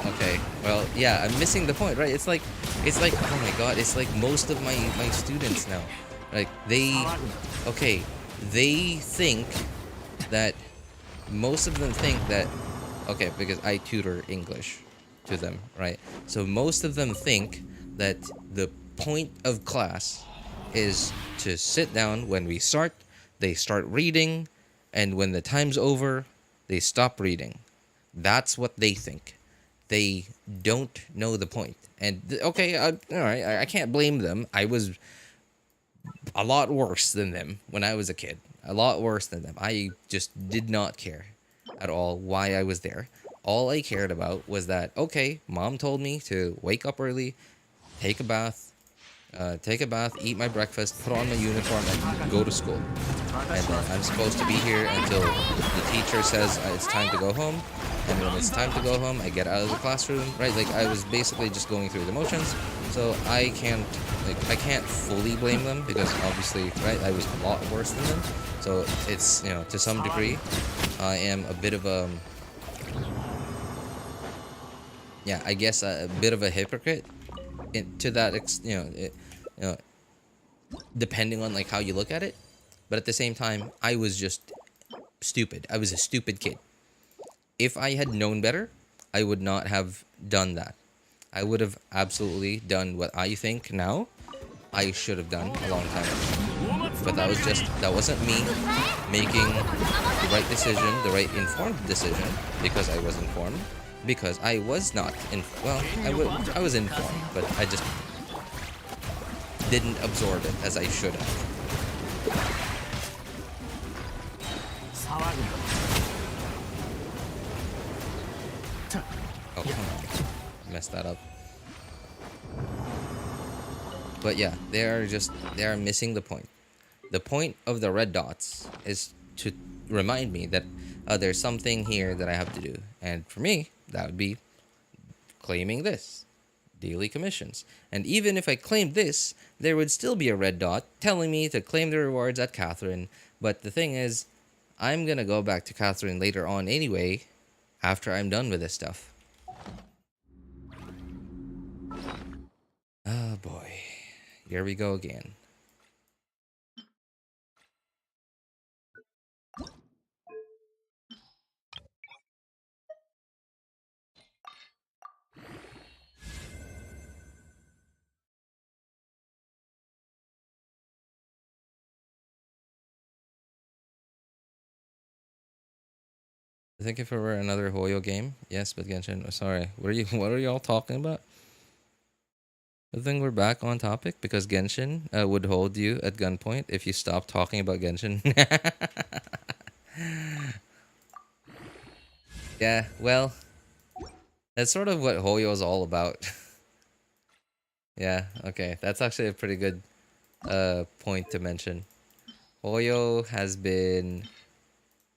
Okay. Well, yeah, I'm missing the point, right? It's like, oh my god, it's like most of my students now. Like, they think that... Most of them think that, okay, because I tutor English to them, right? So most of them think that the point of class is to sit down when we start, they start reading, and when the time's over, they stop reading. That's what they think. They don't know the point. And, okay, all right, I can't blame them. I was a lot worse than them when I was a kid. A lot worse than them. I just did not care at all why I was there. All I cared about was that, okay, mom told me to wake up early, take a bath, take a bath, eat my breakfast, put on my uniform, and go to school. And then I'm supposed to be here until the teacher says it's time to go home. And when it's time to go home, I get out of the classroom, right? Like, I was basically just going through the motions. So I can't fully blame them because obviously, right, I was a lot worse than them. So it's, you know, to some degree, I am a bit of a, yeah, I guess a bit of a hypocrite to that, depending on like how you look at it. But at the same time, I was just stupid. I was a stupid kid. If I had known better, I would not have done that. I would have absolutely done what I think now I should have done a long time ago. But that wasn't me making the right decision, the right informed decision, because I was informed. Because I was not I was informed, but I just didn't absorb it as I should have. Oh, come on. Messed that up. But yeah, they are missing the point. The point of the red dots is to remind me that there's something here that I have to do. And for me, that would be claiming this. Daily commissions. And even if I claimed this, there would still be a red dot telling me to claim the rewards at Catherine. But the thing is, I'm gonna go back to Catherine later on anyway, after I'm done with this stuff. Oh boy. Here we go again. I think if it were another Hoyo game, yes, but Genshin, sorry. What are y'all talking about? I think we're back on topic because Genshin would hold you at gunpoint if you stop talking about Genshin. Yeah, well, that's sort of what Hoyo is all about. Yeah, okay. That's actually a pretty good point to mention. Hoyo has been,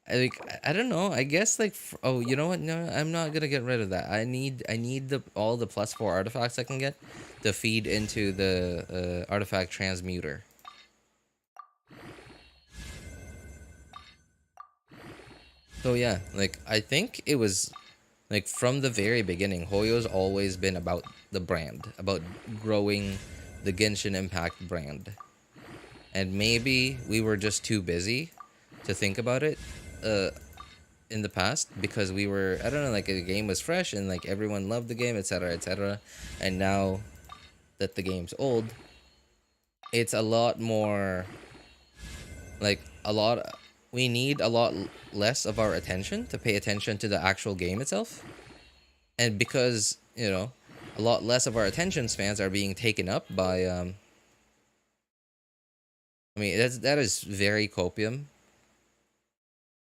I don't know. I guess like oh, you know what? No, I'm not gonna get rid of that. I need all the +4 artifacts I can get to feed into the artifact transmuter. So yeah, like I think it was like from the very beginning, Hoyo's always been about the brand, about growing the Genshin Impact brand. And maybe we were just too busy to think about it in the past because we were, I don't know, like the game was fresh and like everyone loved the game, etc., etc. And now that the game's old, it's a lot more like we need a lot less of our attention to pay attention to the actual game itself. And because, you know, a lot less of our attention spans are being taken up by I mean, that is very copium,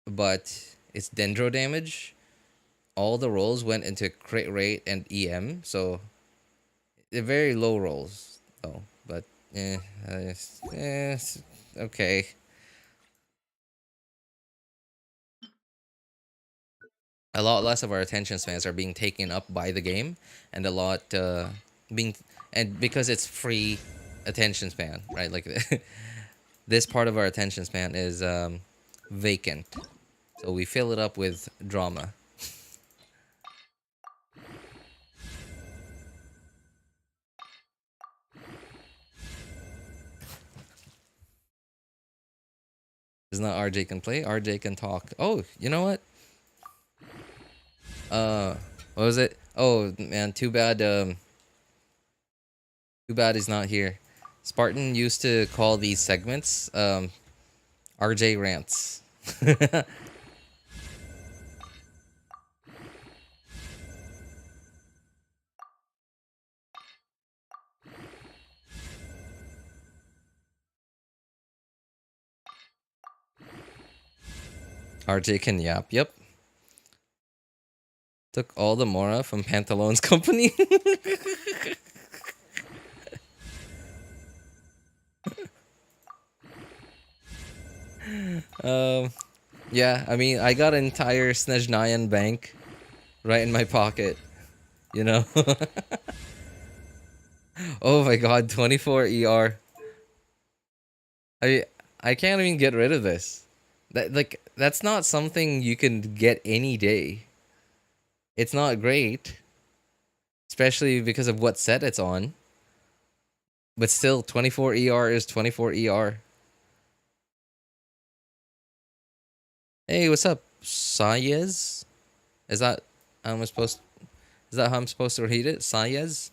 but it's dendro damage. All the rolls went into crit rate and EM, so they're very low rolls, though. But okay. A lot less of our attention spans are being taken up by the game, and a lot because it's free attention span, right? Like this part of our attention span is vacant, so we fill it up with drama. It's not RJ can play, RJ can talk. Oh, you know what? What was it? Oh man, too bad he's not here. Spartan used to call these segments RJ rants. RJ can yap. Yep. Took all the Mora from Pantalone's company. Yeah, I mean, I got an entire Snezhnayan bank right in my pocket, you know? Oh my god, 24 ER. I can't even get rid of this. That's not something you can get any day. It's not great, especially because of what set it's on. But still, 24 ER is 24 ER. Hey, what's up, Sayez? Is that how I'm supposed? Is that how I'm supposed to read it? Sayez?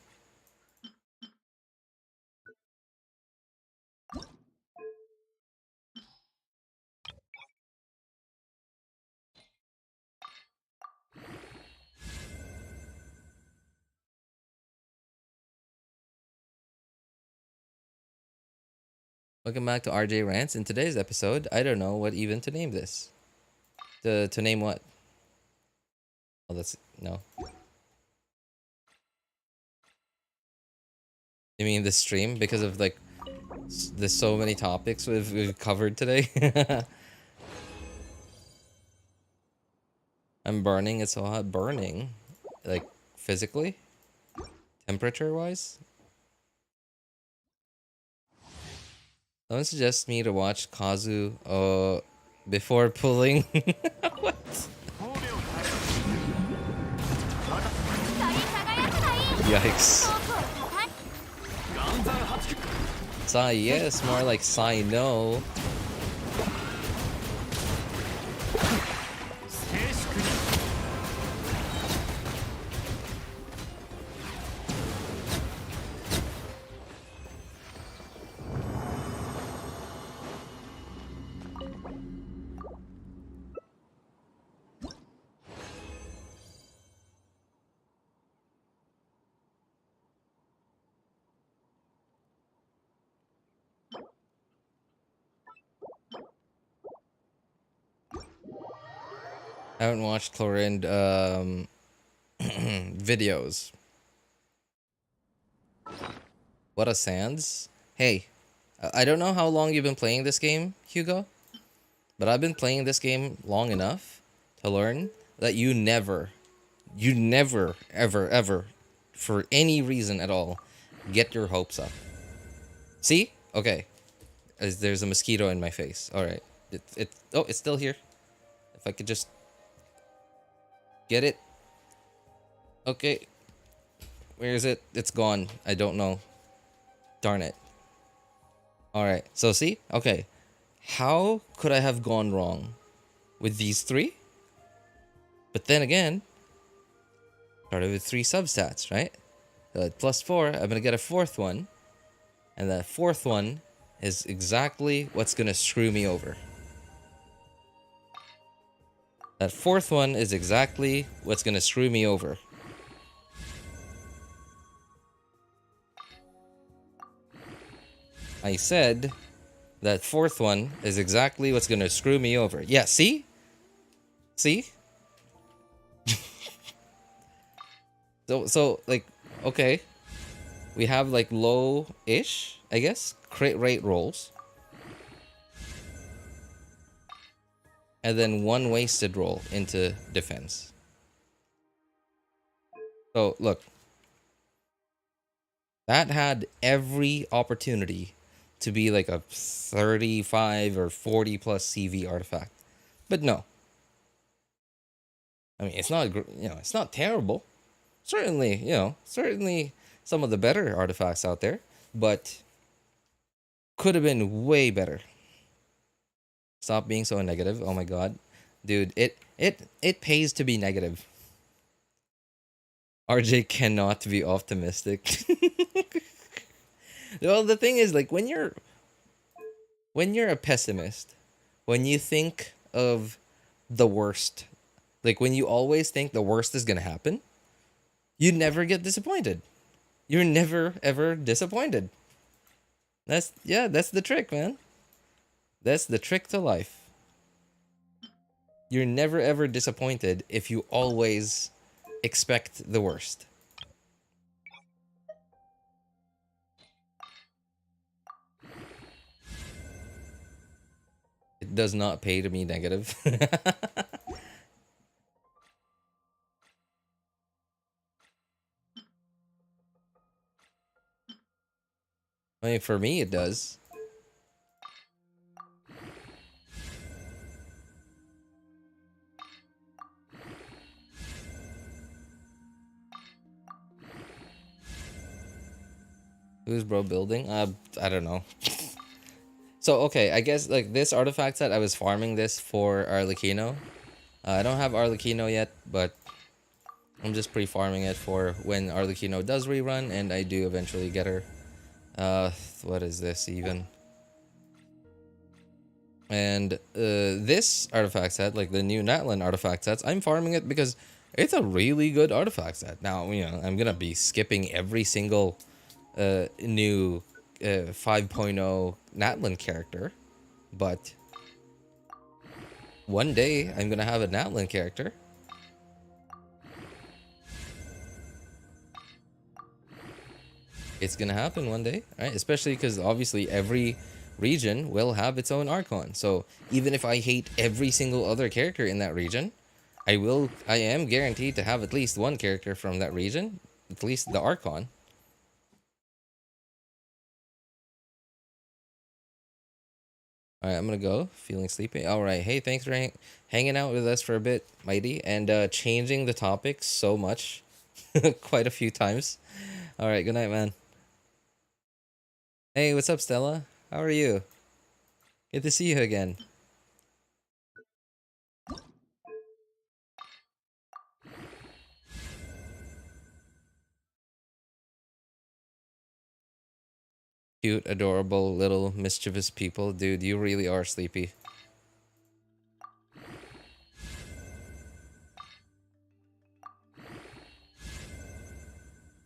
Welcome back to RJ Rants. In today's episode, I don't know what even to name this. To name what? Oh, that's no. You mean the stream because of like there's so many topics we've covered today. I'm burning. It's so hot. Burning, like physically, temperature wise. Someone suggests me to watch Kazu before pulling. What? Yikes. Sai yes, more like Sai no. I haven't watched Chlorind videos. What a sans. Hey, I don't know how long you've been playing this game, Hugo, but I've been playing this game long enough to learn that you never, ever, for any reason at all, get your hopes up. See? Okay. There's a mosquito in my face. All right. Oh, it's still here. If I could just get it. Okay. Where is it? It's gone. I don't know. Darn it. Alright. So see? Okay. How could I have gone wrong with these three? But then again, started with 3 substats, right? Plus 4, I'm going to get a 4th one. And that 4th one is exactly what's going to screw me over. That 4th one is exactly what's going to screw me over. I said that 4th one is exactly what's going to screw me over. Yeah, see? See? So like, okay. We have like low-ish, I guess, crit rate rolls. And then 1 wasted roll into defense. So, look. That had every opportunity to be like a 35 or 40 plus CV artifact. But no. I mean, it's not, it's not terrible. Certainly, certainly some of the better artifacts out there, but could have been way better. Stop being so negative. Oh my god. Dude, it pays to be negative. RJ cannot be optimistic. Well, the thing is, like, when you're a pessimist, when you think of the worst, like when you always think the worst is gonna happen, you never get disappointed. You're never ever disappointed. That's the trick, man. That's the trick to life. You're never ever disappointed if you always expect the worst. it does not pay to be negative. I mean, for me, it does. Who's bro building? I don't know. So, okay, I guess, like, this artifact set, I was farming this for Arlecchino. I don't have Arlecchino yet, but I'm just pre-farming it for when Arlecchino does rerun, and I do eventually get her. What is this even? And this artifact set, like the new Natlan artifact sets, I'm farming it because it's a really good artifact set. Now, you know, I'm gonna be skipping every single new 5.0 Natlan character, but one day I'm gonna have a Natlan character. It's gonna happen one day, right? Especially because obviously every region will have its own Archon. So even if I hate every single other character in that region, I am guaranteed to have at least one character from that region, at least the Archon. Alright, I'm gonna go. Feeling sleepy. Alright, hey, thanks for hanging out with us for a bit, Mighty, and changing the topic so much. Quite a few times. Alright, good night, man. Hey, what's up, Stella? How are you? Good to see you again. Cute, adorable, little, mischievous people. Dude, you really are sleepy.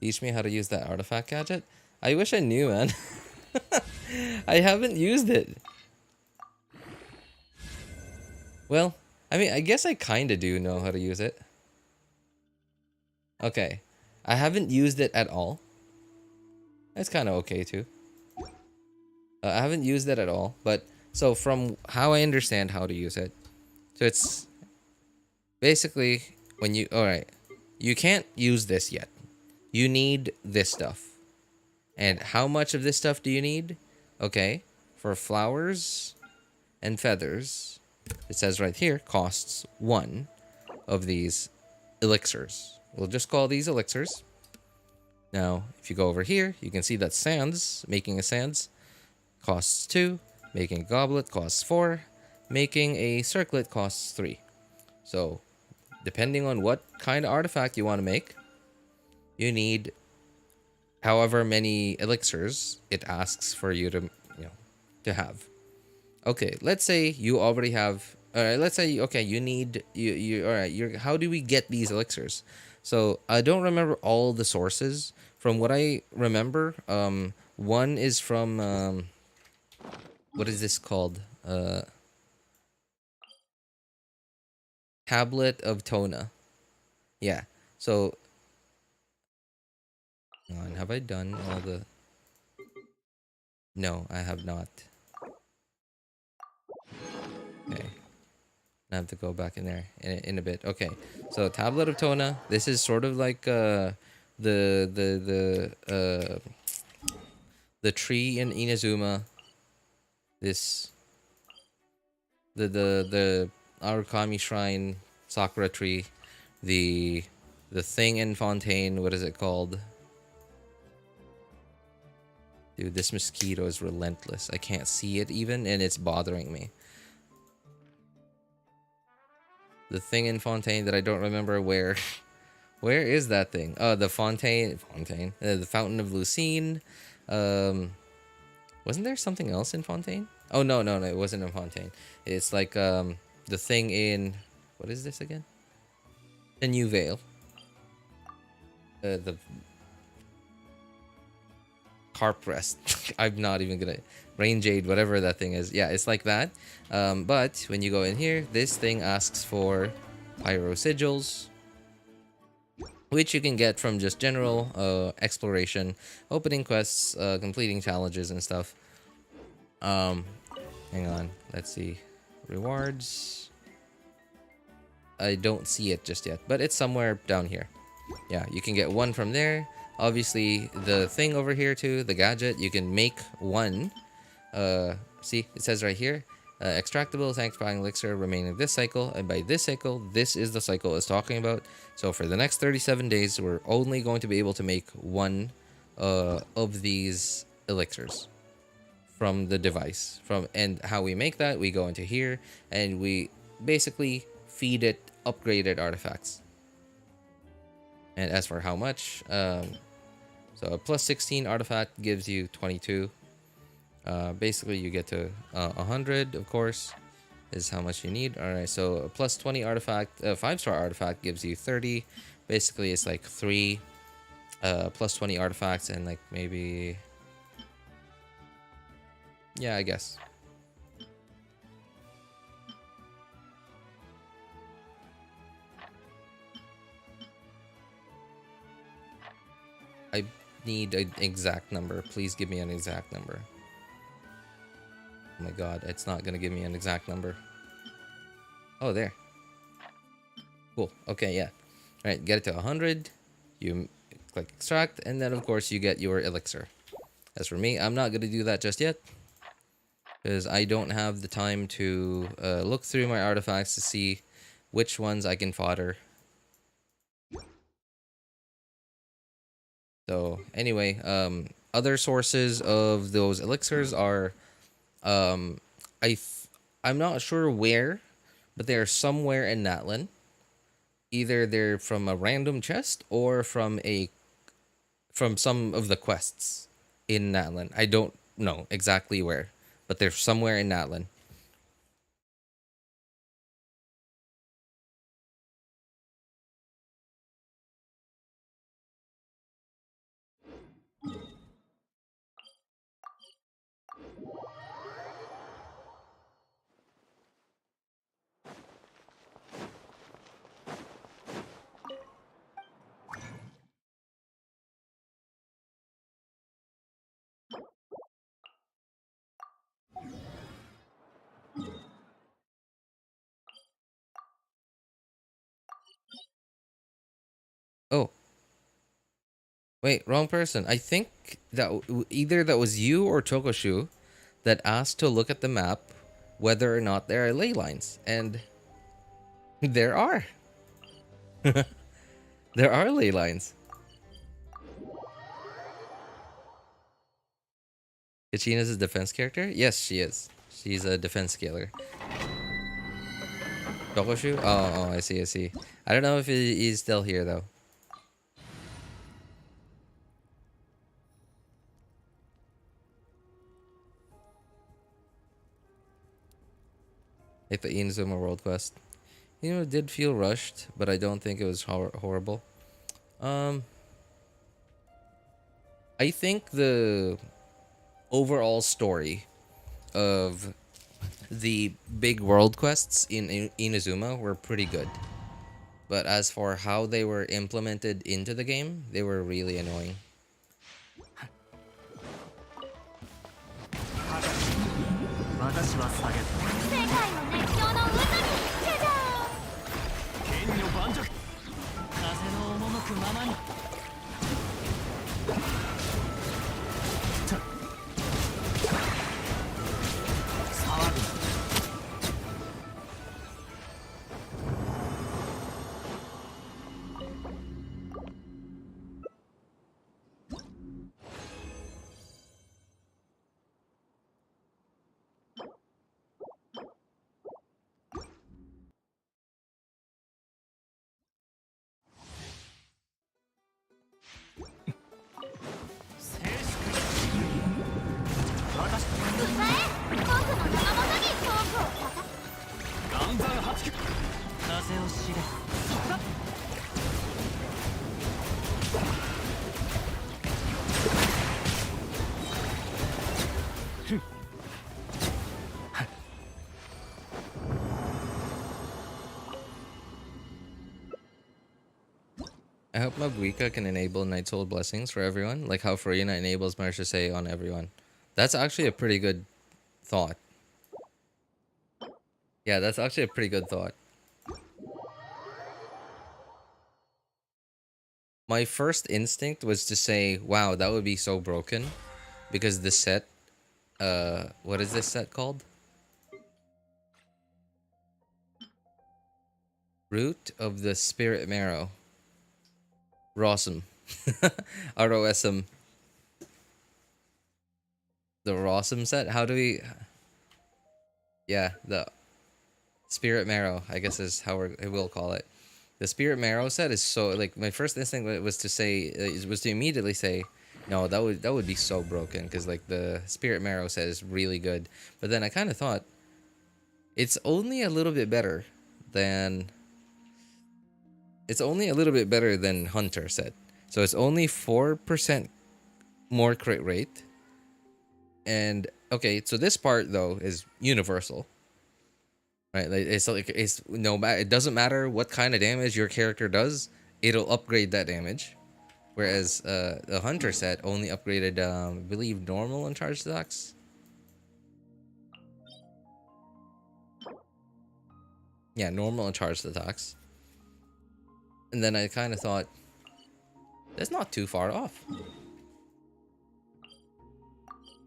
Teach me how to use that artifact gadget? I wish I knew, man. I haven't used it. Well, I mean, I guess I kinda do know how to use it. Okay. I haven't used it at all. That's kinda okay, too. I haven't used it at all, but... So, from how I understand how to use it... So, it's... Basically, when you... Alright. You can't use this yet. You need this stuff. And how much of this stuff do you need? Okay. For flowers and feathers, it says right here, costs 1 of these elixirs. We'll just call these elixirs. Now, if you go over here, you can see that sands, making a sands, costs 2. Making a goblet costs 4. Making a circlet costs 3. So, depending on what kind of artifact you want to make, you need however many elixirs it asks for you to, to have. Okay, let's say you already have. Alright, let's say okay, you need alright. How do we get these elixirs? So I don't remember all the sources. From what I remember, one is from what is this called? Tablet of Tona. Yeah. So. Hang on, have I done all the... No, I have not. Okay. I have to go back in there in a bit. Okay, so Tablet of Tona. This is sort of like the tree in Inazuma. This the Arukami Shrine Sakura tree. The thing in Fontaine. What is it called? Dude, this mosquito is relentless. I can't see it even, and it's bothering me. The thing in Fontaine that I don't remember where. Where is that thing? Oh, the Fontaine. The Fountain of Lucine. Wasn't there something else in Fontaine? Oh, no, it wasn't in Fontaine. It's like the thing in... What is this again? The New Vale. The... Carp Rest. I'm not even gonna... Rain Jade, whatever that thing is. Yeah, it's like that. But when you go in here, this thing asks for Pyro Sigils, which you can get from just general exploration, opening quests, completing challenges and stuff. Hang on. Let's see. Rewards. I don't see it just yet, but it's somewhere down here. Yeah, you can get one from there. Obviously, the thing over here too, the gadget, you can make one. See, it says right here, extractable sanctifying elixir remaining this cycle, and by this cycle, this is the cycle it's talking about. So for the next 37 days, we're only going to be able to make one of these elixirs from the device. And how we make that, we go into here and we basically feed it upgraded artifacts. And as for how much, so a plus 16 artifact gives you 22. Basically you get to 100, of course, is how much you need. All right, so a plus 20 artifact, 5-star artifact gives you 30. Basically it's like 3 plus 20 artifacts and like maybe, yeah, I guess. I need an exact number. Please give me an exact number. Oh my god, it's not gonna give me an exact number. Oh, there. Cool. Okay, yeah. Alright, get it to 100. You click extract, and then of course you get your elixir. As for me, I'm not gonna do that just yet, because I don't have the time to look through my artifacts to see which ones I can fodder. So anyway, other sources of those elixirs are, I'm not sure where, but they're somewhere in Natlan. Either they're from a random chest or from some of the quests in Natlan. I don't know exactly where, but they're somewhere in Natlan. Oh. Wait, wrong person. I think that either that was you or Tokoshu that asked to look at the map whether or not there are ley lines. And there are. There are ley lines. Kachina's a defense character? Yes, she is. She's a defense scaler. Tokoshu? Oh, I see. I don't know if he's still here, though. Like the Inazuma World Quest. You know, it did feel rushed, but I don't think it was horrible. I think the overall story of the big world quests in Inazuma were pretty good. But as for how they were implemented into the game, they were really annoying. I hope Mabuika can enable Night Soul Blessings for everyone, like how Farina enables Marchese on everyone. That's actually a pretty good thought. Yeah, that's actually a pretty good thought. My first instinct was to say, wow, that would be so broken. Because the set, what is this set called? Root of the Spirit Marrow. Rossum. ROSM. The Rossum set? How do we... Yeah, the Spirit Marrow, I guess is how we'll call it. The Spirit Marrow set is so... Like, my first instinct was to say... was to immediately say, no, that would be so broken. Because, like, the Spirit Marrow set is really good. But then I kind of thought... It's only a little bit better than... It's only a little bit better than Hunter set. So it's only 4% more crit rate. And okay, so this part though is universal. Right? Like it's no matter, it doesn't matter what kind of damage your character does, it'll upgrade that damage. Whereas the Hunter set only upgraded I believe normal and charged attacks. Yeah, normal and charged attacks. And then I kind of thought, that's not too far off.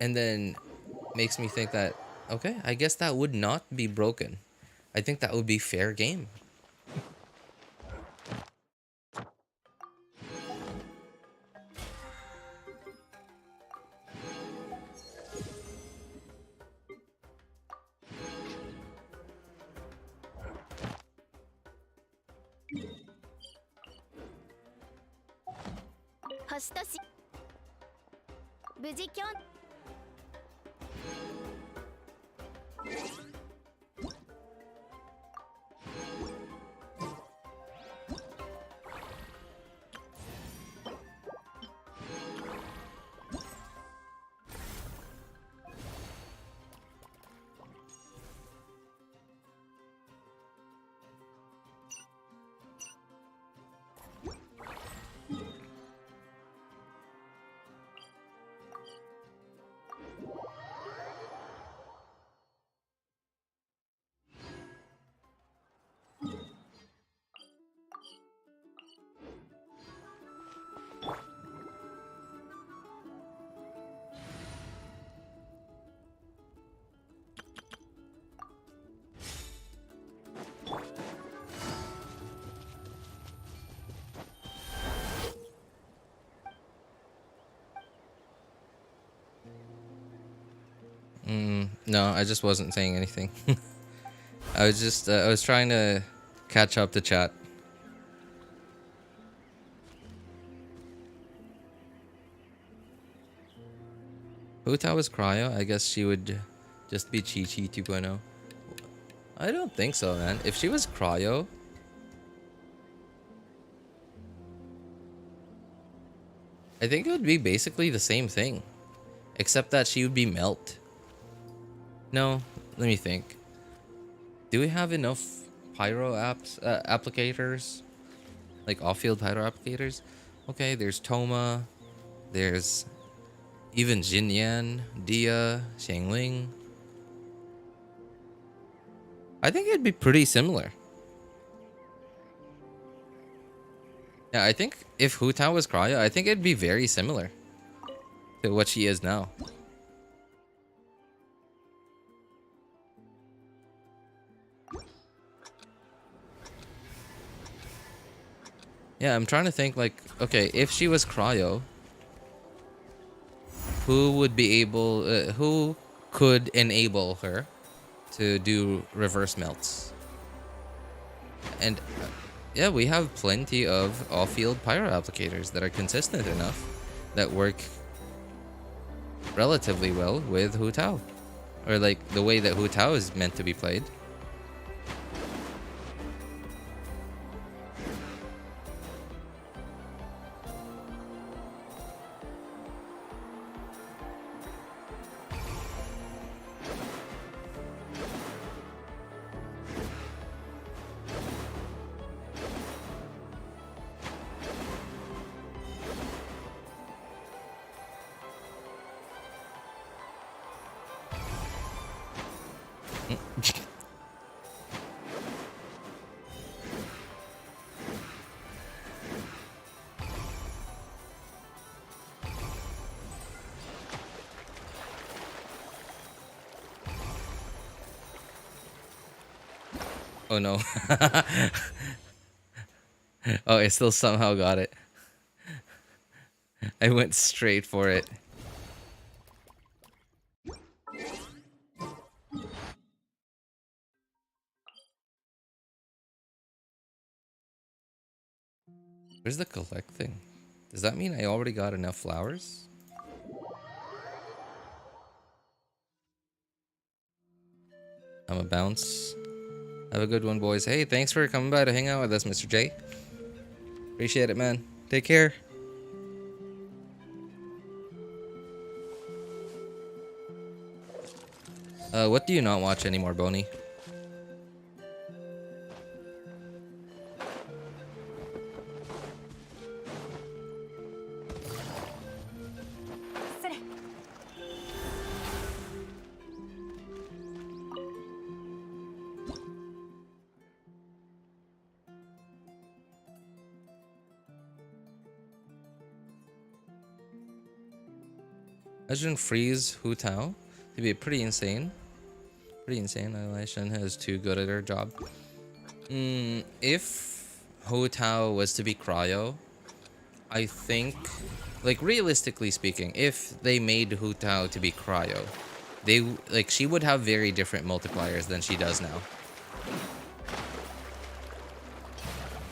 And then makes me think that, okay, I guess that would not be broken. I think that would be fair game. No, I just wasn't saying anything. I was just, I was trying to catch up to chat. Hutao is cryo. I guess she would just be Chi-Chi 2.0. I don't think so, man. If she was cryo... I think it would be basically the same thing. Except that she would be melt. No, let me think. Do we have enough pyro applicators? Like off-field pyro applicators? Okay, there's Toma. There's even Xinyan, Dia, Xiangling. I think it'd be pretty similar. Yeah, I think if Hutao was cryo, I think it'd be very similar to what she is now. Yeah, I'm trying to think like, okay, if she was cryo, who would be able, who could enable her to do reverse melts? And yeah, we have plenty of off-field pyro applicators that are consistent enough that work relatively well with Hu Tao, or like the way that Hu Tao is meant to be played. Oh no. Oh, I still somehow got it. I went straight for it. Where's the collect thing? Does that mean I already got enough flowers? I'm a bounce. Have a good one, boys. Hey, thanks for coming by to hang out with us, Mr. J. Appreciate it, man. Take care. What do you not watch anymore, Boney? Imagine freeze Hu Tao. It'd be pretty insane. Pretty insane. Shenhe is too good at her job. If Hu Tao was to be cryo, I think, like realistically speaking, if they made Hu Tao to be cryo, she would have very different multipliers than she does now.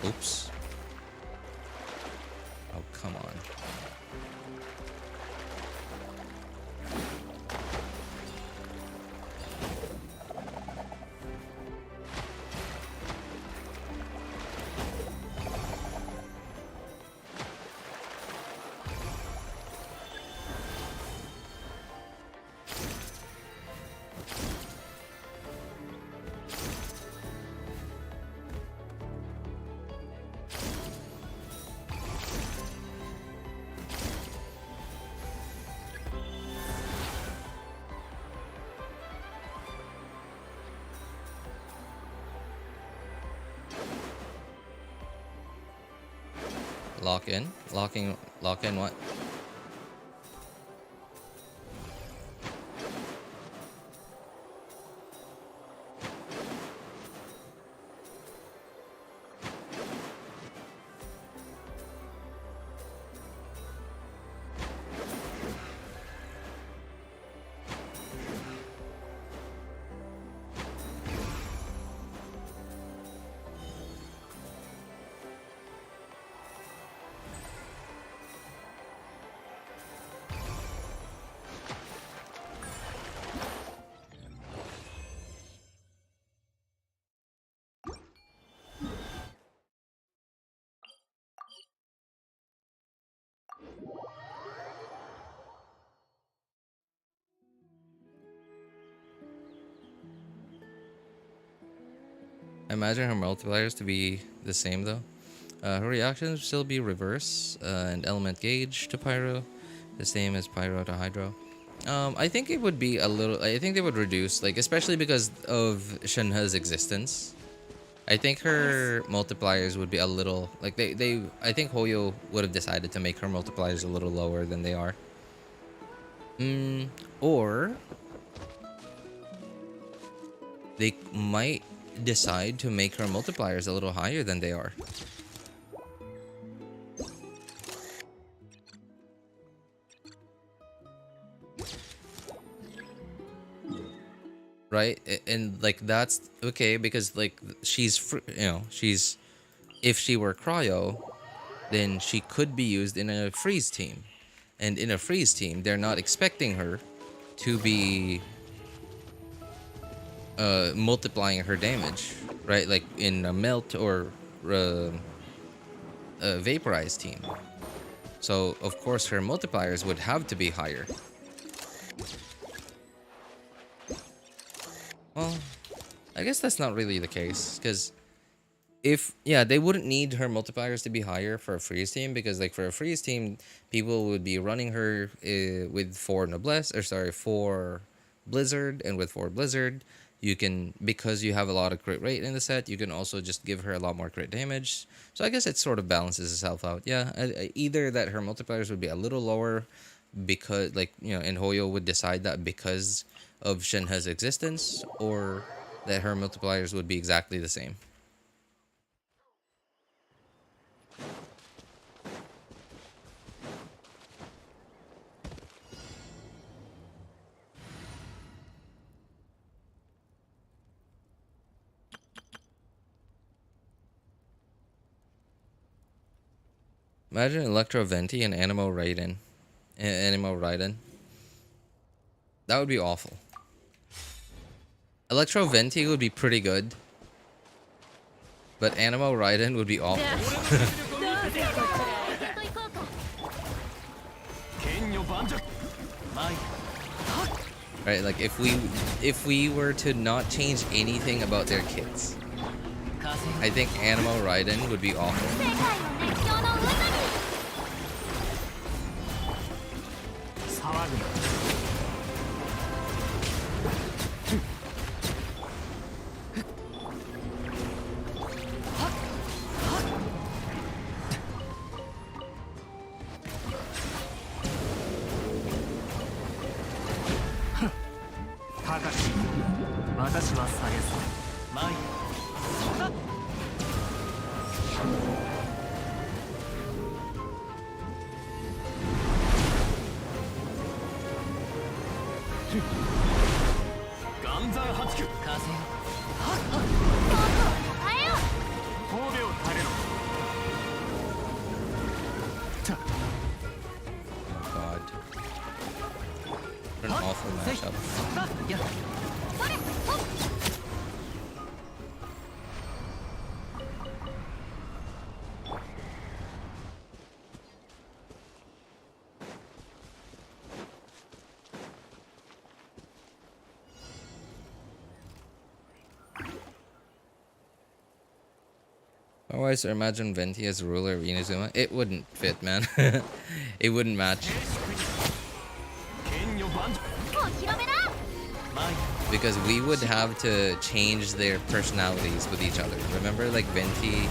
Oops. Oh, come on. Lock in? Lock in what? I imagine her multipliers to be the same though. Her reactions would still be reverse and element gauge to pyro, the same as pyro to hydro. I think it would be a little. I think they would reduce, like especially because of Shenhe's existence. I think her multipliers would be a little like they. I think Hoyo would have decided to make her multipliers a little lower than they are. Or they might decide to make her multipliers a little higher than they are. Right? And like that's okay because like she's she's, if she were cryo, then she could be used in a freeze team, and in a freeze team they're not expecting her to be multiplying her damage, right? Like in a melt or a vaporized team. So of course her multipliers would have to be higher. Well, I guess that's not really the case, because they wouldn't need her multipliers to be higher for a freeze team, because like for a freeze team, people would be running her with 4 noblesse, or sorry, 4 blizzard, and with 4 blizzard, you can, because you have a lot of crit rate in the set, you can also just give her a lot more crit damage. So I guess it sort of balances itself out. Yeah, either that her multipliers would be a little lower, because like, and Hoyo would decide that because of Shenhe's existence, or that her multipliers would be exactly the same. Imagine Electro Venti and Animo Raiden. Animo Raiden. That would be awful. Electro Venti would be pretty good. But Animo Raiden would be awful. Right, like if we were to not change anything about their kits, I think Animo Raiden would be awful. God. What an awful matchup. Otherwise, imagine Venti as ruler of Inazuma. It wouldn't fit, man. It wouldn't match. Because we would have to change their personalities with each other. Remember, like, Venti,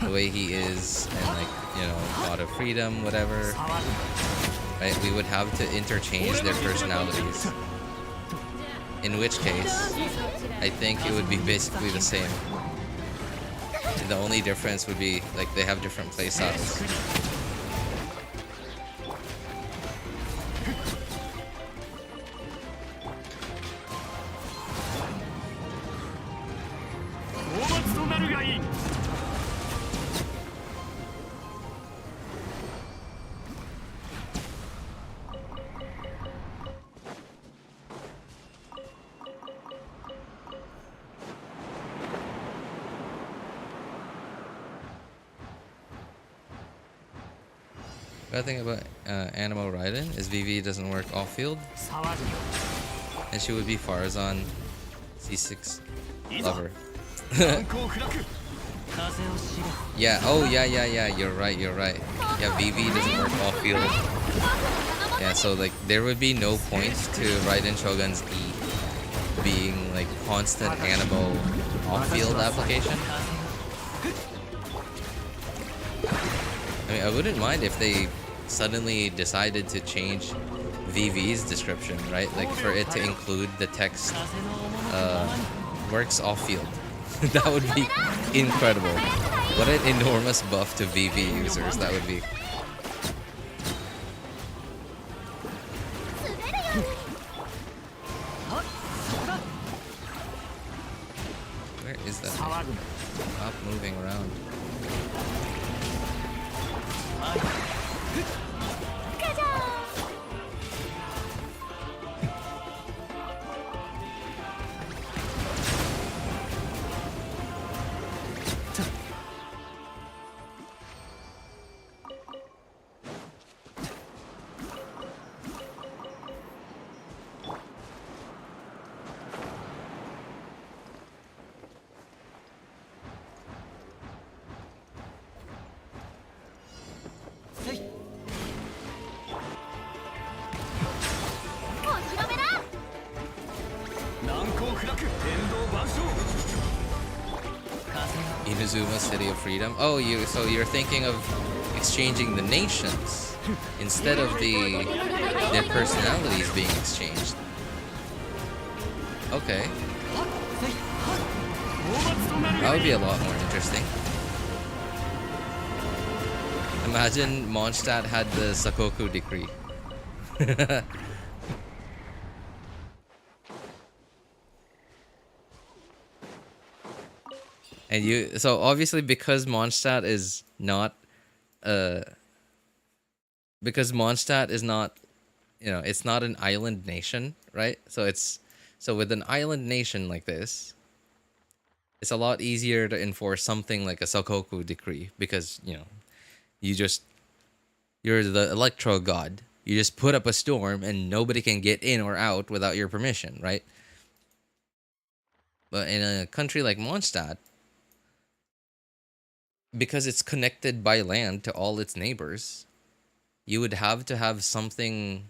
the way he is, and, like, you know, God of Freedom, whatever. Right? We would have to interchange their personalities. In which case, I think it would be basically the same. The only difference would be, like, they have different playstyles. The thing about Animo Raiden is VV doesn't work off field, and she would be Farazan C6 lover. Yeah. Oh yeah. You're right. Yeah, VV doesn't work off field. Yeah, so like there would be no point to Raiden Shogun's E being like constant Animo off field application. I mean, I wouldn't mind if they suddenly decided to change VV's description, right? Like for it to include the text works off field. That would be incredible. What an enormous buff to VV users that would be. Where is that? Stop moving around. Inazuma City of Freedom. Oh, so you're thinking of exchanging the nations instead of their personalities being exchanged. Okay. That would be a lot more interesting. Imagine Mondstadt had the Sakoku decree. And you, so obviously because Mondstadt is not, because Mondstadt is not, you know, it's not an island nation, right? So with an island nation like this, it's a lot easier to enforce something like a Sakoku decree because, you know, you're the electro god. You just put up a storm and nobody can get in or out without your permission, right? But in a country like Mondstadt, because it's connected by land to all its neighbors, you would have to have something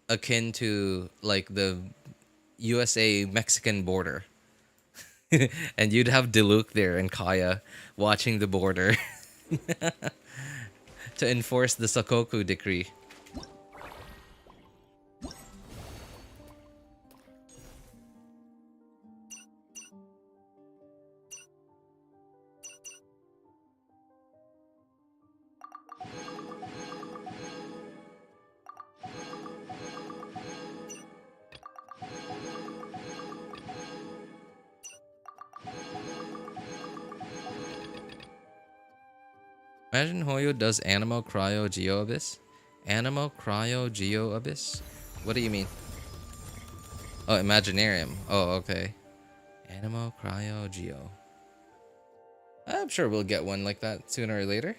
akin to like the USA Mexican border. And you'd have Diluc there and Kaya watching the border to enforce the Sakoku decree. Imagine Hoyo does Animo Cryo Geo Abyss. Animo Cryo Geo Abyss? What do you mean? Oh, Imaginarium. Oh, okay. Animo Cryo Geo. I'm sure we'll get one like that sooner or later.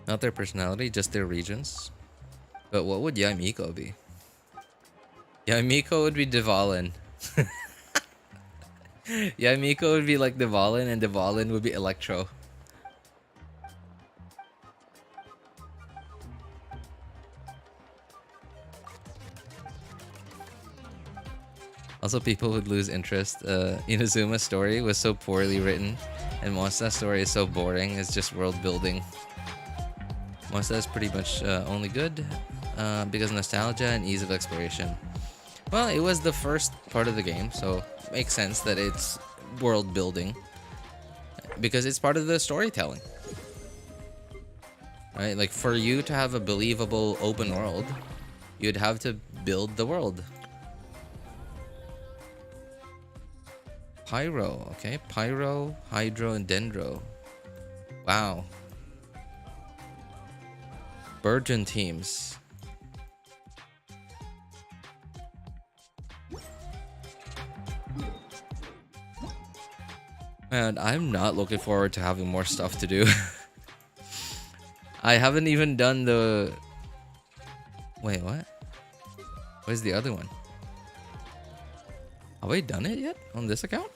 Not their personality, just their regions. But what would Yaimiko be? Yaimiko would be Dvalin. Yaimiko would be like Dvalin, and Dvalin would be Electro. Also, people would lose interest. Inazuma's story was so poorly written, and Mondstadt's story is so boring. It's just world building. Mondstadt is pretty much only good because of nostalgia and ease of exploration. Well, it was the first part of the game, so it makes sense that it's world building because it's part of the storytelling. Right? Like, for you to have a believable open world, you'd have to build the world. Pyro, okay. Pyro, Hydro, and Dendro. Wow. Burgeon teams. Man, I'm not looking forward to having more stuff to do. I haven't even done the... Wait, what? Where's the other one? Have we done it yet on this account?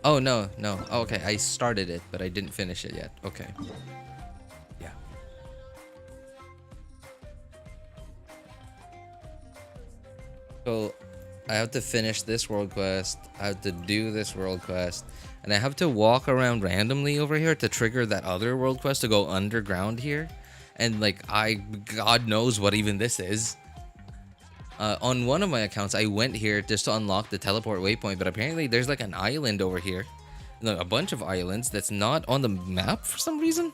Oh, no. Oh, okay, I started it, but I didn't finish it yet. Okay. Yeah. So, I have to finish this world quest. I have to do this world quest. And I have to walk around randomly over here to trigger that other world quest to go underground here. And, like, God knows what even this is. On one of my accounts, I went here just to unlock the teleport waypoint, but apparently there's like an island over here. No, a bunch of islands that's not on the map for some reason.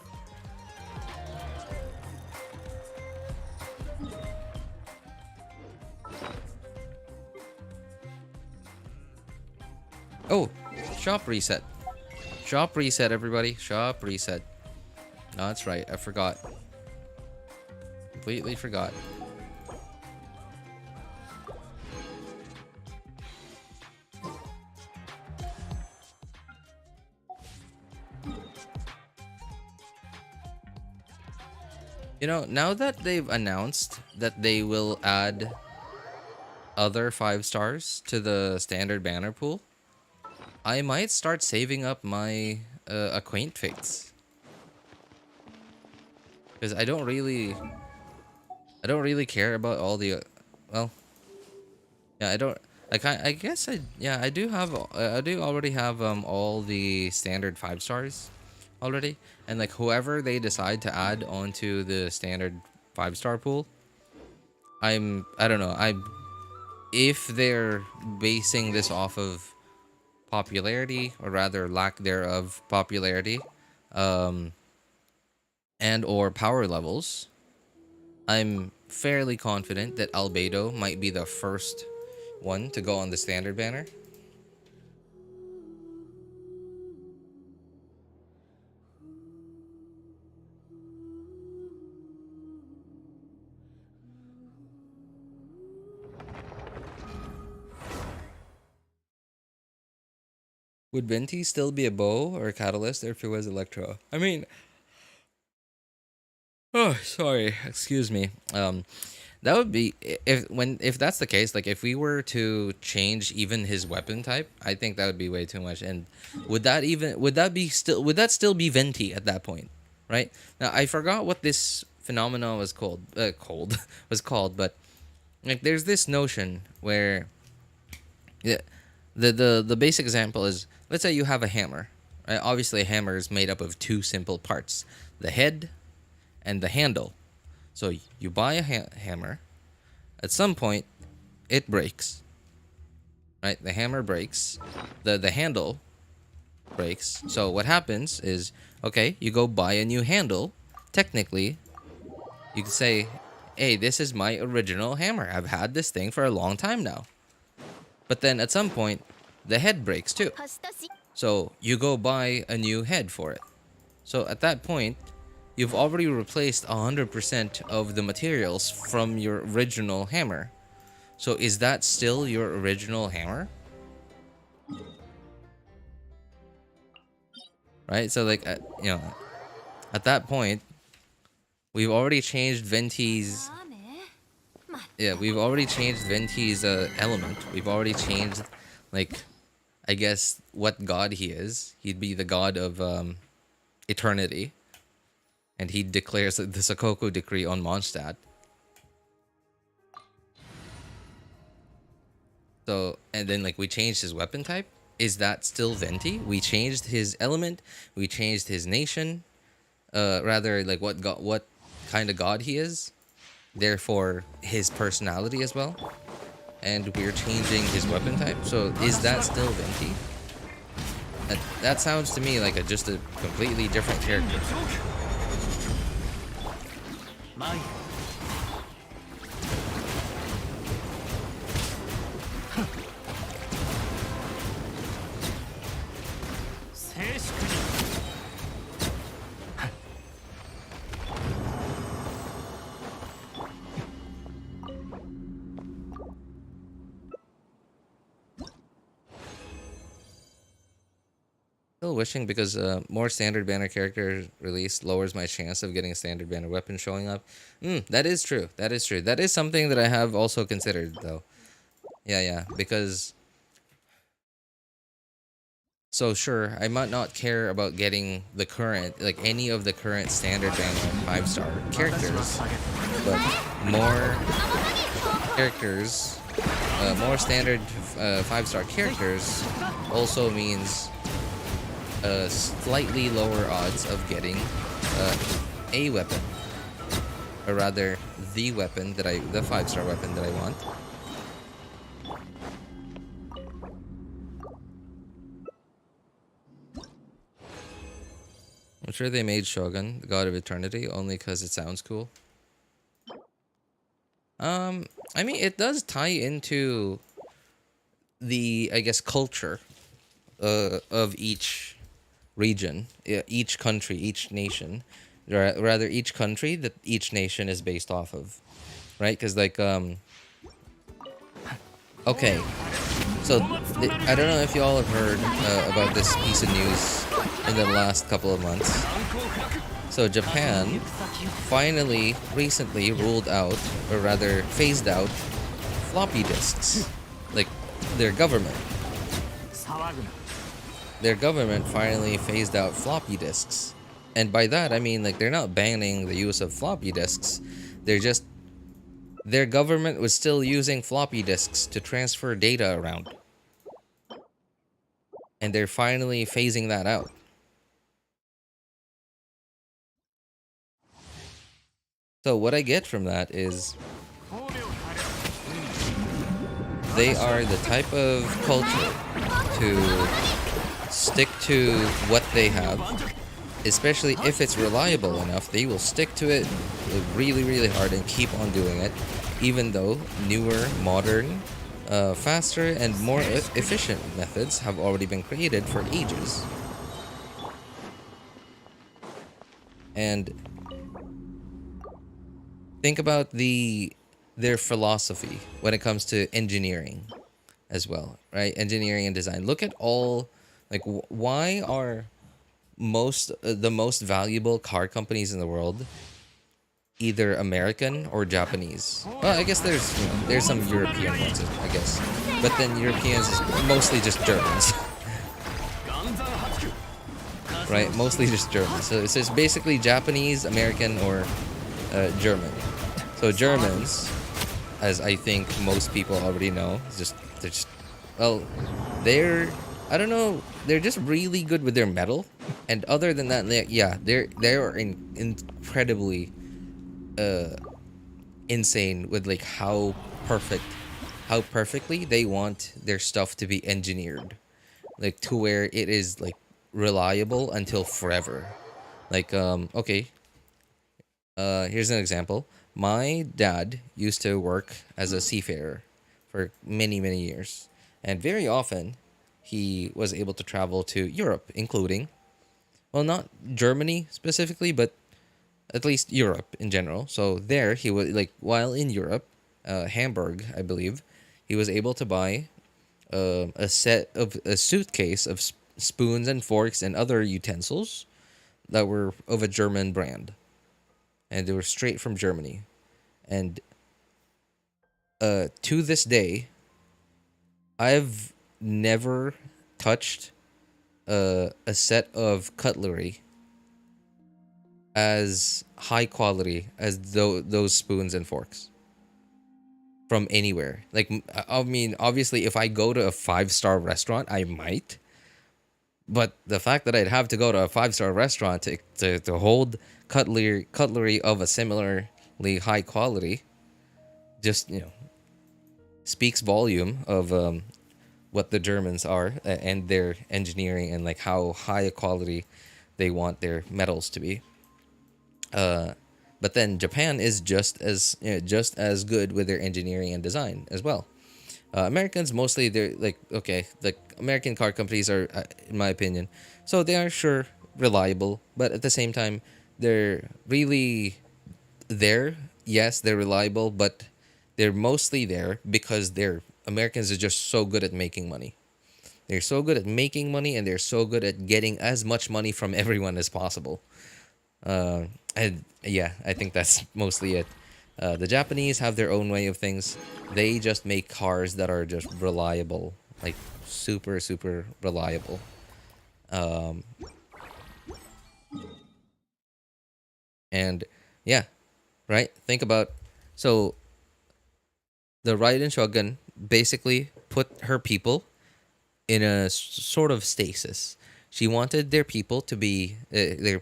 Oh, shop reset. Shop reset, everybody. Shop reset. No, that's right. I forgot. Completely forgot. You know, now that they've announced that they will add other 5 stars to the standard banner pool, I might start saving up my acquaint fates. Because I don't really care about all the well, yeah, I don't like I guess I do already have all the standard 5 stars already, and like whoever they decide to add onto the standard 5-star pool, I don't know, if they're basing this off of popularity, or rather lack thereof popularity, and or power levels, I'm fairly confident that Albedo might be the first one to go on the standard banner. Would Venti still be a bow or a catalyst if it was Electro? I mean, oh, sorry, excuse me. That would be if that's the case. Like, if we were to change even his weapon type, I think that would be way too much. And would that still be Venti at that point? Right now, I forgot what this phenomenon was called. But like, there's this notion where, yeah, the basic example is, let's say you have a hammer, right? Obviously, a hammer is made up of 2 simple parts: the head and the handle. So you buy a hammer. At some point, it breaks. Right? The hammer breaks. The handle breaks. So what happens is, okay, you go buy a new handle. Technically, you can say, hey, this is my original hammer. I've had this thing for a long time now. But then at some point, the head breaks too. So you go buy a new head for it. So at that point, you've already replaced 100% of the materials from your original hammer. So is that still your original hammer? Right? So like, you know, at that point, we've already changed Venti's... Yeah, we've already changed Venti's element. We've already changed, like, I guess, what god he is. He'd be the god of eternity. And he declares the Sakoku decree on Mondstadt. So, and then like we changed his weapon type. Is that still Venti? We changed his element. We changed his nation. Rather, like what kind of god he is. Therefore, his personality as well. And we're changing his weapon type. So, is that still Venti? That sounds to me like just a completely different character. Still wishing, because more standard banner characters released lowers my chance of getting a standard banner weapon showing up. That is true. That is true. That is something that I have also considered, though. Yeah, because... So sure, I might not care about getting the current, like any of the current standard banner 5-star characters, but more characters, more standard 5-star characters also means slightly lower odds of getting a weapon, or rather the weapon that the 5-star weapon that I want. I'm sure they made Shogun the god of eternity only because it sounds cool. I mean, it does tie into the, I guess, culture of each region, each country, each nation, rather each country that each nation is based off of, right? Because like, okay, so I don't know if y'all have heard about this piece of news in the last couple of months. So Japan finally recently ruled out, or rather phased out, floppy disks. Like their government. Their government finally phased out floppy disks. And by that I mean like they're not banning the use of floppy disks. They're just their government was still using floppy disks to transfer data around. And they're finally phasing that out. So what I get from that is they are the type of culture to stick to what they have, especially if it's reliable enough. They will stick to it really, really hard and keep on doing it, even though newer, modern, faster, and more efficient methods have already been created for ages. And think about their philosophy when it comes to engineering as well, right? Engineering and design. Look at all, like, why are the most valuable car companies in the world either American or Japanese? Well, I guess there's some European ones, I guess, but then Europeans is mostly just Germans. Right, mostly just Germans. So it's just basically Japanese, American, or German. So Germans, as I think most people already know, I don't know, they're just really good with their metal. And other than that, they are incredibly insane with like how perfectly they want their stuff to be engineered, like to where it is like reliable until forever. Like okay, here's an example. My dad used to work as a seafarer for many, many years. And very often, he was able to travel to Europe, including, well, not Germany specifically, but at least Europe in general. So there, he was, like, while in Europe, Hamburg, I believe, he was able to buy a suitcase of spoons and forks and other utensils that were of a German brand. And they were straight from Germany. And to this day, I've never touched a set of cutlery as high quality as those spoons and forks from anywhere. Like, I mean, obviously, if I go to a 5-star restaurant, I might. But the fact that I'd have to go to a 5-star restaurant to hold cutlery of a similarly high quality just, speaks volume of what the Germans are and their engineering and like how high a quality they want their metals to be. But then Japan is just as good with their engineering and design as well. Americans mostly, they're like, okay, the American car companies are, in my opinion, so they are sure reliable, but at the same time they're really there. Yes, they're reliable, but they're mostly there because Americans are just so good at making money. They're so good at making money, and they're so good at getting as much money from everyone as possible. And yeah, I think that's mostly it. The Japanese have their own way of things. They just make cars that are just reliable, like super, super reliable. And yeah, right? Think about, so the Raiden Shogun basically put her people in a sort of stasis. She wanted their people to be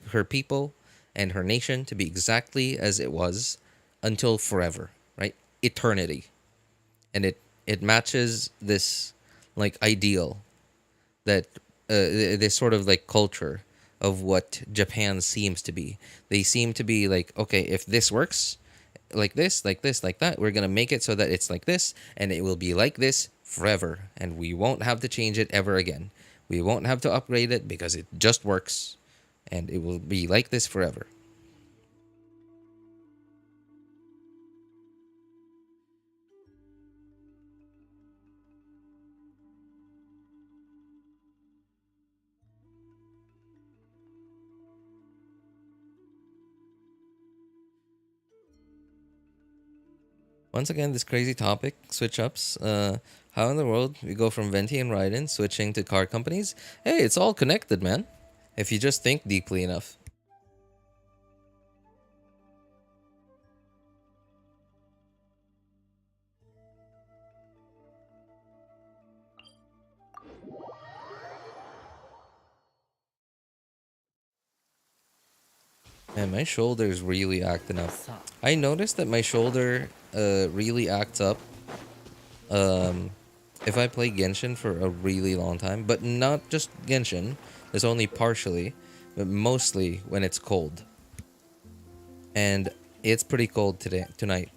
her people and her nation to be exactly as it was until forever, right? Eternity. And it matches this like ideal that this sort of like culture of what Japan seems to be. They seem to be like, okay, if this works like this, like this, like that, we're going to make it so that it's like this, and it will be like this forever, and we won't have to change it ever again. We won't have to upgrade it because it just works, and it will be like this forever. Once again, this crazy topic, switch-ups. How in the world we go from Venti and Raiden switching to car companies? Hey, it's all connected, man. If you just think deeply enough. Man, my shoulder's really acting up. I noticed that my shoulder really acts up if I play Genshin for a really long time, but not just Genshin. It's only partially, but mostly when it's cold. And it's pretty cold tonight.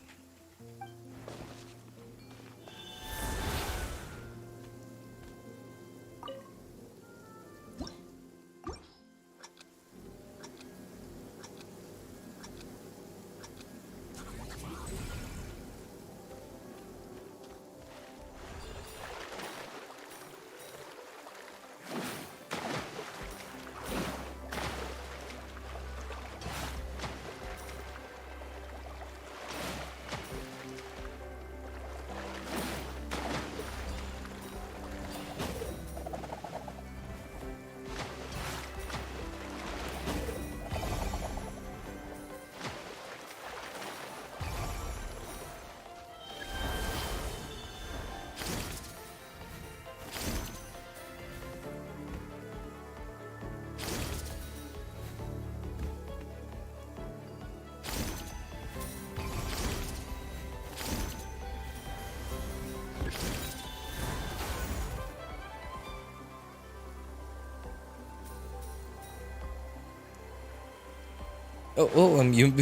You.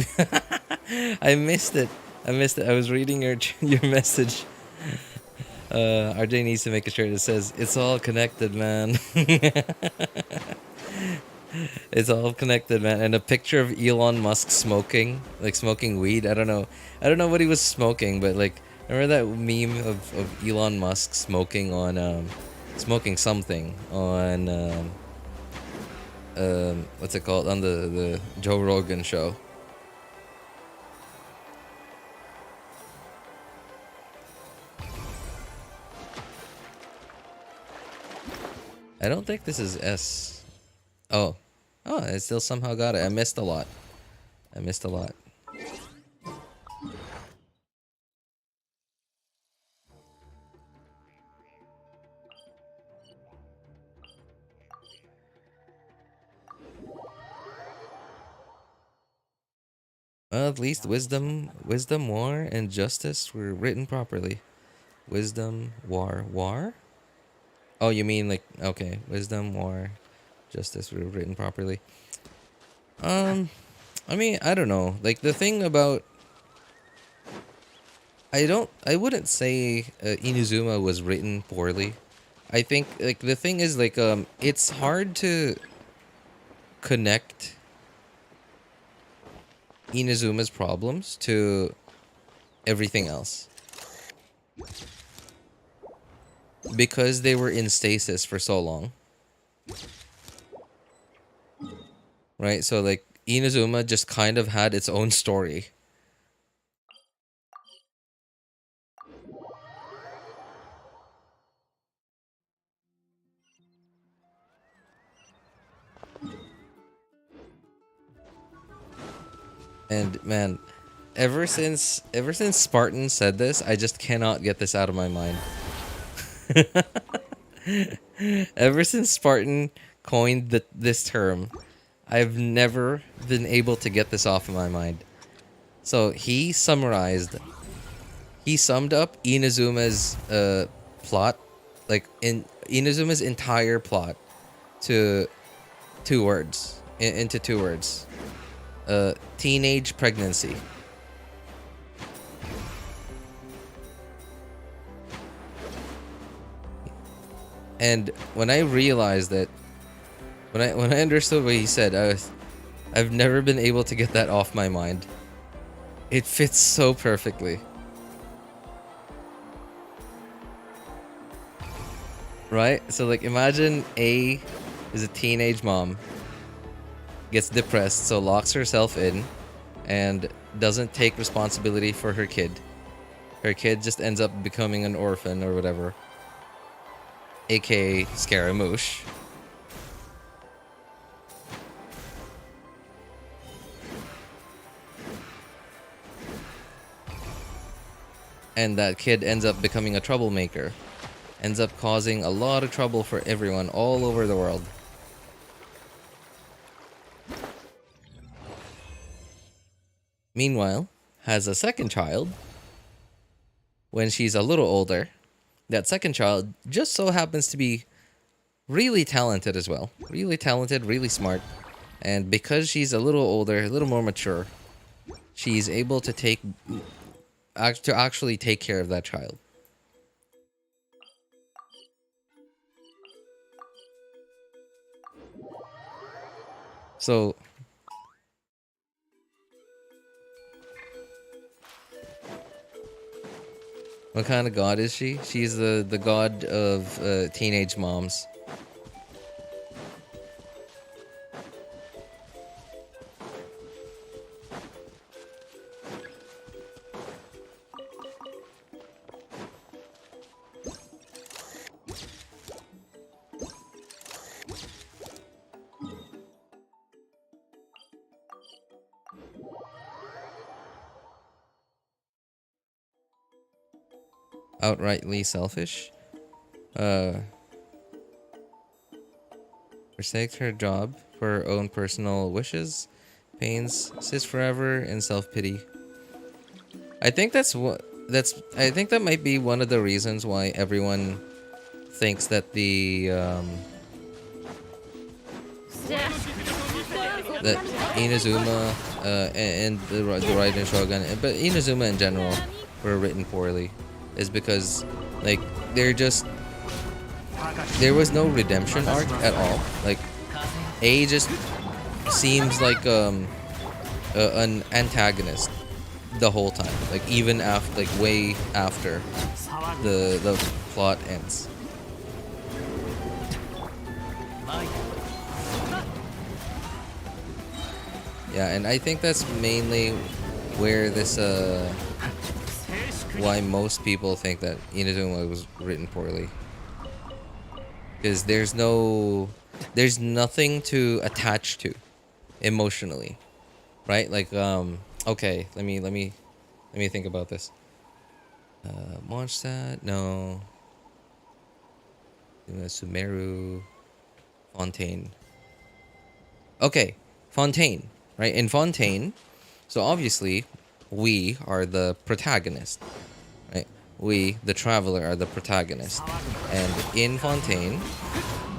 I missed it. I was reading your message. RJ needs to make a shirt that says "It's all connected, man." It's all connected, man. And a picture of Elon Musk smoking weed. I don't know what he was smoking, but like, remember that meme of Elon Musk smoking something on what's it called, on the Joe Rogan show. I don't think this is S. Oh, I still somehow got it. I missed a lot. Well, at least wisdom, war, and justice were written properly. Wisdom, war? Oh, you mean like, okay, wisdom, war, justice were written properly. I mean, I don't know. Like, the thing about, I wouldn't say Inazuma was written poorly. I think, like, the thing is, like, it's hard to connect Inazuma's problems to everything else, because they were in stasis for so long, right? So like Inazuma just kind of had its own story. And man, ever since Spartan said this, I just cannot get this out of my mind. Ever since Spartan coined this term, I've never been able to get this off of my mind. So he summed up Inazuma's plot, like in Inazuma's entire plot, to into two words. Teenage pregnancy. And when I realized that, when I understood what he said, I've never been able to get that off my mind. It fits so perfectly. Right? So like, imagine A is a teenage mom, gets depressed, so locks herself in and doesn't take responsibility for her kid. her kid just ends up becoming an orphan or whatever, aka Scaramouche. And that kid ends up becoming a troublemaker, ends up causing a lot of trouble for everyone all over the world. Meanwhile, has a second child. When she's a little older, that second child just so happens to be really talented as well. Really talented, really smart. And because she's a little older, a little more mature, she's able to actually take care of that child. So what kind of god is she? She's the god of teenage moms. Outrightly selfish. Forsakes her job for her own personal wishes, pains, sits forever in self-pity. I think I think that might be one of the reasons why everyone thinks that that Inazuma and the Raiden Shogun, but Inazuma in general, were written poorly. Is because like there was no redemption arc at all. Like A just seems like an antagonist the whole time, like even after, like way after the plot ends. Yeah, and I think that's mainly where this why most people think that Inazuma was written poorly, because there's nothing to attach to emotionally, right? Like okay, let me think about this. Mondstadt, no. Sumeru, Fontaine. Okay, Fontaine, right? In Fontaine, so obviously we are the protagonist, right? We, the traveler, are the protagonist. And in Fontaine,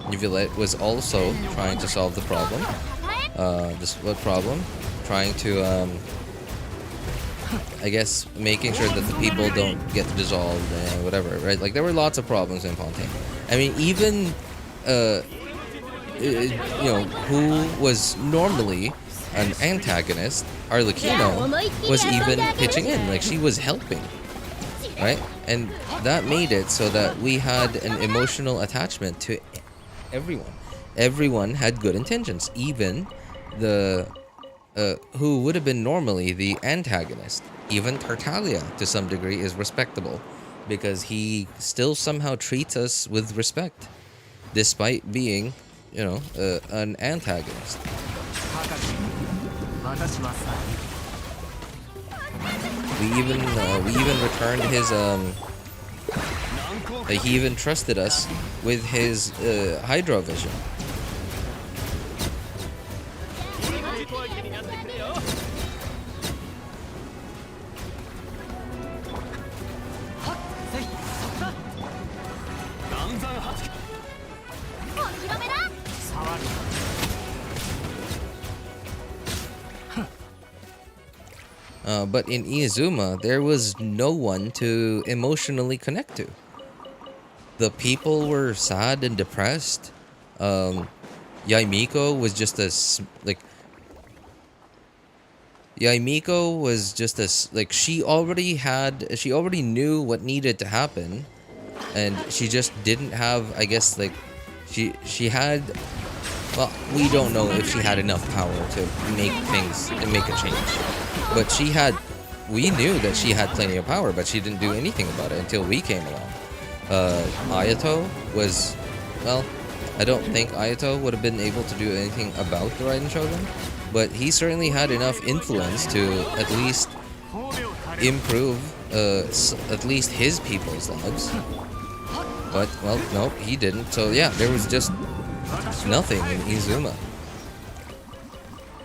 Yvillette was also trying to solve the problem. What problem? Trying to, I guess, making sure that the people don't get dissolved and whatever, right? Like, there were lots of problems in Fontaine. I mean, even, you know, who was normally an antagonist, Arlecchino, was even pitching in, like she was helping, right? And that made it so that we had an emotional attachment to everyone. Everyone had good intentions, even the who would have been normally the antagonist. Even Tartaglia, to some degree, is respectable because he still somehow treats us with respect, despite being, you know, an antagonist. We even returned his he even trusted us with his Hydro Vision. But in Inazuma, there was no one to emotionally connect to. The people were sad and depressed. Yaimiko was just she already knew what needed to happen, and she just didn't have, I guess, like, she had, well, we don't know if she had enough power to make a change. But she had we knew that she had plenty of power, but she didn't do anything about it until we came along. Ayato was, well, I don't think Ayato would have been able to do anything about the Raiden Shogun, but he certainly had enough influence to at least improve at least his people's lives. But, well, no, he didn't. So yeah, there was just nothing in Izuma.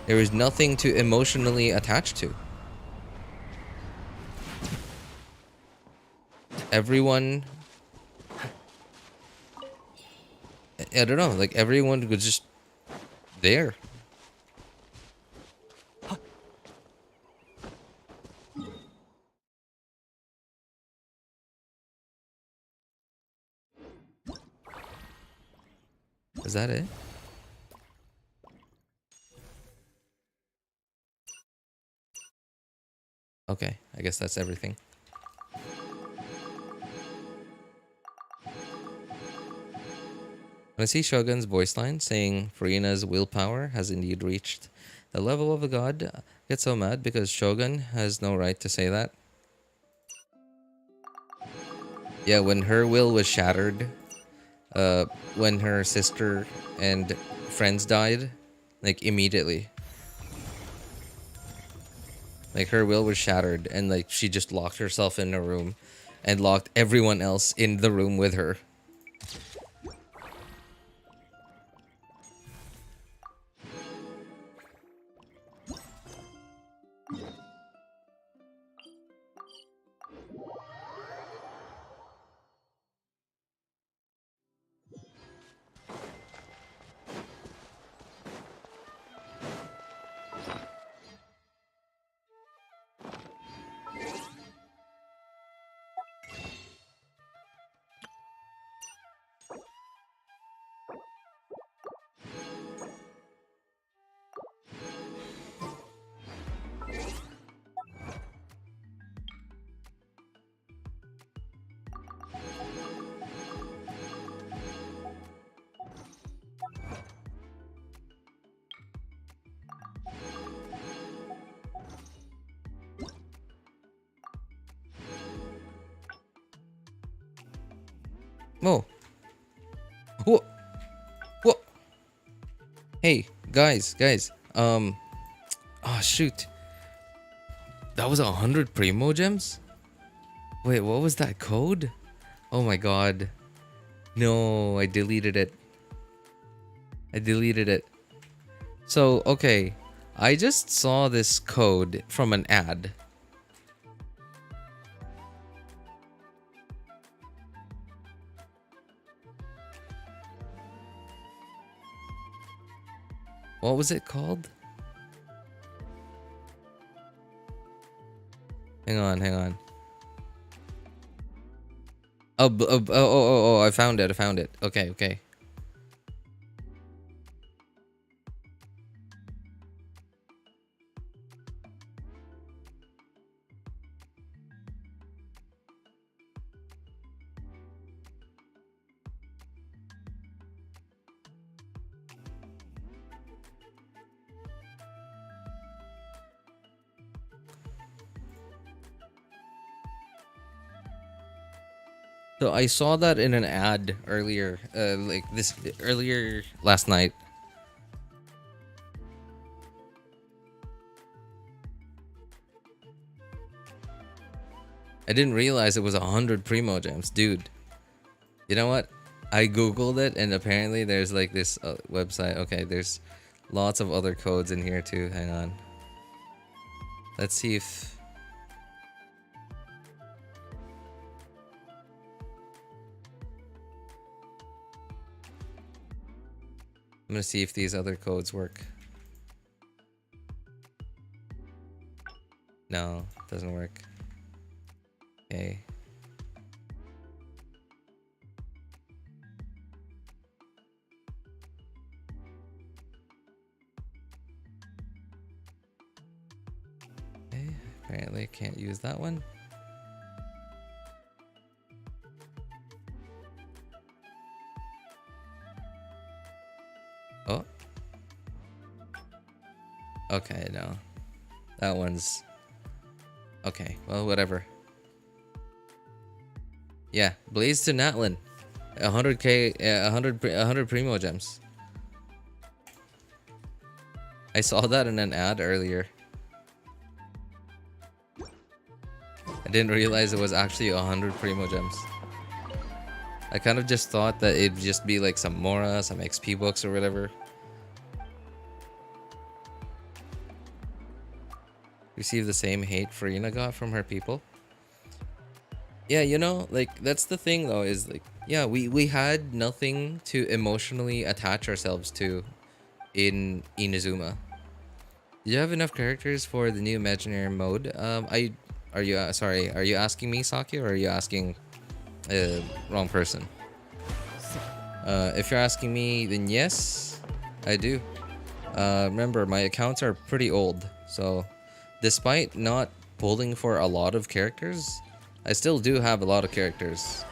There was nothing to emotionally attach to. Everyone, I don't know, like everyone was just there. Is that it? Okay, I guess that's everything. When I see Shogun's voice line saying Furina's willpower has indeed reached the level of a god, I get so mad because Shogun has no right to say that. Yeah, when her will was shattered, when her sister and friends died, like immediately. Like her will was shattered and like she just locked herself in a room and locked everyone else in the room with her. Oh. What? What? Hey, guys. Oh, shoot. That was 100 Primo Gems? Wait, what was that code? Oh my god. No, I deleted it. So, okay. I just saw this code from an ad. What was it called? Hang on. Oh, I found it. Okay. So I saw that in an ad earlier, earlier last night. I didn't realize it was 100 Primo Gems, dude. You know what? I googled it and apparently there's like this website. Okay, there's lots of other codes in here too. Hang on. Let's see if... I'm gonna see if these other codes work. No, doesn't work. Okay. Okay, apparently can't use that one. Oh. Okay, no. That one's Okay, well, whatever. Yeah, Blaze to Natlin. 100k, 100 primo gems. I saw that in an ad earlier. I didn't realize it was actually 100 primo gems. I kind of just thought that it'd just be like some Mora, some XP books or whatever. Receive the same hate Farina got from her people. Yeah, you know, like that's the thing though, is like, yeah, we had nothing to emotionally attach ourselves to in Inazuma. Do you have enough characters for the new Imaginarium mode? Are you sorry, are you asking me, Saki, or are you asking wrong person? If you're asking me, then yes, I do. Remember, my accounts are pretty old, so despite not pulling for a lot of characters, I still do have a lot of characters.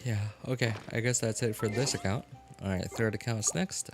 Yeah, okay. I guess that's it for this account. Alright, third account's next.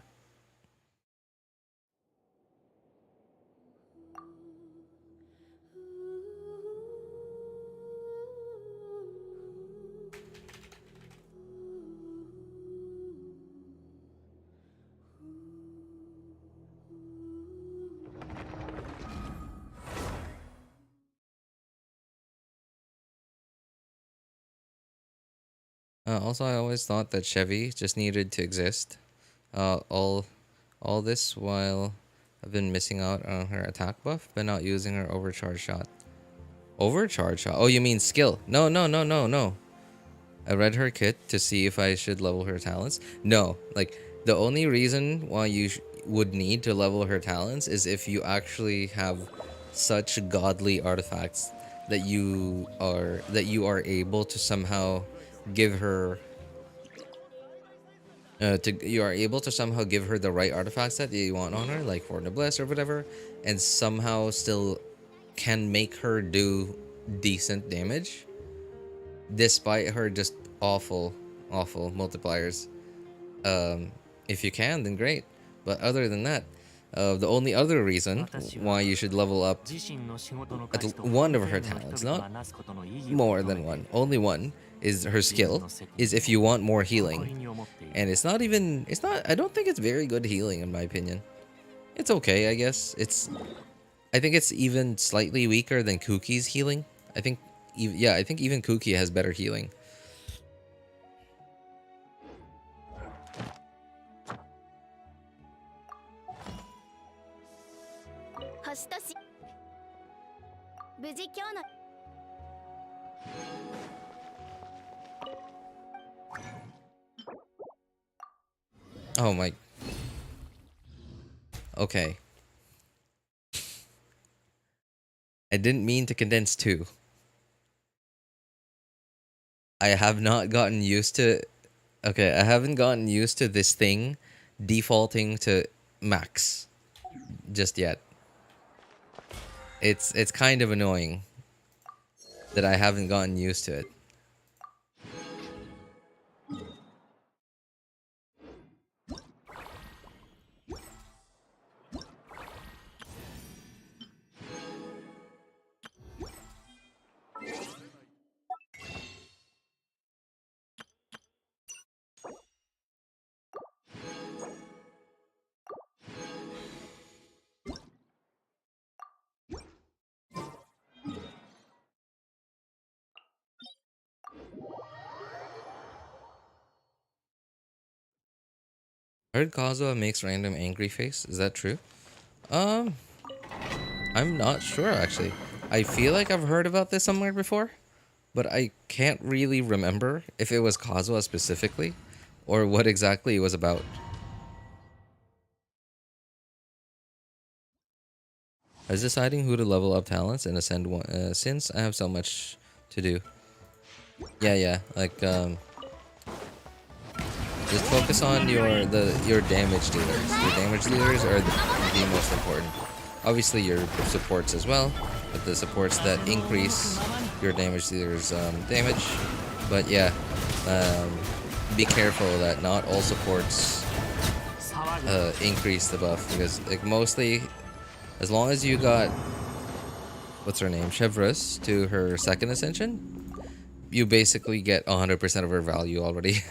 Also, I always thought that Chevy just needed to exist. All this while I've been missing out on her attack buff, but not using her overcharge shot. Overcharge shot? Oh, you mean skill? No, no, no, no, no. I read her kit to see if I should level her talents. No, like the only reason why you would need to level her talents is if you actually have such godly artifacts that you are able to somehow give her you are able to somehow give her the right artifact set that you want on her, like for Noblesse or whatever, and somehow still can make her do decent damage despite her just awful multipliers. If you can, then great, but other than that, the only other reason why you should level up one of her talents, not more than one, only one, is her skill, is if you want more healing. And I don't think it's very good healing in my opinion. It's okay, I guess. I think it's even slightly weaker than Kuki's healing. I think even Kuki has better healing. Oh my. Okay. I didn't mean to condense two. I have not gotten used to... Okay, I haven't gotten used to this thing defaulting to max just yet. It's kind of annoying that I haven't gotten used to it. Heard Kazuha makes random angry face. Is that true? Um, I'm not sure actually. I feel like I've heard about this somewhere before, but I can't really remember if it was Kazuha specifically or what exactly it was about. I was deciding who to level up talents and ascend one, since I have so much to do. Yeah, like just focus on your damage dealers. Your damage dealers are the most important. Obviously your supports as well, but the supports that increase your damage dealers damage. But yeah, be careful that not all supports increase the buff, because like mostly, as long as you got what's her name, Chevreuse, to her second ascension, you basically get 100% of her value already.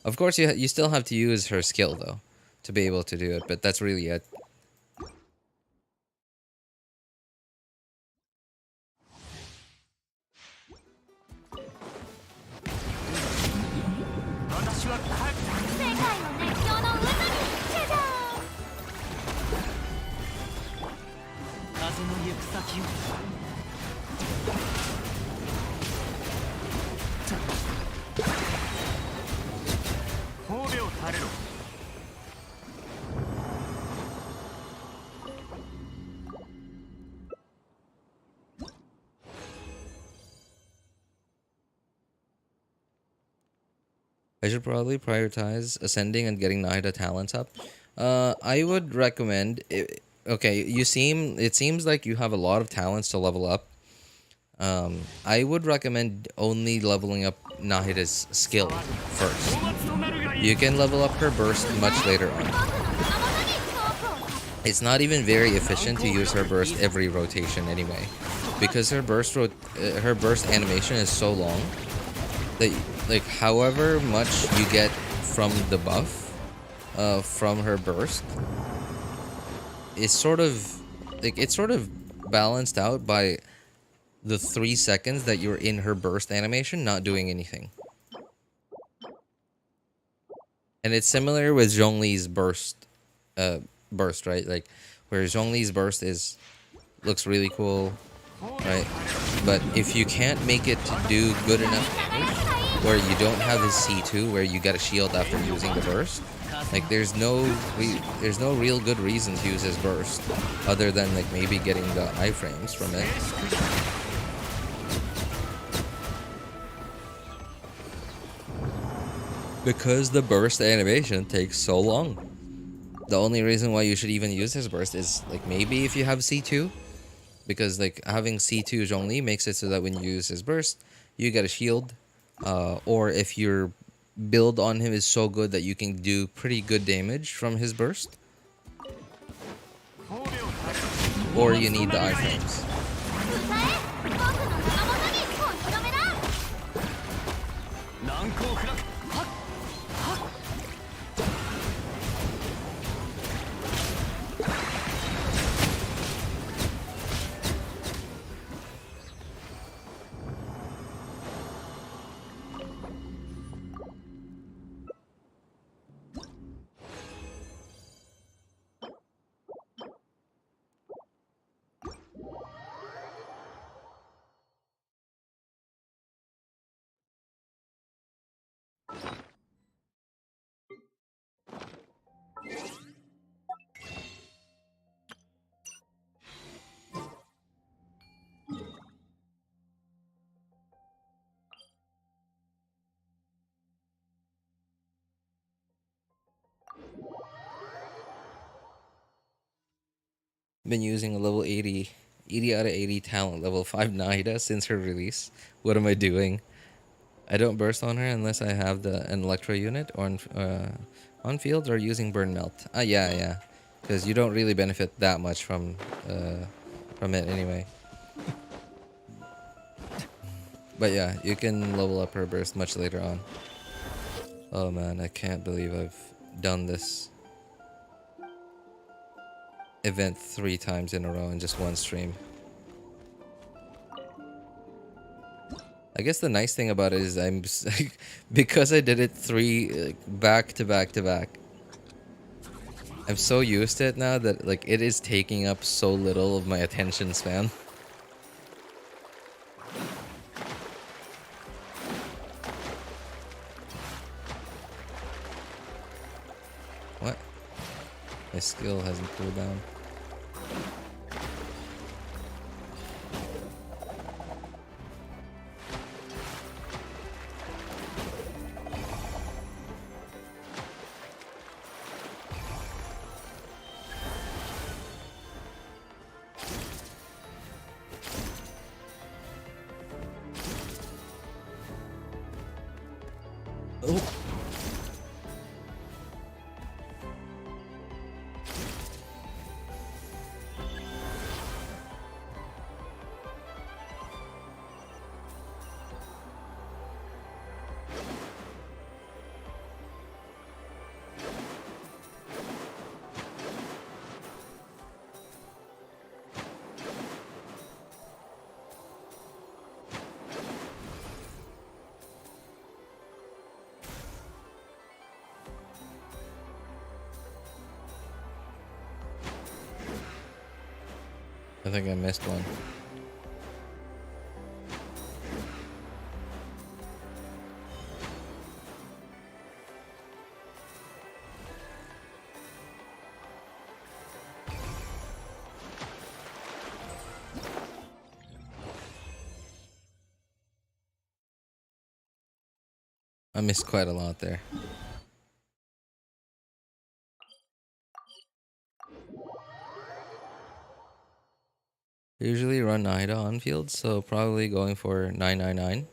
Of course, you still have to use her skill though to be able to do it, but that's really it. I should probably prioritize ascending and getting Nahida talents up. I would recommend. Okay, it seems like you have a lot of talents to level up. I would recommend only leveling up Nahida's skill first. You can level up her burst much later on. It's not even very efficient to use her burst every rotation anyway, because her burst animation is so long that like however much you get from the buff from her burst is sort of balanced out by the 3 seconds that you're in her burst animation not doing anything. And it's similar with Zhongli's burst, right? Like where Zhongli's burst looks really cool, right? But if you can't make it to do good enough damage, where you don't have his C2 where you get a shield after using the burst, like there's no real good reason to use his burst other than like maybe getting the iframes from it. Because the burst animation takes so long. The only reason why you should even use his burst is like maybe if you have C2, because like having C2 Zhongli makes it so that when you use his burst, you get a shield, or if your build on him is so good that you can do pretty good damage from his burst, or you need the iframes. Been using a level 80 out of 80 talent, level 5 Nahida since her release. What am I doing? I don't burst on her unless I have an Electro unit or on field or using Burn Melt. Yeah. Because you don't really benefit that much from it anyway. But yeah, you can level up her burst much later on. Oh man, I can't believe I've done this event 3 times in a row in just one stream. I guess the nice thing about it is because I did it 3 back to back to back, I'm so used to it now that like it is taking up so little of my attention span. What? My skill hasn't cooled down. Oh. I think I missed one. I missed quite a lot there. Usually run Ida on field, so probably going for 999.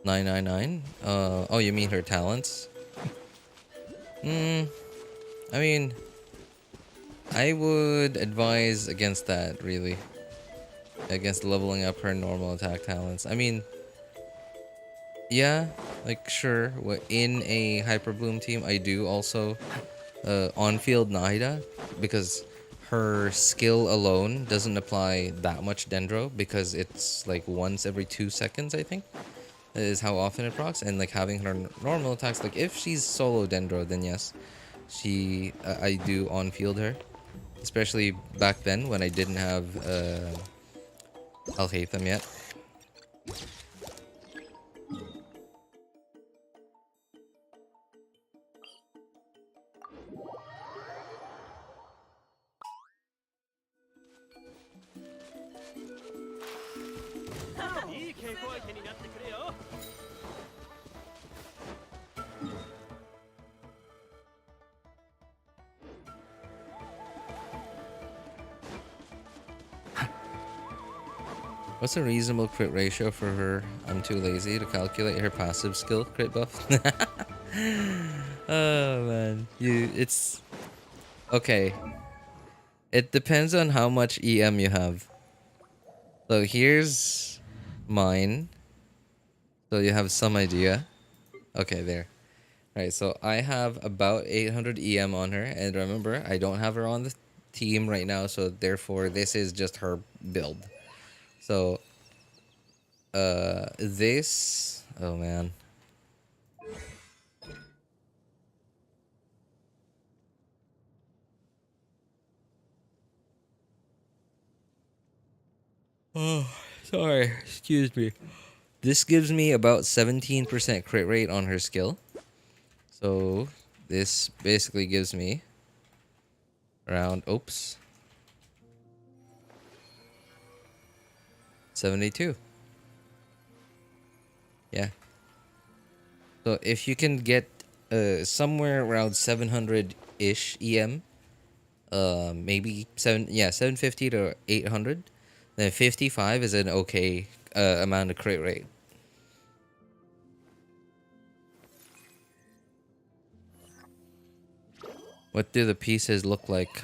999. Oh, you mean her talents? I mean, I would advise against that, really. Against leveling up her normal attack talents. I mean, yeah, like sure, in a Hyper Bloom team, I do also on-field Nahida because her skill alone doesn't apply that much Dendro because it's like once every 2 seconds, I think, is how often it procs. And like having her normal attacks, like if she's solo Dendro, then yes, I do on-field her, especially back then when I didn't have Alhaitham yet. What's a reasonable crit ratio for her? I'm too lazy to calculate her passive skill crit buff. Oh man, it's okay. It depends on how much EM you have. So here's mine. So you have some idea. Okay, there. Alright, so I have about 800 EM on her, and remember, I don't have her on the team right now, so therefore this is just her build. So this, oh man. Oh, sorry, excuse me. This gives me about 17% crit rate on her skill. So this basically gives me around, oops, 72. Yeah. So if you can get somewhere around 700-ish EM, maybe 750 to 800, then 55 is an okay amount of crit rate. What do the pieces look like?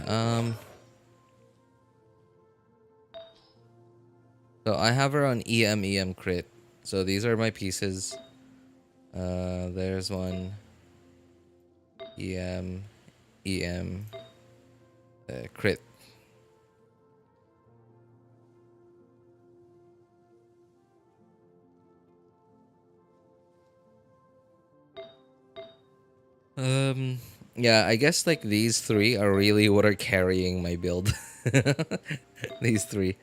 So I have her on EM crit. So these are my pieces. There's one. EM crit. Yeah, I guess like these three are really what are carrying my build. These three.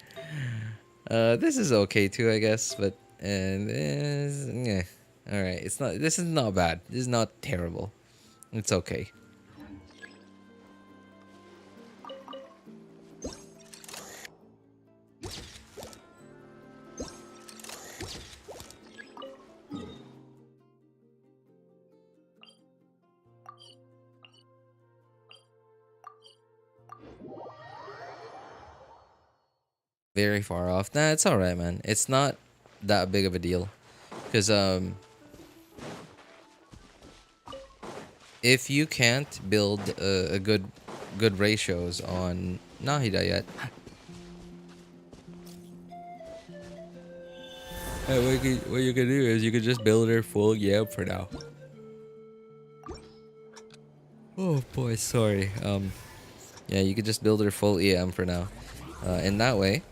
This is okay too, I guess, but yeah. All right, it's not. This is not bad. This is not terrible. It's okay. Very far off. Nah, it's all right, man. It's not that big of a deal, because if you can't build a good ratios on Nahida yet, what you can do is you can just build her full yam for now. Oh boy, sorry. Yeah, you could just build her full EM for now. In that way,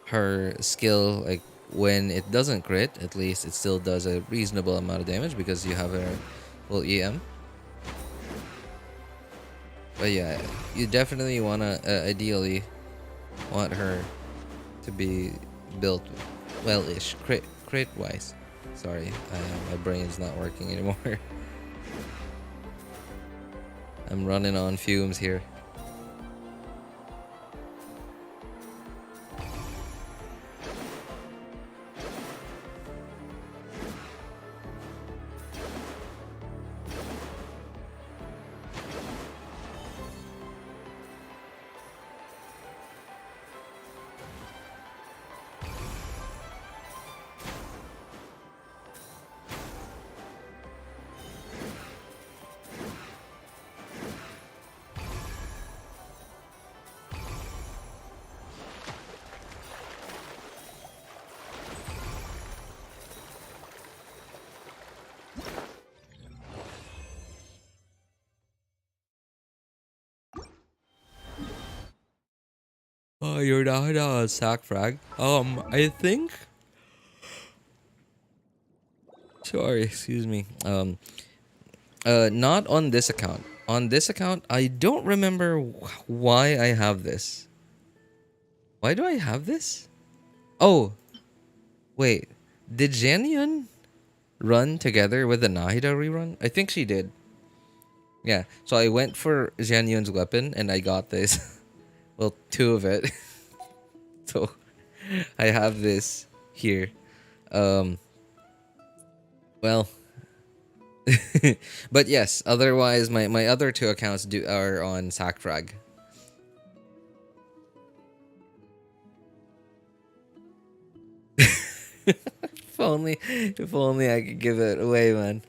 her skill, like when it doesn't crit, at least it still does a reasonable amount of damage because you have her full EM. But yeah, you definitely wanna ideally want her to be built well-ish, crit wise. Sorry, my brain's not working anymore. I'm running on fumes here. Oh, you're not a sack frag. I think. Sorry, excuse me. Not on this account. On this account, I don't remember why I have this. Why do I have this? Oh, wait. Did Xinyan run together with the Nahida rerun? I think she did. Yeah, so I went for Xinyan's weapon and I got this. Well, two of it. So I have this here. Well, but yes, otherwise my other two accounts are on Sackfrag. If only I could give it away, man.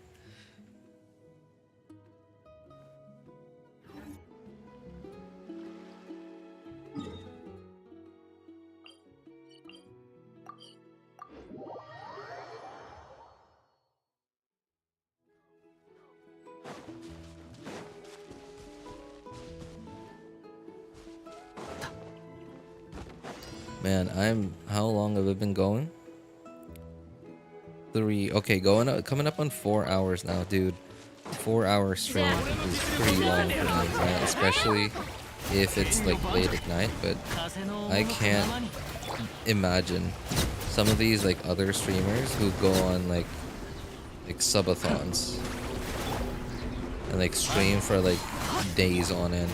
Man, how long have I been going? 3. Okay, coming up on 4 hours now, dude. 4 hour stream is pretty long for me, right? Especially if it's like late at night. But I can't imagine some of these like other streamers who go on like subathons and like stream for like days on end.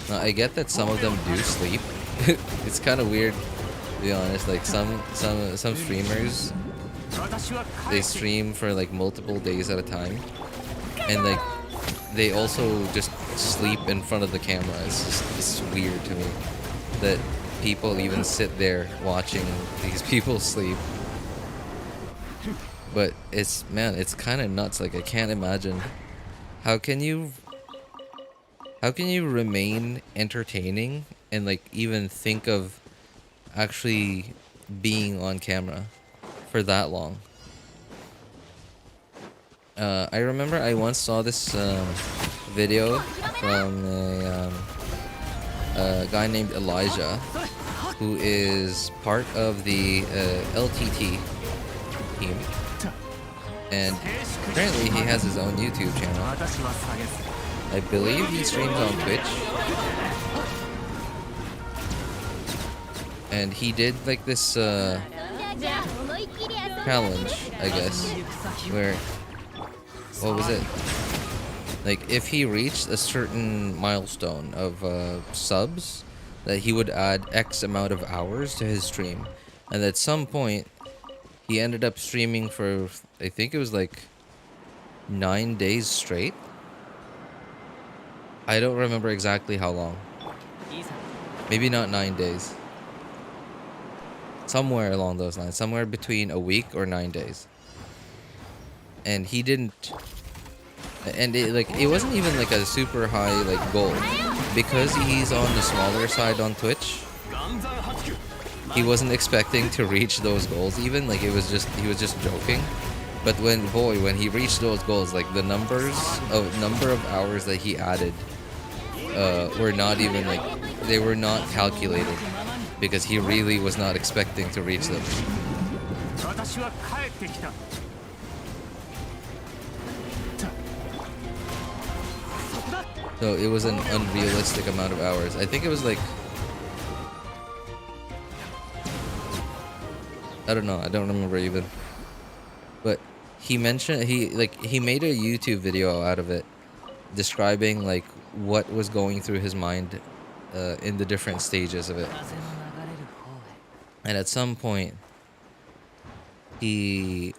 Now, I get that some of them do sleep. It's kind of weird, to be honest. Like some streamers, they stream for like multiple days at a time, and like they also just sleep in front of the camera. It's weird to me that people even sit there watching these people sleep. But it's kind of nuts. Like I can't imagine how can you remain entertaining and like even think of actually being on camera for that long. I remember I once saw this video from a guy named Elijah, who is part of the LTT team, And apparently he has his own YouTube channel. I believe he streams on Twitch. And he did like this challenge, I guess, where, what was it? Like if he reached a certain milestone of subs, that he would add X amount of hours to his stream. And at some point, he ended up streaming for, I think it was like 9 days straight. I don't remember exactly how long. Maybe not 9 days. Somewhere along those lines. Somewhere between a week or 9 days. And he didn't... And it wasn't even like a super high like goal. Because he's on the smaller side on Twitch, he wasn't expecting to reach those goals even. Like he was just joking. But when he reached those goals, like the number of hours that he added were not even like, they were not calculated, because he really was not expecting to reach them. So it was an unrealistic amount of hours. I think it was like, I don't know, I don't remember even. But he mentioned he made a YouTube video out of it, describing like what was going through his mind in the different stages of it. And at some point he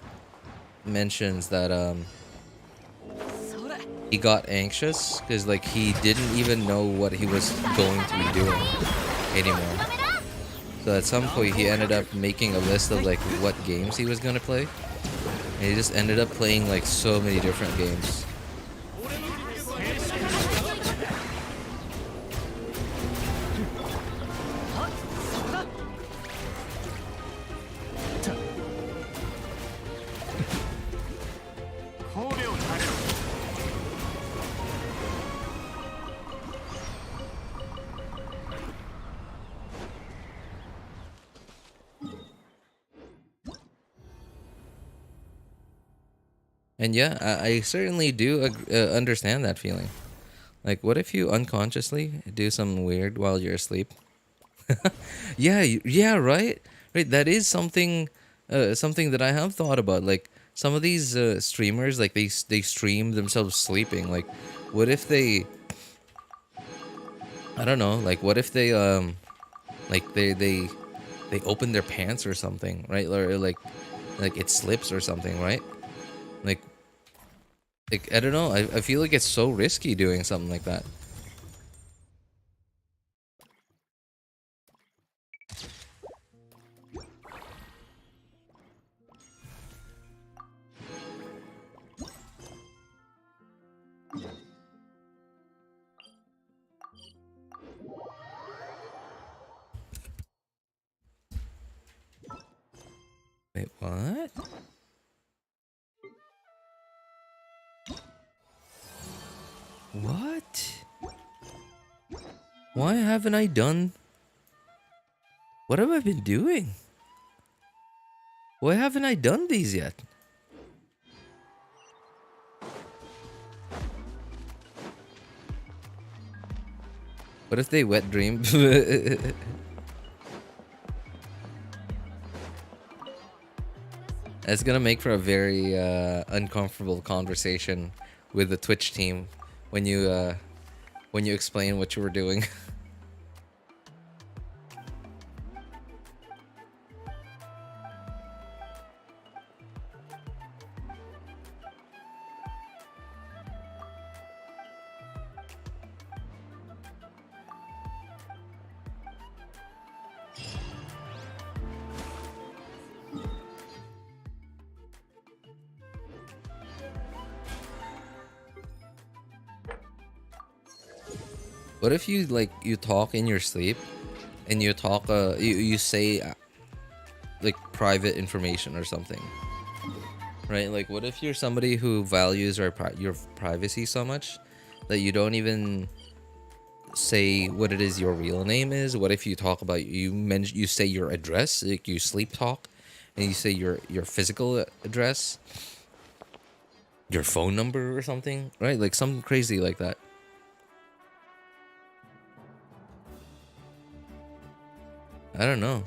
mentions that he got anxious because like he didn't even know what he was going to be doing anymore. So at some point he ended up making a list of like what games he was gonna play. And he just ended up playing like so many different games. And yeah, I certainly do understand that feeling. Like, what if you unconsciously do something weird while you're asleep? Yeah, right? Right, that is something something that I have thought about. Like, some of these streamers, like, they stream themselves sleeping. Like, what if they... I don't know, like, what if they, like, they open their pants or something, right? Or, like it slips or something, right? Like, I don't know. I feel like it's so risky doing something like that. Wait, what? What? Why haven't I done... What have I been doing? Why haven't I done these yet? What if they wet dream? It's gonna make for a very uncomfortable conversation with the Twitch team when you explain what you were doing. What if you you talk in your sleep, and you talk you say like private information or something, right? Like, what if you're somebody who values your privacy so much that you don't even say what it is your real name is? What if you talk about you say your address, like you sleep talk, and you say your physical address, your phone number or something, right? Like something crazy like that. I don't know.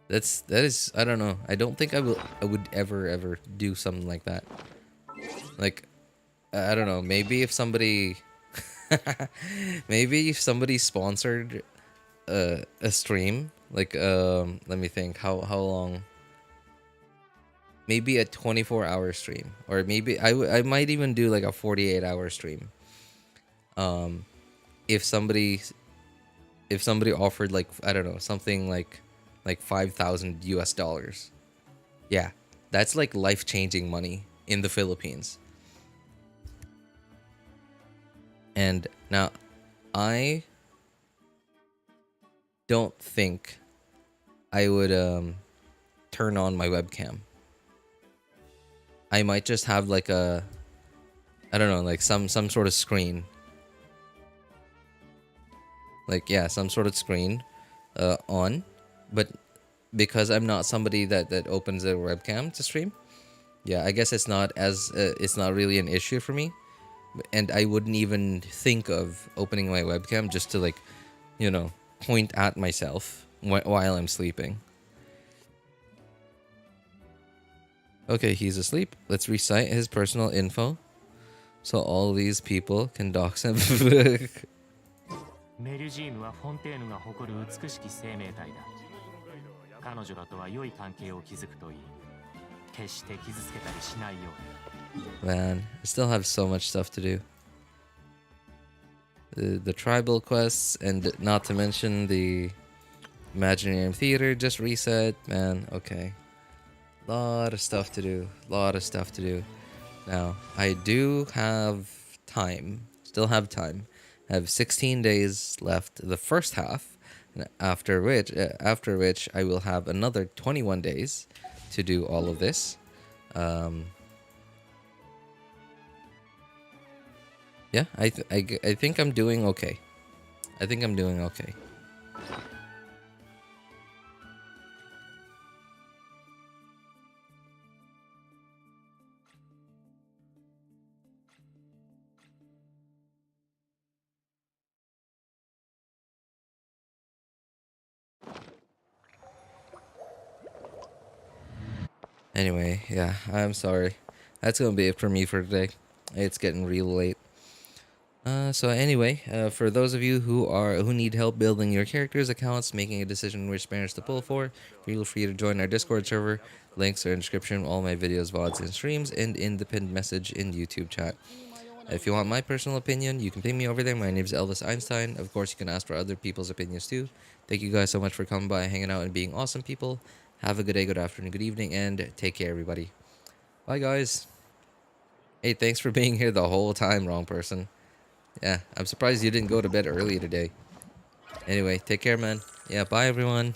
That is I don't know. I don't think I would ever do something like that. Like I don't know. Maybe if somebody maybe if somebody sponsored a stream, like let me think how long. Maybe a 24-hour stream, or maybe I might even do like a 48-hour stream. If somebody offered like I don't know, something like 5,000 US dollars. Yeah, that's like life-changing money in the Philippines. And now I don't think I would turn on my webcam. I might just have like a I don't know, like some sort of screen. Like yeah, some sort of screen on, but because I'm not somebody that opens a webcam to stream, yeah, I guess it's not really an issue for me, and I wouldn't even think of opening my webcam just to like, you know, point at myself while I'm sleeping. Okay, he's asleep. Let's recite his personal info so all these people can dox him. メルジームはフォンテーヌが誇る美しき生命体だ。彼女らとは良い関係を築くといい。決して傷つけたりしないように。 Man, I still have so much stuff to do. The tribal quests, and not to mention the Imaginarium Theater just reset. Man, okay. Lot of stuff to do. Now, I do have time. Still have time. I have 16 days left, the first half, after which I will have another 21 days to do all of this. Yeah, I think I'm doing okay. Anyway, yeah, I'm sorry. That's gonna be it for me for today. It's getting real late. So anyway, for those of you who need help building your characters' accounts, making a decision which banners to pull for, feel free to join our Discord server. Links are in the description of all my videos, VODs, and streams, and in the pinned message in YouTube chat. If you want my personal opinion, you can ping me over there. My name is Elvis Einstein. Of course, you can ask for other people's opinions too. Thank you guys so much for coming by, hanging out, and being awesome people. Have a good day, good afternoon, good evening, and take care, everybody. Bye, guys. Hey, thanks for being here the whole time, wrong person. Yeah, I'm surprised you didn't go to bed early today. Anyway, take care, man. Yeah, bye, everyone.